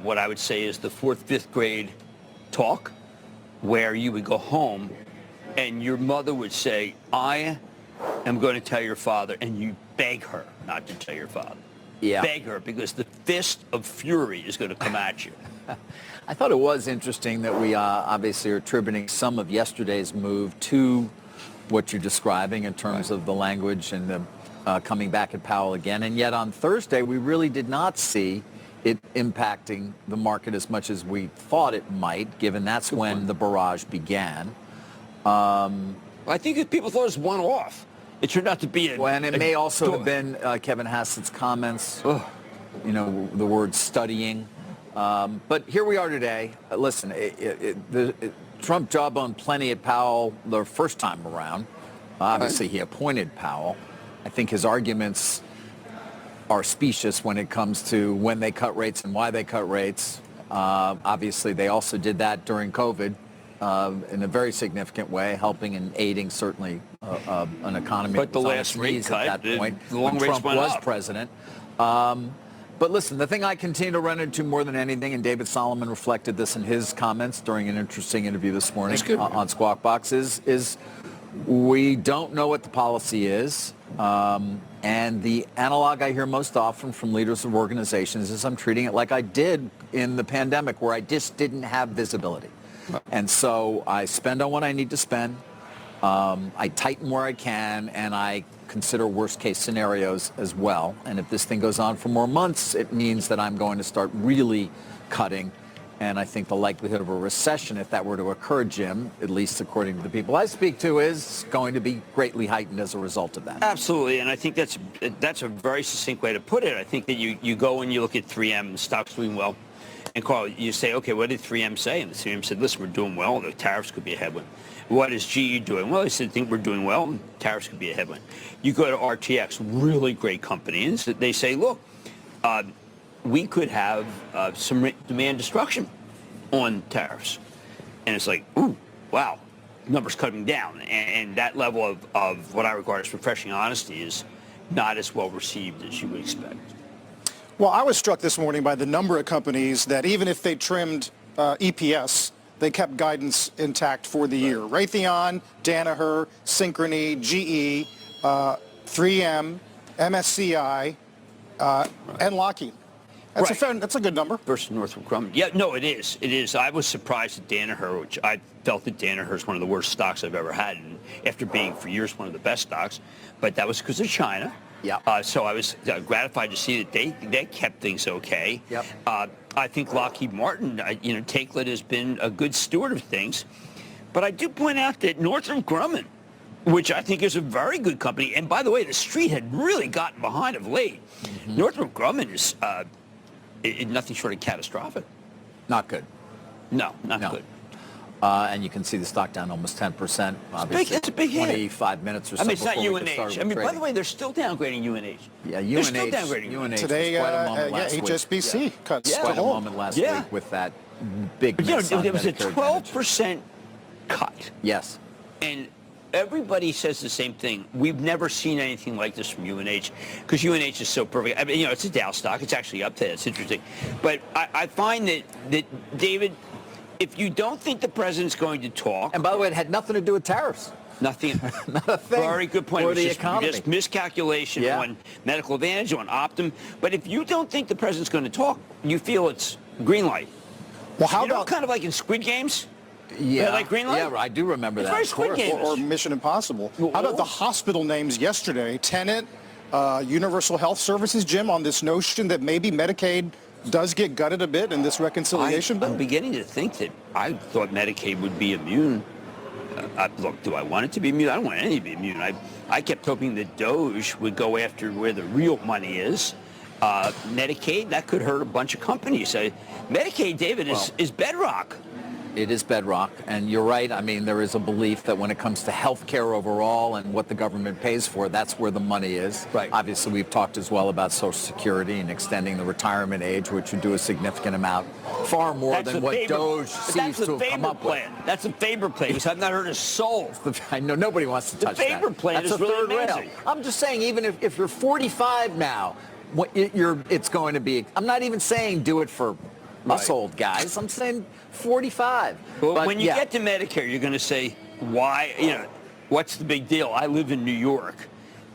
Speaker 11: what I would say is the 4th, 5th grade talk, where you would go home and your mother would say, I am going to tell your father, and you beg her not to tell your father.
Speaker 10: Yeah.
Speaker 11: Beg her, because the fist of fury is going to come at you.
Speaker 10: I thought it was interesting that we obviously are attributing some of yesterday's move to what you're describing in terms of the language and the coming back at Powell again. And yet on Thursday, we really did not see it impacting the market as much as we thought it might, given that's when the barrage began.
Speaker 11: I think if people thought it was one-off. It turned out to be
Speaker 10: and it may also have been Kevin Hassett's comments, you know, the word studying. But here we are today. Listen, Trump jawboned plenty at Powell the first time around. Obviously, he appointed Powell. I think his arguments are specious when it comes to when they cut rates and why they cut rates. Obviously, they also did that during COVID in a very significant way, helping and aiding certainly an economy.
Speaker 11: But the last rate cut,
Speaker 10: at that point,
Speaker 11: the long
Speaker 10: when
Speaker 11: rates
Speaker 10: Trump
Speaker 11: went
Speaker 10: was
Speaker 11: up.
Speaker 10: president. But listen, the thing I continue to run into more than anything, and David Solomon reflected this in his comments during an interesting interview this morning on Squawk Box, is we don't know what the policy is. And the analog I hear most often from leaders of organizations is I'm treating it like I did in the pandemic, where I just didn't have visibility. And so I spend on what I need to spend. I tighten where I can, and I consider worst case scenarios as well. And if this thing goes on for more months, it means that I'm going to start really cutting. And I think the likelihood of a recession, if that were to occur, Jim, at least according to the people I speak to, is going to be greatly heightened as a result of that.
Speaker 11: Absolutely, and I think that's a very succinct way to put it. I think that you go and you look at 3M, the stock's doing well, and Carl, you say, okay, what did 3M say? And 3M said, listen, we're doing well, the tariffs could be a headwind. What is GE doing? Well, they said, think we're doing well, and tariffs could be a headwind. You go to RTX, really great company, and they say, look, we could have some demand destruction on tariffs. And it's like, ooh, wow, numbers coming down. And that level of what I regard as refreshing honesty is not as well received as you would expect.
Speaker 9: Well, I was struck this morning by the number of companies that even if they trimmed EPS, they kept guidance intact for the year. Raytheon, Danaher, Synchrony, GE, 3M, MSCI, and Lockheed. That's a good number.
Speaker 11: Versus Northrop Grumman. Yeah, no, it is. It is. I was surprised at Danaher, which I felt that Danaher is one of the worst stocks I've ever had, and after being for years one of the best stocks. But that was because of China.
Speaker 10: Yeah.
Speaker 11: So I was gratified to see that they kept things okay.
Speaker 10: Yep.
Speaker 11: I think Lockheed Martin, Takelet has been a good steward of things. But I do point out that Northrop Grumman, which I think is a very good company, and by the way, the street had really gotten behind of late. Mm-hmm. Northrop Grumman is nothing short of catastrophic.
Speaker 10: Not good.
Speaker 11: No, not good.
Speaker 10: And you can see the stock down almost 10%. Obviously,
Speaker 11: it's a big hit.
Speaker 10: 25 minutes or so.
Speaker 11: It's not UNH. By the way, they're still downgrading UNH.
Speaker 10: Yeah, UNH.
Speaker 11: They're still downgrading
Speaker 10: UNH.
Speaker 9: Today, HSBC cuts
Speaker 10: quite a moment last week with that big.
Speaker 11: But, it was a 12% cut.
Speaker 10: Yes.
Speaker 11: And everybody says the same thing. We've never seen anything like this from UNH because UNH is so perfect. I mean, it's a Dow stock. It's actually up there. It's interesting. But I find that David, if you don't think the president's going to talk...
Speaker 10: And by the way, it had nothing to do with tariffs.
Speaker 11: Nothing.
Speaker 10: Not a thing.
Speaker 11: Very good point.
Speaker 10: Or
Speaker 11: It was
Speaker 10: the
Speaker 11: just,
Speaker 10: economy.
Speaker 11: just miscalculation on Medical Advantage, on Optum. But if you don't think the president's going to talk, you feel it's green light.
Speaker 9: Well, how about...
Speaker 11: kind of like in Squid Games?
Speaker 10: Yeah.
Speaker 11: Like green light?
Speaker 10: Yeah, I do remember that.
Speaker 11: Very Squid Games.
Speaker 9: Or Mission Impossible. How about the hospital names yesterday? Tenet, Universal Health Services, Jim, on this notion that maybe Medicaid does get gutted a bit in this reconciliation bill?
Speaker 11: I'm beginning to think that I thought Medicaid would be immune. Look, do I want it to be immune? I don't want any to be immune. I kept hoping that DOJ would go after where the real money is. Medicaid, that could hurt a bunch of companies. Medicaid, David, is bedrock.
Speaker 10: It is bedrock, and you're right. I mean, there is a belief that when it comes to health care overall and what the government pays for, that's where the money is.
Speaker 11: Right.
Speaker 10: Obviously, we've talked as well about Social Security and extending the retirement age, which would do a significant amount, far more than what DOJ seems to have come up with.
Speaker 11: That's a Faber plan, because I've not heard a soul.
Speaker 10: I know nobody wants to touch
Speaker 11: that. The Faber plan
Speaker 10: is
Speaker 11: really
Speaker 10: third
Speaker 11: amazing.
Speaker 10: rail. I'm just saying, even if you're 45 now, it's going to be. I'm not even saying do it for us old guys. I'm saying 45.
Speaker 11: Well,
Speaker 10: but
Speaker 11: when you get to Medicare, you're going to say, why, what's the big deal? I live in New York,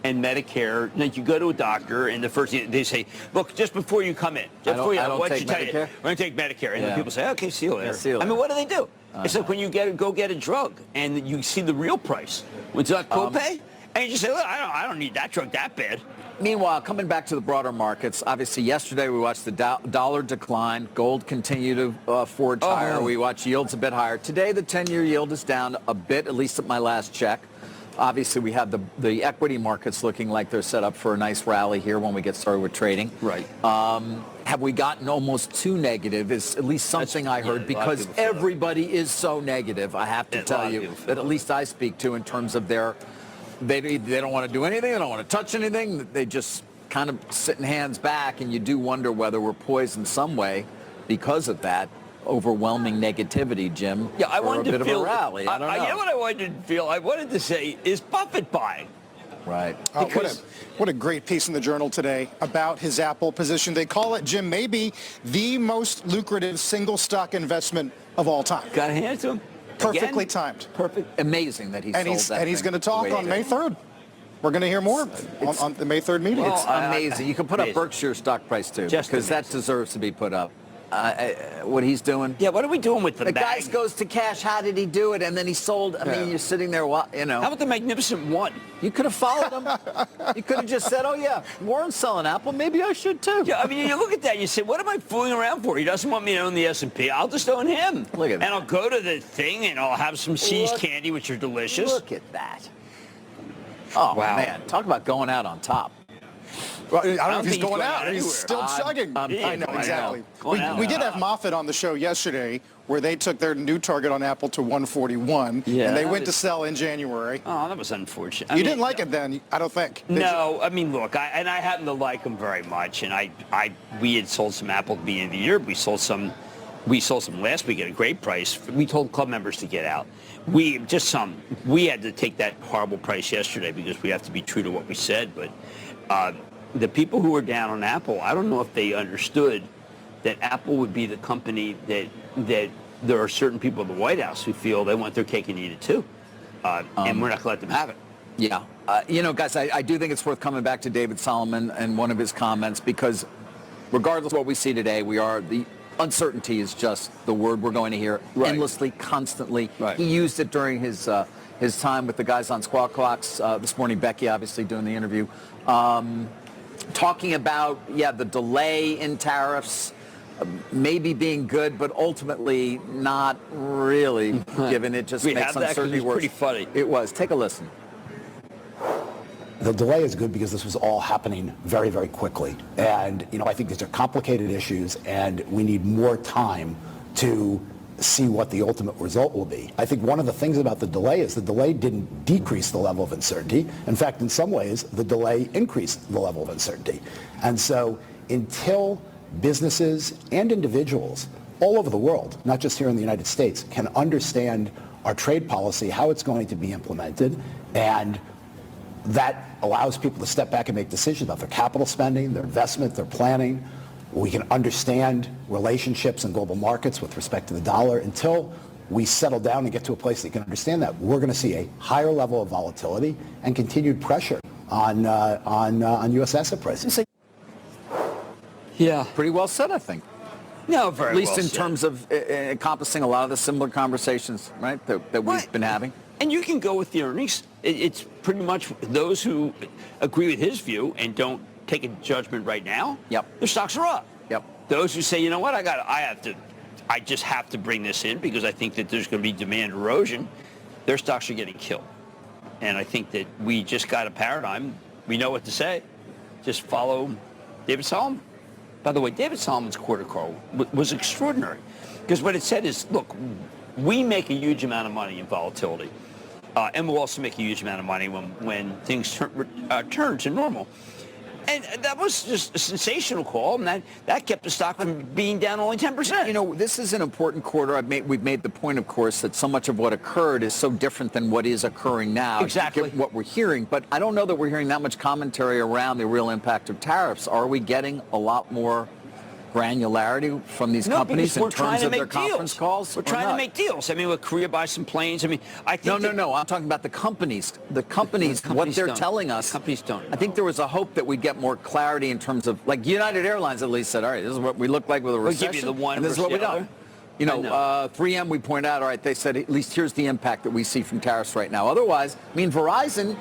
Speaker 11: and Medicare, like you go to a doctor, and the first thing they say, look, just before you come in,
Speaker 10: I don't take Medicare.
Speaker 11: We're going to take Medicare. And then people say, okay, see you later.
Speaker 10: Yeah, see you later.
Speaker 11: I mean, what do they do? It's like when you go get a drug, and you see the real price. It's not copay, and you just say, look, I don't need that drug that bad.
Speaker 10: Meanwhile, coming back to the broader markets, obviously yesterday we watched the dollar decline. Gold continue to forge higher. We watched yields a bit higher. Today, the 10-year yield is down a bit, at least at my last check. Obviously, we have the equity markets looking like they're set up for a nice rally here when we get started with trading.
Speaker 11: Right.
Speaker 10: Have we gotten almost too negative is at least something I heard, because everybody is so negative, I have to tell you, that at least I speak to in terms of their... They don't want to do anything. They don't want to touch anything. They just kind of sitting hands back, and you do wonder whether we're poised in some way because of that overwhelming negativity, Jim.
Speaker 11: Yeah, I wanted
Speaker 10: a bit
Speaker 11: to feel
Speaker 10: of a rally. I don't know.
Speaker 11: You know what I wanted to feel? I wanted to say, is Buffett buying?
Speaker 10: Right.
Speaker 9: What a great piece in the Journal today about his Apple position. They call it, Jim, maybe the most lucrative single stock investment of all time.
Speaker 11: Got to hand it to him.
Speaker 9: Perfectly timed.
Speaker 10: Perfect. Amazing that he sold that.
Speaker 9: And he's going to talk on May 3rd. We're going to hear more on the May 3rd meeting.
Speaker 10: It's amazing. You can put up Berkshire stock price, too, because that deserves to be put up. What he's doing.
Speaker 11: Yeah, what are we doing with
Speaker 10: the guy goes to cash? How did he do it? And then he sold. I mean, you're sitting there, How
Speaker 11: about the Magnificent One?
Speaker 10: You could have followed him. You could have just said, oh, yeah, Warren's selling Apple. Maybe I should, too.
Speaker 11: Yeah, I mean, you look at that and you say, what am I fooling around for? He doesn't want me to own the S&P. I'll just own him.
Speaker 10: Look at that.
Speaker 11: And I'll go to the thing and I'll have some seized candy, which are delicious.
Speaker 10: Look at that. Oh, wow. Man, talk about going out on top.
Speaker 9: Well, I don't know if he's going out. He's still chugging. I know, exactly. We did have Moffett on the show yesterday where they took their new target on Apple to 141, and they went to sell in January.
Speaker 11: Oh, that was unfortunate.
Speaker 9: You didn't like it then, I don't think.
Speaker 11: No, I mean, look, I happen to like them very much, and we had sold some Apple at the beginning of the year. We sold some last week at a great price. We told club members to get out. We had to take that horrible price yesterday because we have to be true to what we said, but the people who were down on Apple, I don't know if they understood that Apple would be the company that there are certain people in the White House who feel they want their cake and eat it too. And we're not going to let them have it.
Speaker 10: Yeah. Guys, I do think it's worth coming back to David Solomon and one of his comments, because regardless of what we see today, the uncertainty is just the word we're going to hear endlessly, constantly. He used it during his time with the guys on Squawk Box this morning. Becky, obviously, doing the interview, talking about the delay in tariffs. Maybe being good, but ultimately not really, given it just makes uncertainty worse.
Speaker 11: Pretty funny.
Speaker 10: It was. Take a listen.
Speaker 12: The delay is good because this was all happening very, very quickly. And, I think these are complicated issues, and we need more time to see what the ultimate result will be. I think one of the things about the delay is the delay didn't decrease the level of uncertainty. In fact, in some ways, the delay increased the level of uncertainty. And so until businesses and individuals all over the world, not just here in the United States, can understand our trade policy, how it's going to be implemented, and that allows people to step back and make decisions about their capital spending, their investment, their planning. We can understand relationships in global markets with respect to the dollar. Until we settle down and get to a place that you can understand that, we're going to see a higher level of volatility and continued pressure on U.S. asset prices.
Speaker 10: Yeah. Pretty well said, I think.
Speaker 11: No, very
Speaker 10: At least
Speaker 11: well
Speaker 10: in
Speaker 11: said.
Speaker 10: terms of encompassing a lot of the similar conversations, right, that we've been having.
Speaker 11: And you can go with the earnings. It's pretty much those who agree with his view and don't take a judgment right now. Their stocks are up. Those who say, you know what, I just have to bring this in because I think that there's going to be demand erosion. Their stocks are getting killed. And I think that we just got a paradigm. We know what to say. Just follow David Solomon. By the way, David Solomon's quarter call was extraordinary because what it said is, look, we make a huge amount of money in volatility, and we'll also make a huge amount of money when things turn to normal. And that was just a sensational call, and that kept the stock from being down only 10%.
Speaker 10: This is an important quarter. We've made the point, of course, that so much of what occurred is so different than what is occurring now.
Speaker 11: Exactly.
Speaker 10: What we're hearing, but I don't know that we're hearing that much commentary around the real impact of tariffs. Are we getting a lot more granularity from these companies in terms of their conference calls?
Speaker 11: We're trying to make deals. I mean, with Korea buy some planes. I mean, I think
Speaker 10: No. I'm talking about the companies. The companies, what they're telling us.
Speaker 11: Companies don't.
Speaker 10: I think there was a hope that we'd get more clarity in terms of, like United Airlines at least said, all right, this is what we look like with a recession,
Speaker 11: give you the one
Speaker 10: and this is what we
Speaker 11: versus the
Speaker 10: don't. 3M, we point out, all right, they said at least here's the impact that we see from tariffs right now. Otherwise, I mean, Verizon,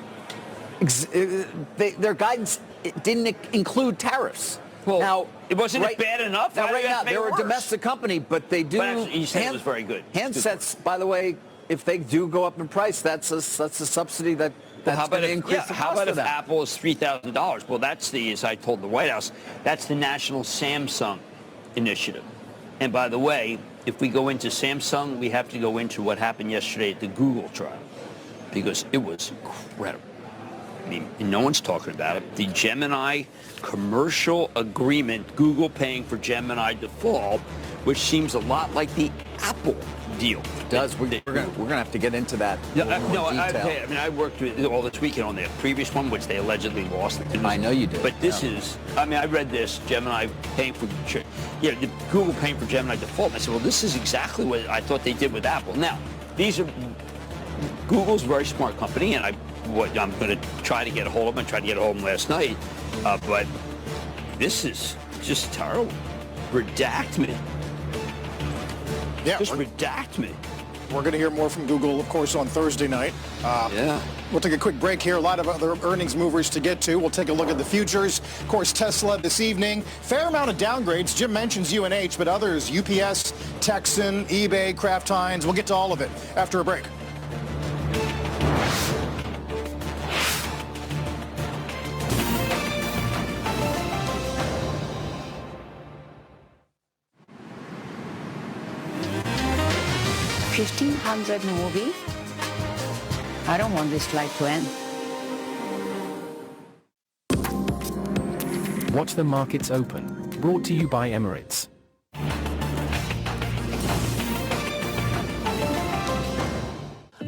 Speaker 10: their guidance didn't include tariffs.
Speaker 11: Well,
Speaker 10: now,
Speaker 11: it wasn't bad enough.
Speaker 10: Now, right now, they're a domestic company, but they do.
Speaker 11: But actually, you said it was very good.
Speaker 10: Handsets, by the way, if they do go up in price, that's a subsidy that's going to increase the cost
Speaker 11: how about
Speaker 10: of
Speaker 11: if
Speaker 10: that.
Speaker 11: Apple is $3,000? Well, that's as I told the White House, that's the National Samsung Initiative. And by the way, if we go into Samsung, we have to go into what happened yesterday at the Google trial because it was incredible. I mean, and no one's talking about it. The Gemini commercial agreement, Google paying for Gemini default, which seems a lot like the Apple deal.
Speaker 10: It does. We're gonna have to get into that.
Speaker 11: I worked with all this weekend on the previous one, which they allegedly lost.
Speaker 10: I know you did.
Speaker 11: But this is, I read this, Gemini paying for, Google paying for Gemini default. And I said, well, this is exactly what I thought they did with Apple. Now, Google's a very smart company, and I'm going to try to get a hold of them. I tried to get a hold of them last night, but this is just terrible. Redact me.
Speaker 9: Yeah,
Speaker 11: just redact me.
Speaker 9: We're going to hear more from Google, of course, on Thursday night. We'll take a quick break here. A lot of other earnings movers to get to. We'll take a look at the futures. Of course, Tesla this evening. Fair amount of downgrades. Jim mentions UNH, but others, UPS, Texan, eBay, Kraft Heinz. We'll get to all of it after a break.
Speaker 14: $1,500 movie. I don't want this flight to end.
Speaker 15: Watch the markets open. Brought to you by Emirates.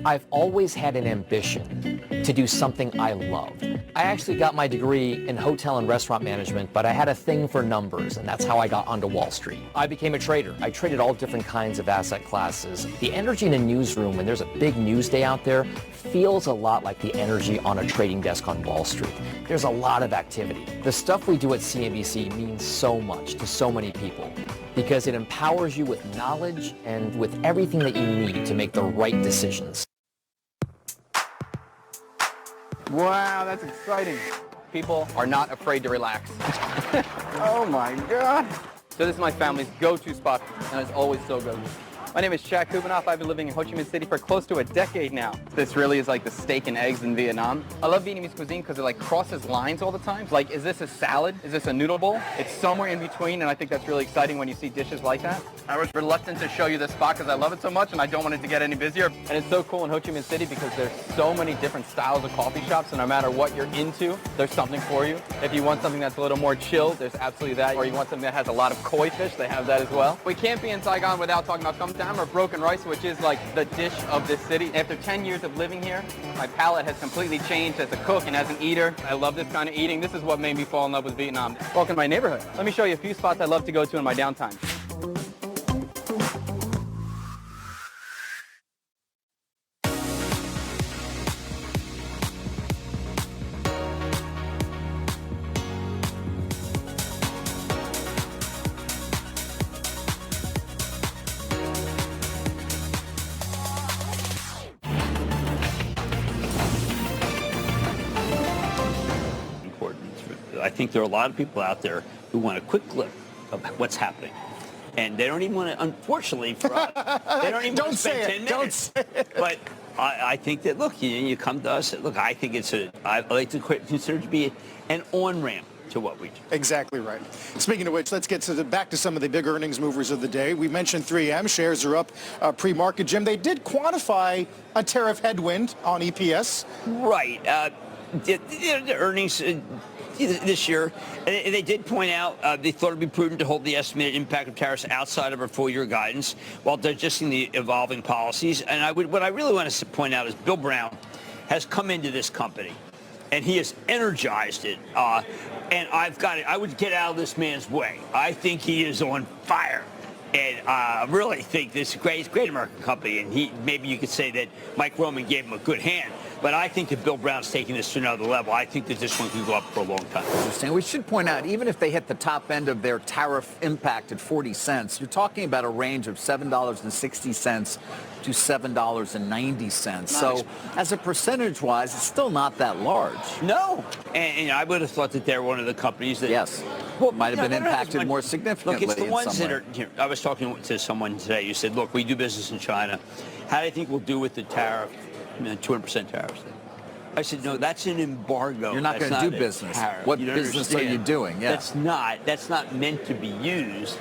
Speaker 16: I've always had an ambition to do something I love. I actually got my degree in hotel and restaurant management, but I had a thing for numbers, and that's how I got onto Wall Street. I became a trader. I traded all different kinds of asset classes. The energy in a newsroom when there's a big news day out there feels a lot like the energy on a trading desk on Wall Street. There's a lot of activity. The stuff we do at CNBC means so much to so many people because it empowers you with knowledge and with everything that you need to make the right decisions.
Speaker 17: Wow, that's exciting. People are not afraid to relax. Oh my God. So this is my family's go-to spot, and it's always so good. My name is Shaq Kubanoff. I've been living in Ho Chi Minh City for close to a decade now. This really is like the steak and eggs in Vietnam. I love Vietnamese cuisine because it like crosses lines all the time. Like, is this a salad? Is this a noodle bowl? It's somewhere in between, and I think that's really exciting when you see dishes like that. I was reluctant to show you this spot because I love it so much, and I don't want it to get any busier. And it's so cool in Ho Chi Minh City because there's so many different styles of coffee shops, and no matter what you're into, there's something for you. If you want something that's a little more chilled, there's absolutely that. Or you want something that has a lot of koi fish, they have that as well. We can't be in Saigon without talking about Cam Tam or broken rice, which is like the dish of this city. After 10 years of living here, my palate has completely changed as a cook and as an eater. I love this kind of eating. This is what made me fall in love with Vietnam. Welcome to my neighborhood. Let me show you a few spots I love to go to in my downtime.
Speaker 11: I think there are a lot of people out there who want a quick look of what's happening. And they don't even want to, unfortunately for us, they don't even want to spend 10 minutes. But I think that, look, you come to us, look, I think I like to consider it to be an on-ramp to what we do.
Speaker 9: Exactly right. Speaking of which, let's get back to some of the big earnings movers of the day. We mentioned 3M. Shares are up pre-market. Jim, they did quantify a tariff headwind on EPS.
Speaker 11: Right. The earnings this year, they did point out they thought it would be prudent to hold the estimated impact of tariffs outside of our full-year guidance while digesting the evolving policies. And what I really want to point out is Bill Brown has come into this company, and he has energized it. And I would get out of this man's way. I think he is on fire. And I really think this is great American company, and maybe you could say that Mike Roman gave him a good hand. But I think that Bill Brown's taking this to another level. I think that this one can go up for a long time.
Speaker 10: Interesting. We should point out, even if they hit the top end of their tariff impact at 40 cents, you're talking about a range of $7.60 to $7.90. So as a percentage-wise, it's still not that large.
Speaker 11: No. And I would have thought that they're one of the companies that...
Speaker 10: Yes. Might have been impacted more significantly.
Speaker 11: Look, it's the ones that are... I was talking to someone today who said, look, we do business in China. How do you think we'll do with the tariff? 200% tariffs. I said, no, that's an embargo.
Speaker 10: You're not going to do business. What business are you doing? Yeah.
Speaker 11: That's not meant to be used.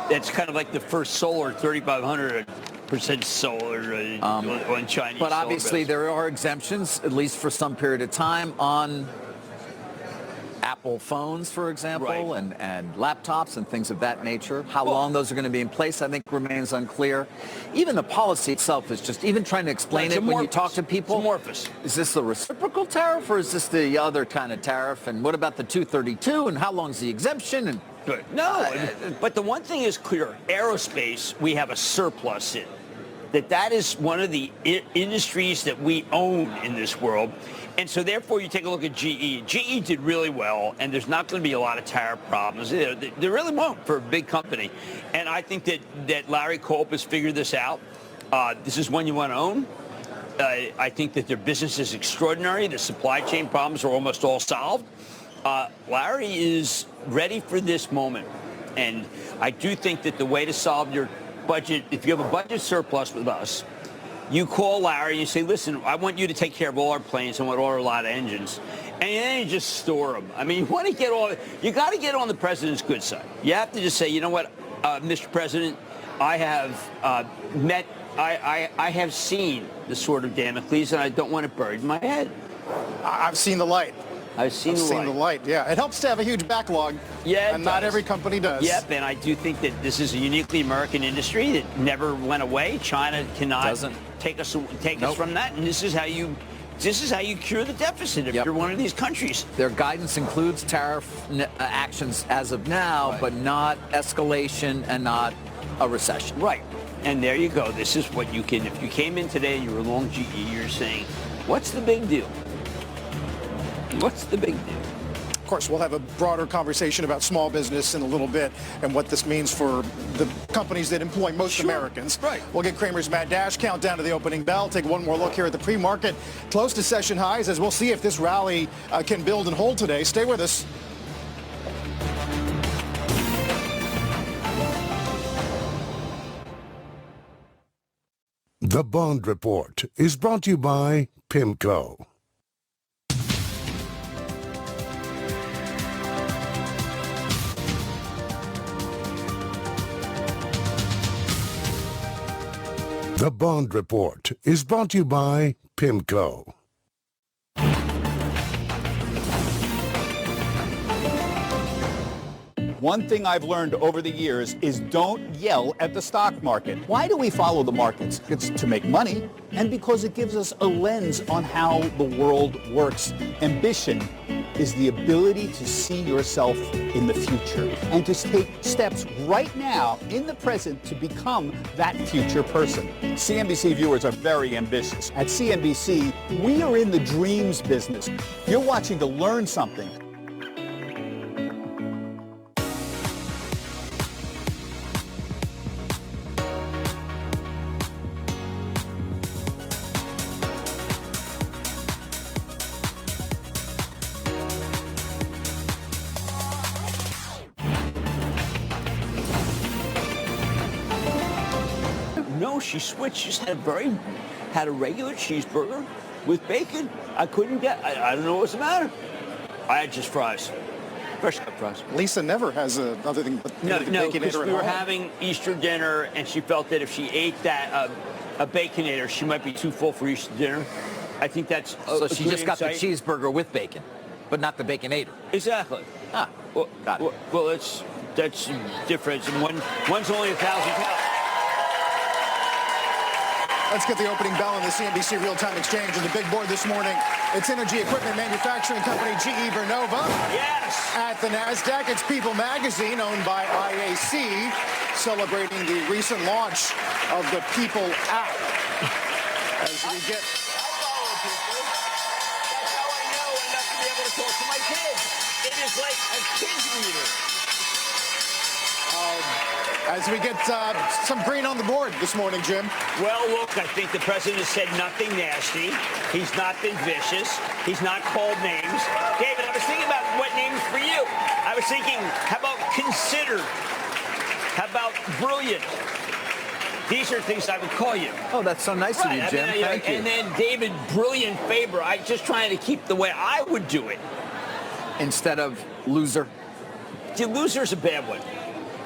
Speaker 11: That's kind of like the first solar, 3,500% solar on Chinese.
Speaker 10: But obviously there are exemptions, at least for some period of time, on Apple phones, for example, and laptops and things of that nature. How long those are going to be in place, I think, remains unclear. Even the policy itself is just, even trying to explain it when you talk to people.
Speaker 11: It's amorphous.
Speaker 10: Is this the reciprocal tariff or is this the other kind of tariff? And what about the 232 and how long is the exemption? And
Speaker 11: no, but the one thing is clear. Aerospace, we have a surplus in. That is one of the industries that we own in this world. And so therefore you take a look at GE. GE did really well, and there's not going to be a lot of tariff problems. There really won't for a big company. And I think that Larry Culp has figured this out. This is one you want to own. I think that their business is extraordinary. The supply chain problems are almost all solved. Larry is ready for this moment. And I do think that the way to solve your budget, if you have a budget surplus with us, you call Larry and you say, listen, I want you to take care of all our planes. I want to order a lot of engines. And then you just store them. I mean, you got to get on the president's good side. You have to just say, you know what, Mr. President, I have I have seen the sword of Damocles, and I don't want it buried in my head.
Speaker 9: I've seen the light.
Speaker 11: I've seen the light,
Speaker 9: yeah. It helps to have a huge backlog, and not every company does.
Speaker 11: Yep, and I do think that this is a uniquely American industry that never went away. China cannot take us from that, and this is how you cure the deficit if you're one of these countries.
Speaker 10: Their guidance includes tariff actions as of now, but not escalation and not a recession.
Speaker 11: Right, and there you go. This is what you can, if you came in today and you were long GE, you're saying, What's the big deal? What's the big deal?
Speaker 9: Of course, we'll have a broader conversation about small business in a little bit and what this means for the companies that employ most Americans.
Speaker 11: Right.
Speaker 9: We'll get Cramer's Mad Dash countdown to the opening bell. Take one more look here at the pre-market. Close to session highs as we'll see if this rally can build and hold today. Stay with us.
Speaker 18: The Bond Report is brought to you by PIMCO. The Bond Report is brought to you by PIMCO.
Speaker 19: One thing I've learned over the years is don't yell at the stock market. Why do we follow the markets? It's to make money and because it gives us a lens on how the world works. Ambition is the ability to see yourself in the future and to take steps right now in the present to become that future person. CNBC viewers are very ambitious. At CNBC, we are in the dreams business. You're watching to learn something.
Speaker 11: No, she switched. She just had a regular cheeseburger with bacon. I couldn't get. I don't know what's the matter. I had just fries, fresh cut fries.
Speaker 9: Lisa never has another thing but
Speaker 11: No,
Speaker 9: Baconator
Speaker 11: because
Speaker 9: at
Speaker 11: we were
Speaker 9: home.
Speaker 11: having Easter dinner, and she felt that if she ate that a Baconator, she might be too full for Easter dinner. I think that's.
Speaker 10: So she
Speaker 11: good
Speaker 10: just got the
Speaker 11: insight.
Speaker 10: cheeseburger with bacon, but not the Baconator.
Speaker 11: Exactly.
Speaker 10: Ah,
Speaker 11: well,
Speaker 10: got it.
Speaker 11: Well, that's different. And one's only 1,000 calories.
Speaker 9: Let's get the opening bell on the CNBC Real-Time Exchange. On the big board this morning, it's energy equipment manufacturing company GE Vernova.
Speaker 11: Yes!
Speaker 9: At the NASDAQ, it's People Magazine, owned by IAC, celebrating the recent launch of the People app. As we get...
Speaker 11: Talk to my kids. It is like a kids reader.
Speaker 9: As we get some green on the board this morning, Jim.
Speaker 11: Well, look, I think the president has said nothing nasty. He's not been vicious. He's not called names. David, I was thinking about what names for you. I was thinking, how about considered? How about brilliant? These are things I would call you.
Speaker 10: Oh, that's so nice of you, Jim. Thank you.
Speaker 11: And then David, brilliant Faber. I just trying to keep the way I would do it.
Speaker 10: Instead of loser?
Speaker 11: The loser's a bad one.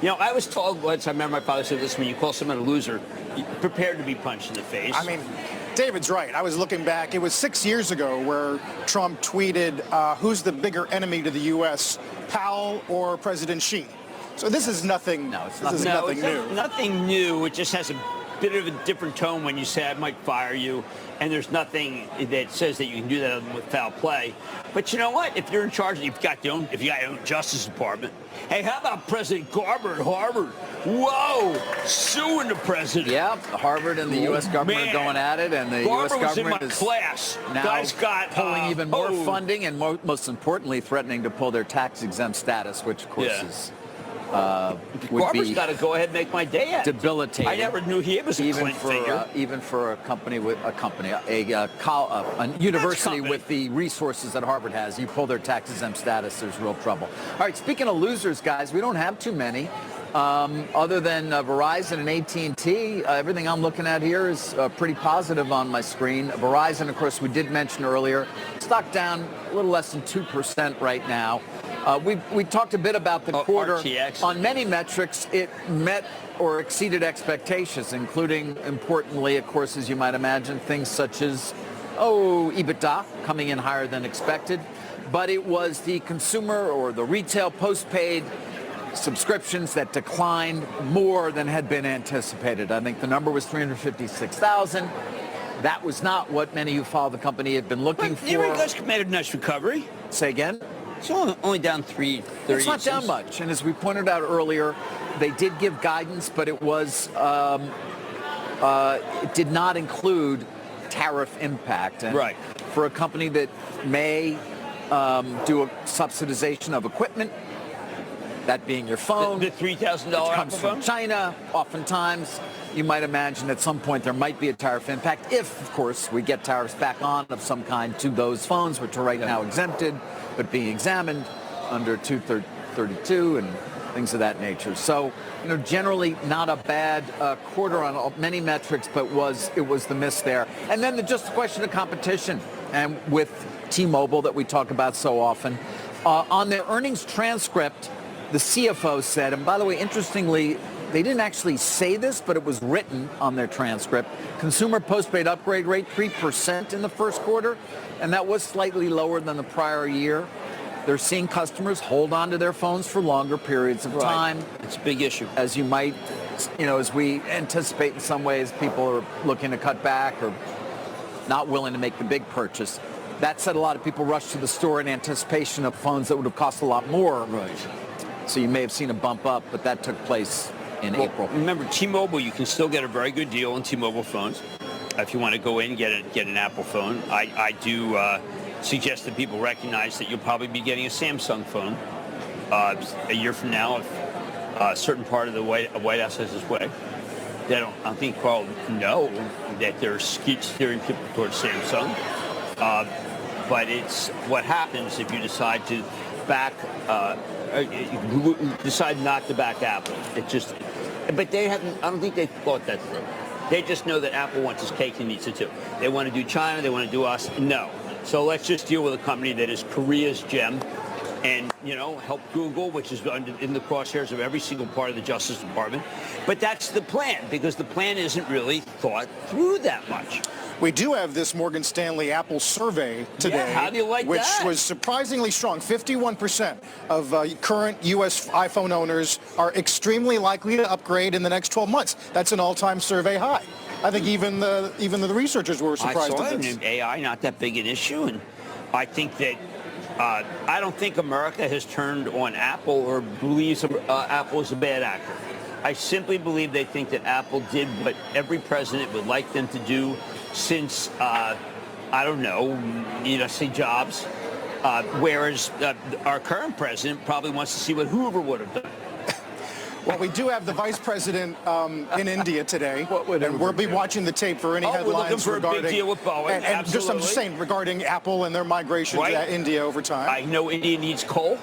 Speaker 11: You know, I was told once, I remember my father said this, when you call someone a loser, you're prepared to be punched in the face.
Speaker 9: I mean, David's right. I was looking back. It was 6 years ago where Trump tweeted, who's the bigger enemy to the U.S., Powell or President Xi? So this is nothing, nothing new.
Speaker 11: Nothing new. It just has a bit of a different tone when you say, I might fire you. And there's nothing that says that you can do that with foul play. But you know what? If you're in charge, if you got your own Justice Department. Hey, how about President Garber at Harvard? Whoa, suing the president.
Speaker 10: Yeah, Harvard and the U.S. government are going at it, and the U.S. government is
Speaker 11: class.
Speaker 10: Now
Speaker 11: Guys got
Speaker 10: pulling even more funding, and most importantly, threatening to pull their tax-exempt status, which of course is. Would
Speaker 11: Garber's
Speaker 10: be
Speaker 11: got to go ahead and make my day at
Speaker 10: debilitating.
Speaker 11: I never knew he was a
Speaker 10: even
Speaker 11: figure.
Speaker 10: Even for a company with a university with the resources that Harvard has, you pull their tax-exempt status, there's real trouble. All right, speaking of losers, guys, we don't have too many. Other than Verizon and AT&T, everything I'm looking at here is pretty positive on my screen. Verizon, of course, we did mention earlier, stock down a little less than 2% right now. We talked a bit about the quarter.
Speaker 11: RTX.
Speaker 10: On many metrics, it met or exceeded expectations, including, importantly, of course, as you might imagine, things such as, EBITDA coming in higher than expected. But it was the consumer or the retail postpaid subscriptions that declined more than had been anticipated. I think the number was 356,000. That was not what many who follow the company had been looking for.
Speaker 11: You guys made a nice recovery.
Speaker 10: Say again?
Speaker 11: It's only down 330.
Speaker 10: It's not down much. And as we pointed out earlier, they did give guidance, but it was it did not include tariff impact. And
Speaker 11: right.
Speaker 10: For a company that may do a subsidization of equipment, that being your phone,
Speaker 11: the $3,000
Speaker 10: comes from China, oftentimes you might imagine at some point there might be a tariff impact if, of course, we get tariffs back on of some kind to those phones, which are right now exempted, but being examined under 232 and things of that nature. So, generally not a bad quarter on many metrics, but it was the miss there. And then just the question of competition, and with T-Mobile that we talk about so often. On their earnings transcript, the CFO said, and by the way, interestingly, they didn't actually say this, but it was written on their transcript, consumer postpaid upgrade rate 3% in the first quarter, and that was slightly lower than the prior year. They're seeing customers hold on to their phones for longer periods of time.
Speaker 11: It's a big issue.
Speaker 10: As you might, as we anticipate in some ways, people are looking to cut back or not willing to make the big purchase. That said, a lot of people rushed to the store in anticipation of phones that would have cost a lot more.
Speaker 11: Right.
Speaker 10: So you may have seen a bump up, but that took place in April.
Speaker 11: Remember, T-Mobile, you can still get a very good deal on T-Mobile phones. If you want to go in and get an Apple phone, I do suggest that people recognize that you'll probably be getting a Samsung phone a year from now if a certain part of the White House has its way. I don't think Carl know that they're steering people towards Samsung. But it's what happens if you decide to decide not to back Apple. But they haven't. I don't think they thought that through. They just know that Apple wants its cake and eats it too. They want to do China. They want to do us. No. So let's just deal with a company that is Korea's gem, and help Google, which is in the crosshairs of every single part of the Justice Department. But that's the plan, because the plan isn't really thought through that much.
Speaker 9: We do have this Morgan Stanley Apple survey today,
Speaker 11: yeah, how do you like
Speaker 9: which
Speaker 11: that?
Speaker 9: was surprisingly strong. 51% of current U.S. iPhone owners are extremely likely to upgrade in the next 12 months. That's an all-time survey high. I think even the researchers were surprised
Speaker 11: I saw
Speaker 9: at this.
Speaker 11: AI not that big an issue, and I think that I don't think America has turned on Apple or believes Apple is a bad actor. I simply believe they think that Apple did what every president would like them to do since, say Jobs, whereas our current president probably wants to see what Hoover would have done.
Speaker 9: Well, we do have the vice president in India today, and we'll be watching the tape for any headlines
Speaker 11: we're looking for
Speaker 9: regarding
Speaker 11: a big deal with Boeing.
Speaker 9: And just I'm just saying regarding Apple and their migration to India over time.
Speaker 11: I know India needs coal.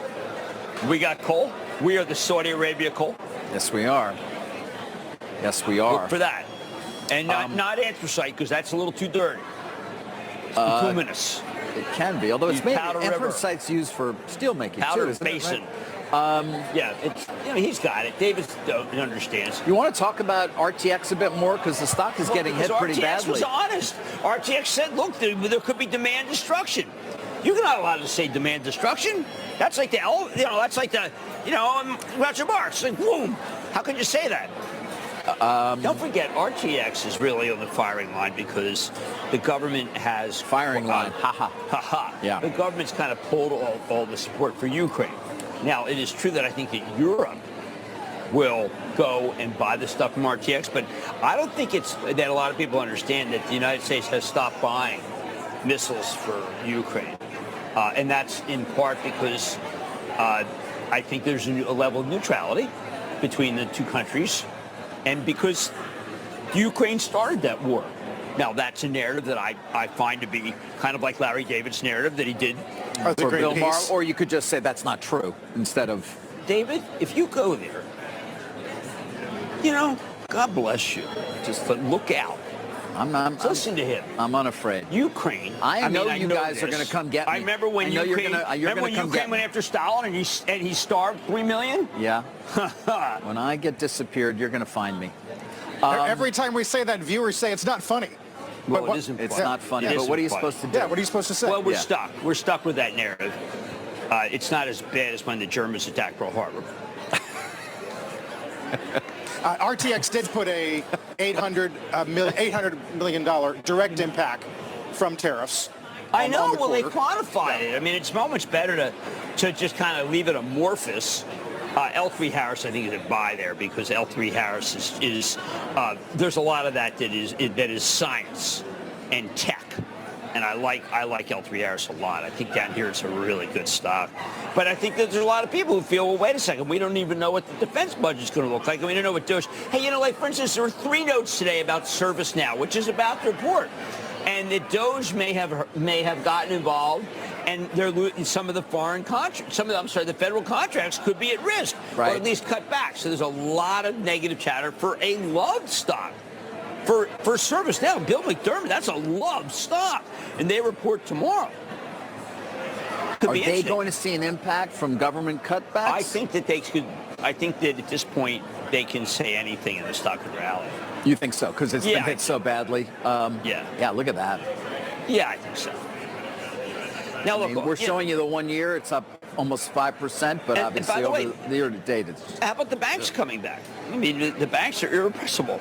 Speaker 11: We got coal. We are the Saudi Arabia coal.
Speaker 10: Yes, we are. Yes, we are.
Speaker 11: Look for that. And not anthracite, because that's a little too dirty. It's bituminous.
Speaker 10: It can be, although it's mainly anthracite's used for steel making
Speaker 11: Powder
Speaker 10: too,
Speaker 11: basin.
Speaker 10: Right?
Speaker 11: He's got it. David understands.
Speaker 10: You want to talk about RTX a bit more, because the stock is getting hit pretty badly.
Speaker 11: RTX was honest. RTX said, look, there could be demand destruction. You're not allowed to say demand destruction. That's like Roger Marx. Like, boom. How can you say that? Don't forget, RTX is really on the firing line because the government has...
Speaker 10: Firing line. Ha-ha.
Speaker 11: Ha-ha.
Speaker 10: Yeah.
Speaker 11: The government's kind of pulled all the support for Ukraine. Now, it is true that I think that Europe will go and buy the stuff from RTX, but I don't think it's that a lot of people understand that the United States has stopped buying missiles for Ukraine. And that's in part because I think there's a level of neutrality between the two countries, and because Ukraine started that war. Now, that's a narrative that I find to be kind of like Larry David's narrative that he did
Speaker 10: for Bill Maher, or you could just say that's not true instead of...
Speaker 11: David, if you go there, God bless you. Just look out. Listen to him.
Speaker 10: I'm unafraid.
Speaker 11: Ukraine.
Speaker 10: I know you guys are going to come get me.
Speaker 11: I remember when Ukraine went after Stalin and he starved 3 million?
Speaker 10: Yeah. When I get disappeared, you're going to find me.
Speaker 9: Every time we say that, viewers say it's not funny.
Speaker 11: Well, it isn't
Speaker 10: it's not funny, but what are you supposed to do?
Speaker 9: Yeah, what are you supposed to say?
Speaker 11: Well, we're stuck. We're stuck with that narrative. It's not as bad as when the Germans attacked Pearl Harbor.
Speaker 9: RTX did put a $800 million direct impact from tariffs.
Speaker 11: I know. Well, they quantified it. I mean, it's so much better to just kind of leave it amorphous. L3 Harris, I think, is a buy there because L3 Harris is there's a lot of that is science. and tech. And I like L3Harris a lot. I think down here it's a really good stock. But I think that there's a lot of people who feel, well, wait a second, we don't even know what the defense budget's going to look like. And we don't know what Doge. Hey, like, for instance, there were 3 notes today about ServiceNow, which is about to report. And that Doge may have gotten involved, and they're some of the foreign contracts, the federal contracts could be at risk, or at least cut back. So there's a lot of negative chatter for a loved stock. For ServiceNow, Bill McDermott, that's a loved stock, and they report tomorrow.
Speaker 10: Are they going to see an impact from government cutbacks?
Speaker 11: I think that they could. I think that at this point they can say anything and the stock could rally.
Speaker 10: You think so? Because it's been hit so badly. Yeah, look at that.
Speaker 11: Yeah, I think so. Now look,
Speaker 10: we're showing you the 1 year; it's up almost 5%, but obviously over the year to date, it's.
Speaker 11: How about the banks coming back? I mean, the banks are irrepressible.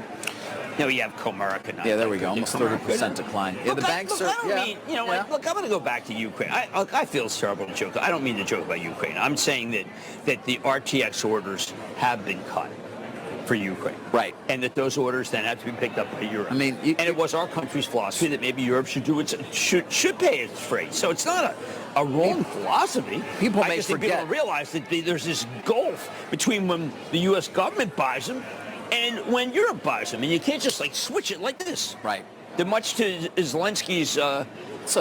Speaker 11: No, you have Comerica now.
Speaker 10: Yeah, there we go. Almost 30% decline. Yeah, the banks are.
Speaker 11: Look, I'm going to go back to Ukraine. I feel it's terrible to joke. I don't mean to joke about Ukraine. I'm saying that the RTX orders have been cut for Ukraine.
Speaker 10: Right.
Speaker 11: And that those orders then have to be picked up by Europe.
Speaker 10: I mean,
Speaker 11: and it was our country's philosophy that maybe Europe should do should pay its freight. So it's not a wrong philosophy.
Speaker 10: People
Speaker 11: may forget. People don't realize that there's this gulf between when the U.S. government buys them and when Europe buys them, and you can't just switch it like this.
Speaker 10: Right.
Speaker 11: Much to Zelensky's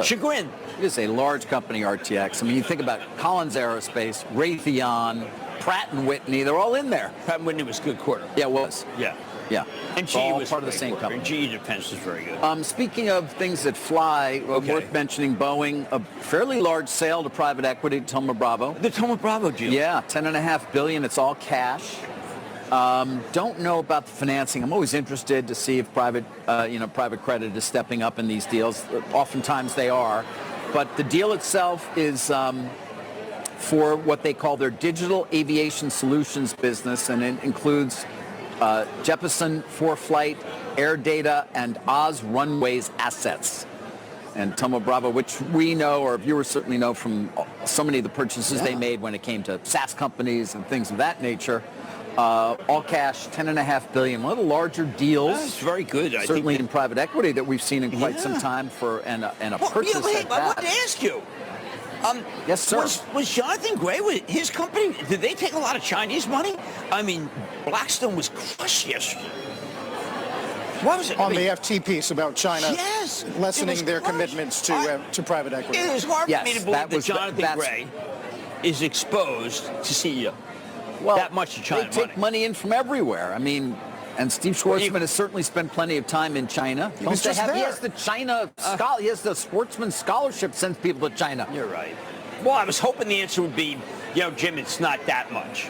Speaker 11: chagrin.
Speaker 10: It is a large company, RTX. I mean, you think about Collins Aerospace, Raytheon, Pratt & Whitney. They're all in there.
Speaker 11: Pratt & Whitney was a good quarter.
Speaker 10: Yeah, it was.
Speaker 11: Yeah.
Speaker 10: Yeah.
Speaker 11: And GE
Speaker 10: all
Speaker 11: was
Speaker 10: part of the same company.
Speaker 11: And GE Defense was very good.
Speaker 10: Speaking of things that fly, worth mentioning Boeing, a fairly large sale to private equity, Thoma Bravo.
Speaker 11: The Thoma Bravo deal.
Speaker 10: Yeah, $10.5 billion. It's all cash. Don't know about the financing. I'm always interested to see if private credit is stepping up in these deals. Oftentimes they are, but the deal itself is for what they call their digital aviation solutions business, and it includes Jeppesen, ForeFlight, Air Data, and Oz Runways assets. And Thoma Bravo, which we know, or viewers certainly know from so many of the purchases they made when it came to SaaS companies and things of that nature. All cash, $10.5 billion. One of the larger deals.
Speaker 11: That's very good.
Speaker 10: Certainly in private equity that we've seen in quite some time and a purchase like that.
Speaker 11: I wanted to ask you.
Speaker 10: Yes, sir.
Speaker 11: Was Jonathan Gray, with his company, did they take a lot of Chinese money? I mean, Blackstone was crushed yesterday. What was it?
Speaker 9: On the FT piece about China lessening their commitments to private equity.
Speaker 11: It is hard for me to believe that Jonathan Gray is exposed to CEO.
Speaker 10: Well,
Speaker 11: that much to China
Speaker 10: they take money in from everywhere. I mean, and Steve Schwarzman has certainly spent plenty of time in China. He has the China he has the Schwarzman scholarship, sends people to China.
Speaker 11: You're right. Well, I was hoping the answer would be, Jim, it's not that much.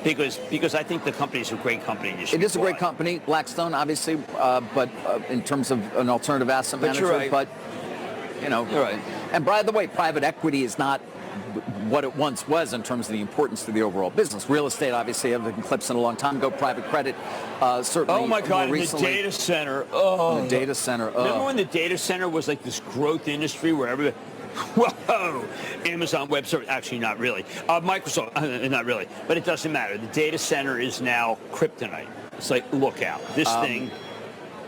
Speaker 11: Because I think the company is a great company.
Speaker 10: It is a great company, Blackstone, obviously, but in terms of an alternative asset manager.
Speaker 11: You're right.
Speaker 10: But,
Speaker 11: you're right.
Speaker 10: And by the way, private equity is not what it once was in terms of the importance to the overall business. Real estate, obviously, have been clips in a long time ago. Private credit, certainly.
Speaker 11: Oh my God!
Speaker 10: More
Speaker 11: recently, the data center.
Speaker 10: The data center.
Speaker 11: Remember when the data center was like this growth industry where everybody. Whoa! Amazon Web Services. Actually, not really. Microsoft. Not really. But it doesn't matter. The data center is now kryptonite. It's like, look out. This thing.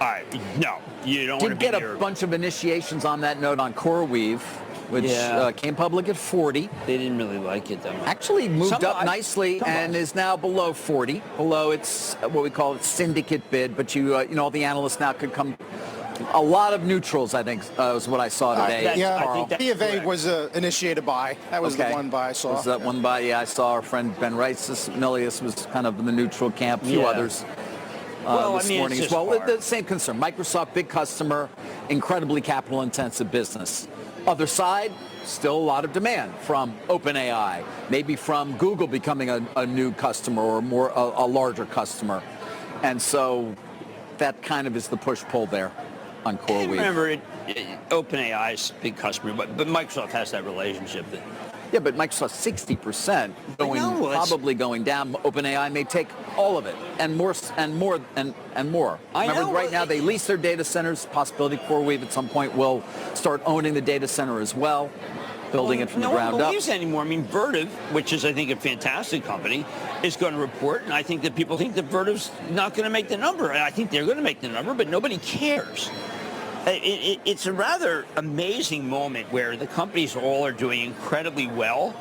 Speaker 11: All right. No, you don't want to be
Speaker 10: Did get a bunch of initiations on that note on CoreWeave, which came public at 40.
Speaker 11: They didn't really like it, though.
Speaker 10: Actually moved up nicely and is now below 40. Below its what we call its syndicate bid, but all the analysts now could come. A lot of neutrals, I think, was what I saw today.
Speaker 9: B of A was initiated buy. That was the one buy I saw.
Speaker 10: Was that one buy? Yeah, I saw our friend Ben Milius was kind of in the neutral camp. A few others this morning as well. The same concern. Microsoft, big customer, incredibly capital-intensive business. Other side, still a lot of demand from OpenAI, maybe from Google becoming a new customer or a larger customer. And so that kind of is the push-pull there on CoreWeave.
Speaker 11: Remember, OpenAI's big customer, but Microsoft has that relationship.
Speaker 10: Yeah, but Microsoft's 60% probably going down. OpenAI may take all of it and more. Remember, right now they lease their data centers. Possibility CoreWeave at some point will start owning the data center as well, building it from the ground up.
Speaker 11: No one believes anymore. I mean, Vertiv, which is, I think, a fantastic company, is going to report, and I think that people think that Vertiv's not going to make the number. And I think they're going to make the number, but nobody cares. It's a rather amazing moment where the companies all are doing incredibly well.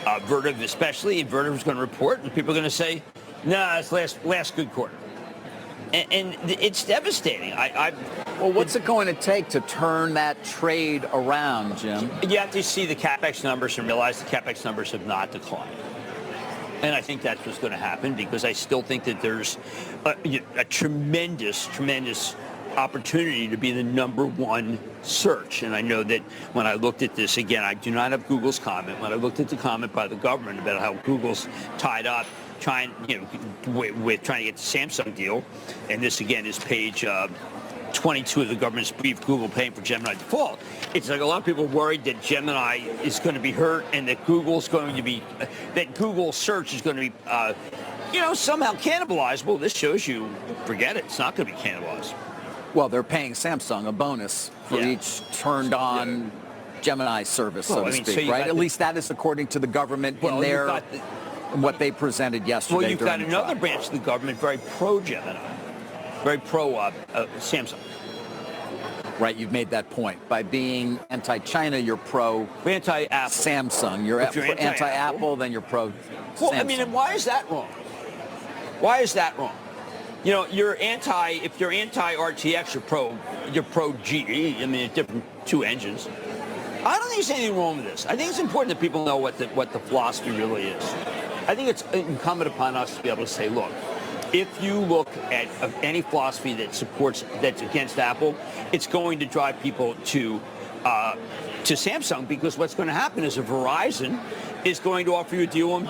Speaker 11: Vertiv especially, Vertiv's going to report, and people are going to say, "Nah, it's last good quarter," and it's devastating.
Speaker 10: Well, what's it going to take to turn that trade around, Jim?
Speaker 11: You have to see the CapEx numbers and realize the CapEx numbers have not declined. And I think that's what's going to happen, because I still think that there's a tremendous opportunity to be the number one search. And I know that when I looked at this, again, I do not have Google's comment. When I looked at the comment by the government about how Google's tied up with trying to get the Samsung deal, and this again is page 22 of the government's brief, Google paying for Gemini default. It's like a lot of people worried that Gemini is going to be hurt, and that Google's going to be, that Google search is going to be, somehow cannibalized. Well, this shows you, forget it. It's not going to be cannibalized.
Speaker 10: Well, they're paying Samsung a bonus for each turned on Gemini service, so to speak, right? At least that is according to the government in their, what they presented yesterday.
Speaker 11: Well, you've got another branch of the government very pro-Gemini, very pro-Samsung.
Speaker 10: Right, you've made that point. By being anti-China, you're
Speaker 11: anti-Apple.
Speaker 10: Samsung. You're anti-Apple, then you're pro-Samsung.
Speaker 11: Well, I mean, and why is that wrong? Why is that wrong? If you're anti-RTX, you're pro-GE. I mean, different two engines. I don't think there's anything wrong with this. I think it's important that people know what the philosophy really is. I think it's incumbent upon us to be able to say, look, if you look at any philosophy that's against Apple, it's going to drive people to Samsung, because what's going to happen is Verizon is going to offer you a deal on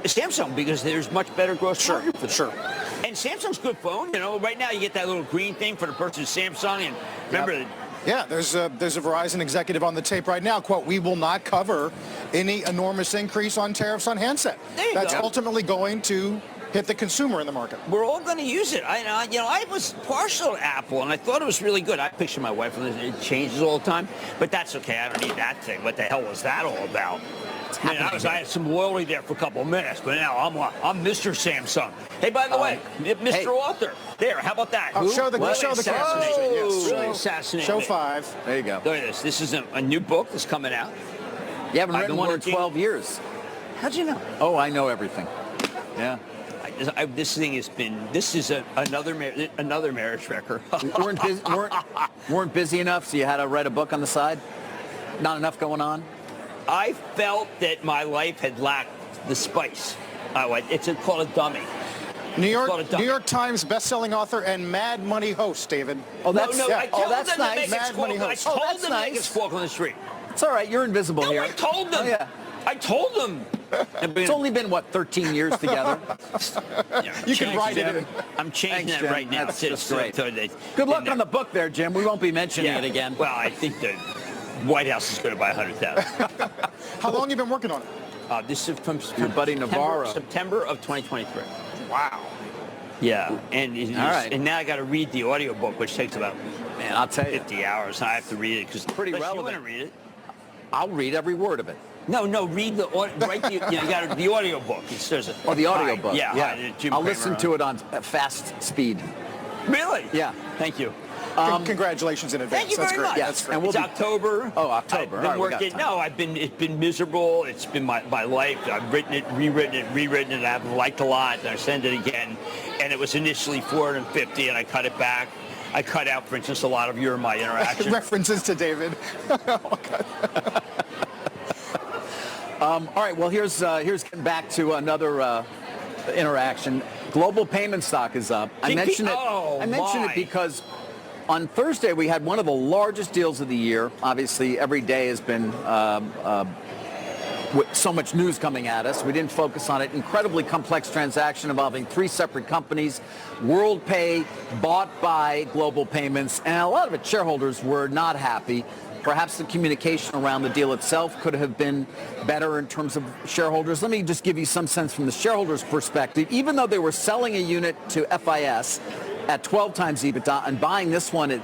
Speaker 11: Samsung, because there's much better gross margin for them. Sure. And Samsung's a good phone. Right now you get that little green thing for the person Samsung, and remember.
Speaker 9: Yeah, there's a Verizon executive on the tape right now. Quote, "We will not cover any enormous increase on tariffs on handset." That's ultimately going to hit the consumer in the market.
Speaker 11: We're all going to use it. I was partial to Apple, and I thought it was really good. I picture my wife, and it changes all the time, but that's okay. I don't need that thing. What the hell was that all about? I had some loyalty there for a couple of minutes, but now I'm Mr. Samsung. Hey, by the way, Mr. Author. There, how about that?
Speaker 9: Show the camera.
Speaker 11: Really assassinated.
Speaker 9: Show 5.
Speaker 10: There you go.
Speaker 11: Look at this. This is a new book that's coming out.
Speaker 10: You haven't written one in 12 years.
Speaker 11: How'd you know?
Speaker 10: Oh, I know everything. Yeah.
Speaker 11: This thing has been. This is another marriage wrecker.
Speaker 10: weren't busy enough, so you had to write a book on the side. Not enough going on.
Speaker 11: I felt that my life had lacked the spice. It's called a dummy.
Speaker 9: New York Times best-selling author and Mad Money host, David.
Speaker 10: Oh, that's
Speaker 11: that's
Speaker 10: nice.
Speaker 11: Mad Money host. I told them to make it squawk on the street.
Speaker 10: It's all right. You're invisible here.
Speaker 11: I told them.
Speaker 10: Oh, yeah.
Speaker 11: I told them.
Speaker 10: It's only been, 13 years together?
Speaker 9: You can write it.
Speaker 11: I'm changing that right now.
Speaker 10: That's just great. Good luck on the book there, Jim. We won't be mentioning it again.
Speaker 11: Well, I think the White House is going to buy 100,000.
Speaker 9: How long have you been working on it?
Speaker 11: This is from
Speaker 10: your buddy Navarro.
Speaker 11: September of 2023.
Speaker 9: Wow.
Speaker 11: Yeah, and now I got to read the audiobook, which takes about
Speaker 10: I'll tell you
Speaker 11: 50 hours. I have to read it because
Speaker 10: pretty relevant.
Speaker 11: You want to read it?
Speaker 10: I'll read every word of it.
Speaker 11: No, read the you got the audiobook.
Speaker 10: The audiobook.
Speaker 11: Yeah.
Speaker 10: I'll listen to it on fast speed.
Speaker 11: Really?
Speaker 10: Yeah.
Speaker 11: Thank you.
Speaker 9: Congratulations in advance.
Speaker 11: Thank you very much.
Speaker 10: Yes.
Speaker 11: And it's October.
Speaker 10: Oh, October.
Speaker 11: I've been working. No, it's been miserable. It's been my life. I've written it, rewritten it. I've liked a lot. And I sent it again. And it was initially 450, and I cut it back. I cut out, for instance, a lot of my interactions.
Speaker 9: References to David.
Speaker 10: All right. Well, here's getting back to another interaction. Global payment stock is up. I mentioned it because on Thursday we had one of the largest deals of the year. Obviously, every day has been with so much news coming at us. We didn't focus on it. Incredibly complex transaction involving 3 separate companies. WorldPay bought by Global Payments, and a lot of its shareholders were not happy. Perhaps the communication around the deal itself could have been better in terms of shareholders. Let me just give you some sense from the shareholders' perspective. Even though they were selling a unit to FIS at 12 times EBITDA and buying this one at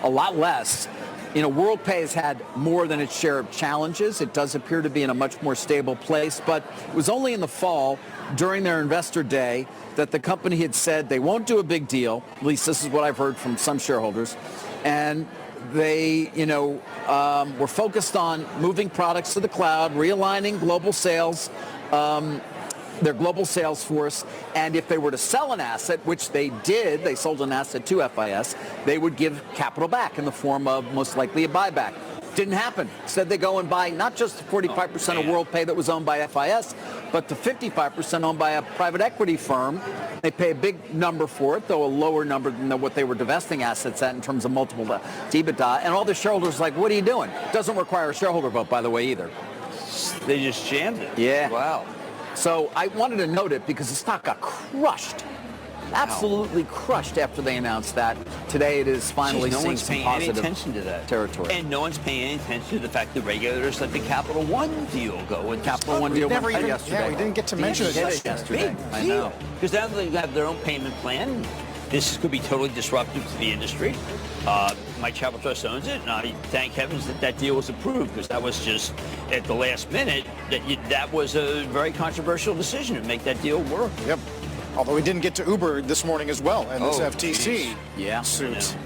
Speaker 10: a lot less, WorldPay has had more than its share of challenges. It does appear to be in a much more stable place, but it was only in the fall during their investor day that the company had said they won't do a big deal. At least this is what I've heard from some shareholders. and they, were focused on moving products to the cloud, realigning global sales, their global sales force, and if they were to sell an asset, which they did, they sold an asset to FIS, they would give capital back in the form of most likely a buyback. Didn't happen. Instead, they go and buy not just the 45% of WorldPay that was owned by FIS, but the 55% owned by a private equity firm. They pay a big number for it, though a lower number than what they were divesting assets at in terms of multiple to EBITDA. And all the shareholders are like, what are you doing? Doesn't require a shareholder vote, by the way, either.
Speaker 11: They just jammed it.
Speaker 10: Yeah.
Speaker 11: Wow.
Speaker 10: So I wanted to note it because the stock got crushed. Absolutely crushed after they announced that. Today it is finally seeing some positive
Speaker 11: attention to that
Speaker 10: territory.
Speaker 11: And no one's paying any attention to the fact the regulators let the Capital One deal go. And
Speaker 10: Capital One deal went yesterday.
Speaker 9: Yeah, we didn't get to mention it
Speaker 10: yesterday.
Speaker 11: I know. Because now they have their own payment plan. This could be totally disruptive to the industry. My Travel Trust owns it, and I thank heavens that that deal was approved, because that was just at the last minute. That was a very controversial decision to make that deal work.
Speaker 9: Yep. Although we didn't get to Uber this morning as well, and this FTC suit.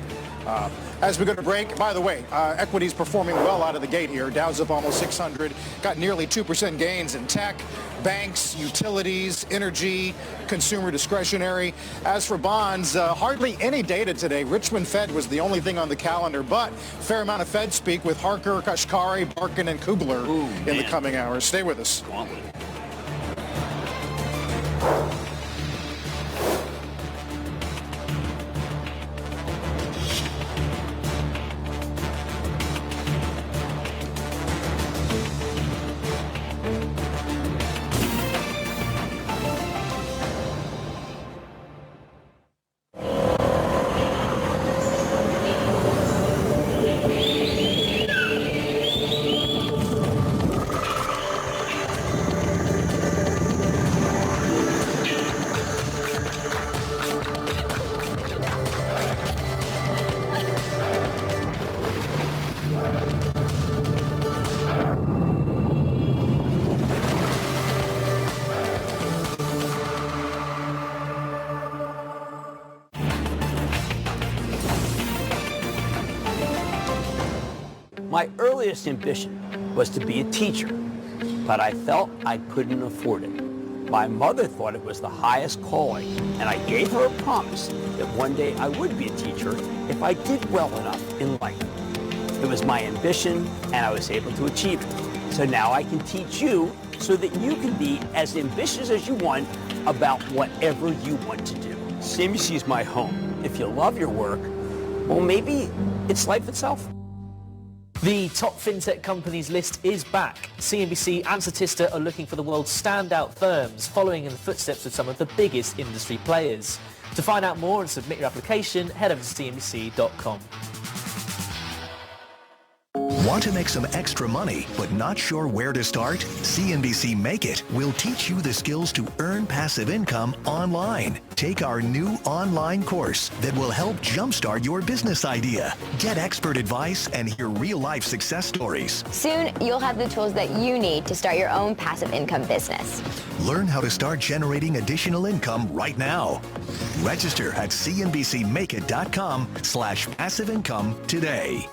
Speaker 9: As we go to break, by the way, equities performing well out of the gate here. Dow's up almost 600, got nearly 2% gains in tech, banks, utilities, energy, consumer discretionary. As for bonds, hardly any data today. Richmond Fed was the only thing on the calendar, but fair amount of Fed speak with Harker, Kashkari, Barkin, and Kubler in the coming hours. Stay with us.
Speaker 11: My earliest ambition was to be a teacher, but I felt I couldn't afford it. My mother thought it was the highest calling, and I gave her a promise that one day I would be a teacher if I did well enough in life. It was my ambition, and I was able to achieve it. So now I can teach you so that you can be as ambitious as you want about whatever you want to do. CNBC is my home. If you love your work, well, maybe it's life itself.
Speaker 20: The top fintech companies list is back. CNBC and Statista are looking for the world's standout firms, following in the footsteps of some of the biggest industry players. To find out more and submit your application, head over to cnbc.com.
Speaker 13: Want to make some extra money, but not sure where to start? CNBC Make It will teach you the skills to earn passive income online. Take our new online course that will help jumpstart your business idea. Get expert advice and hear real-life success stories.
Speaker 21: Soon, you'll have the tools that you need to start your own passive income business.
Speaker 13: Learn how to start generating additional income right now. Register at cnbcmakeit.com/passive income today.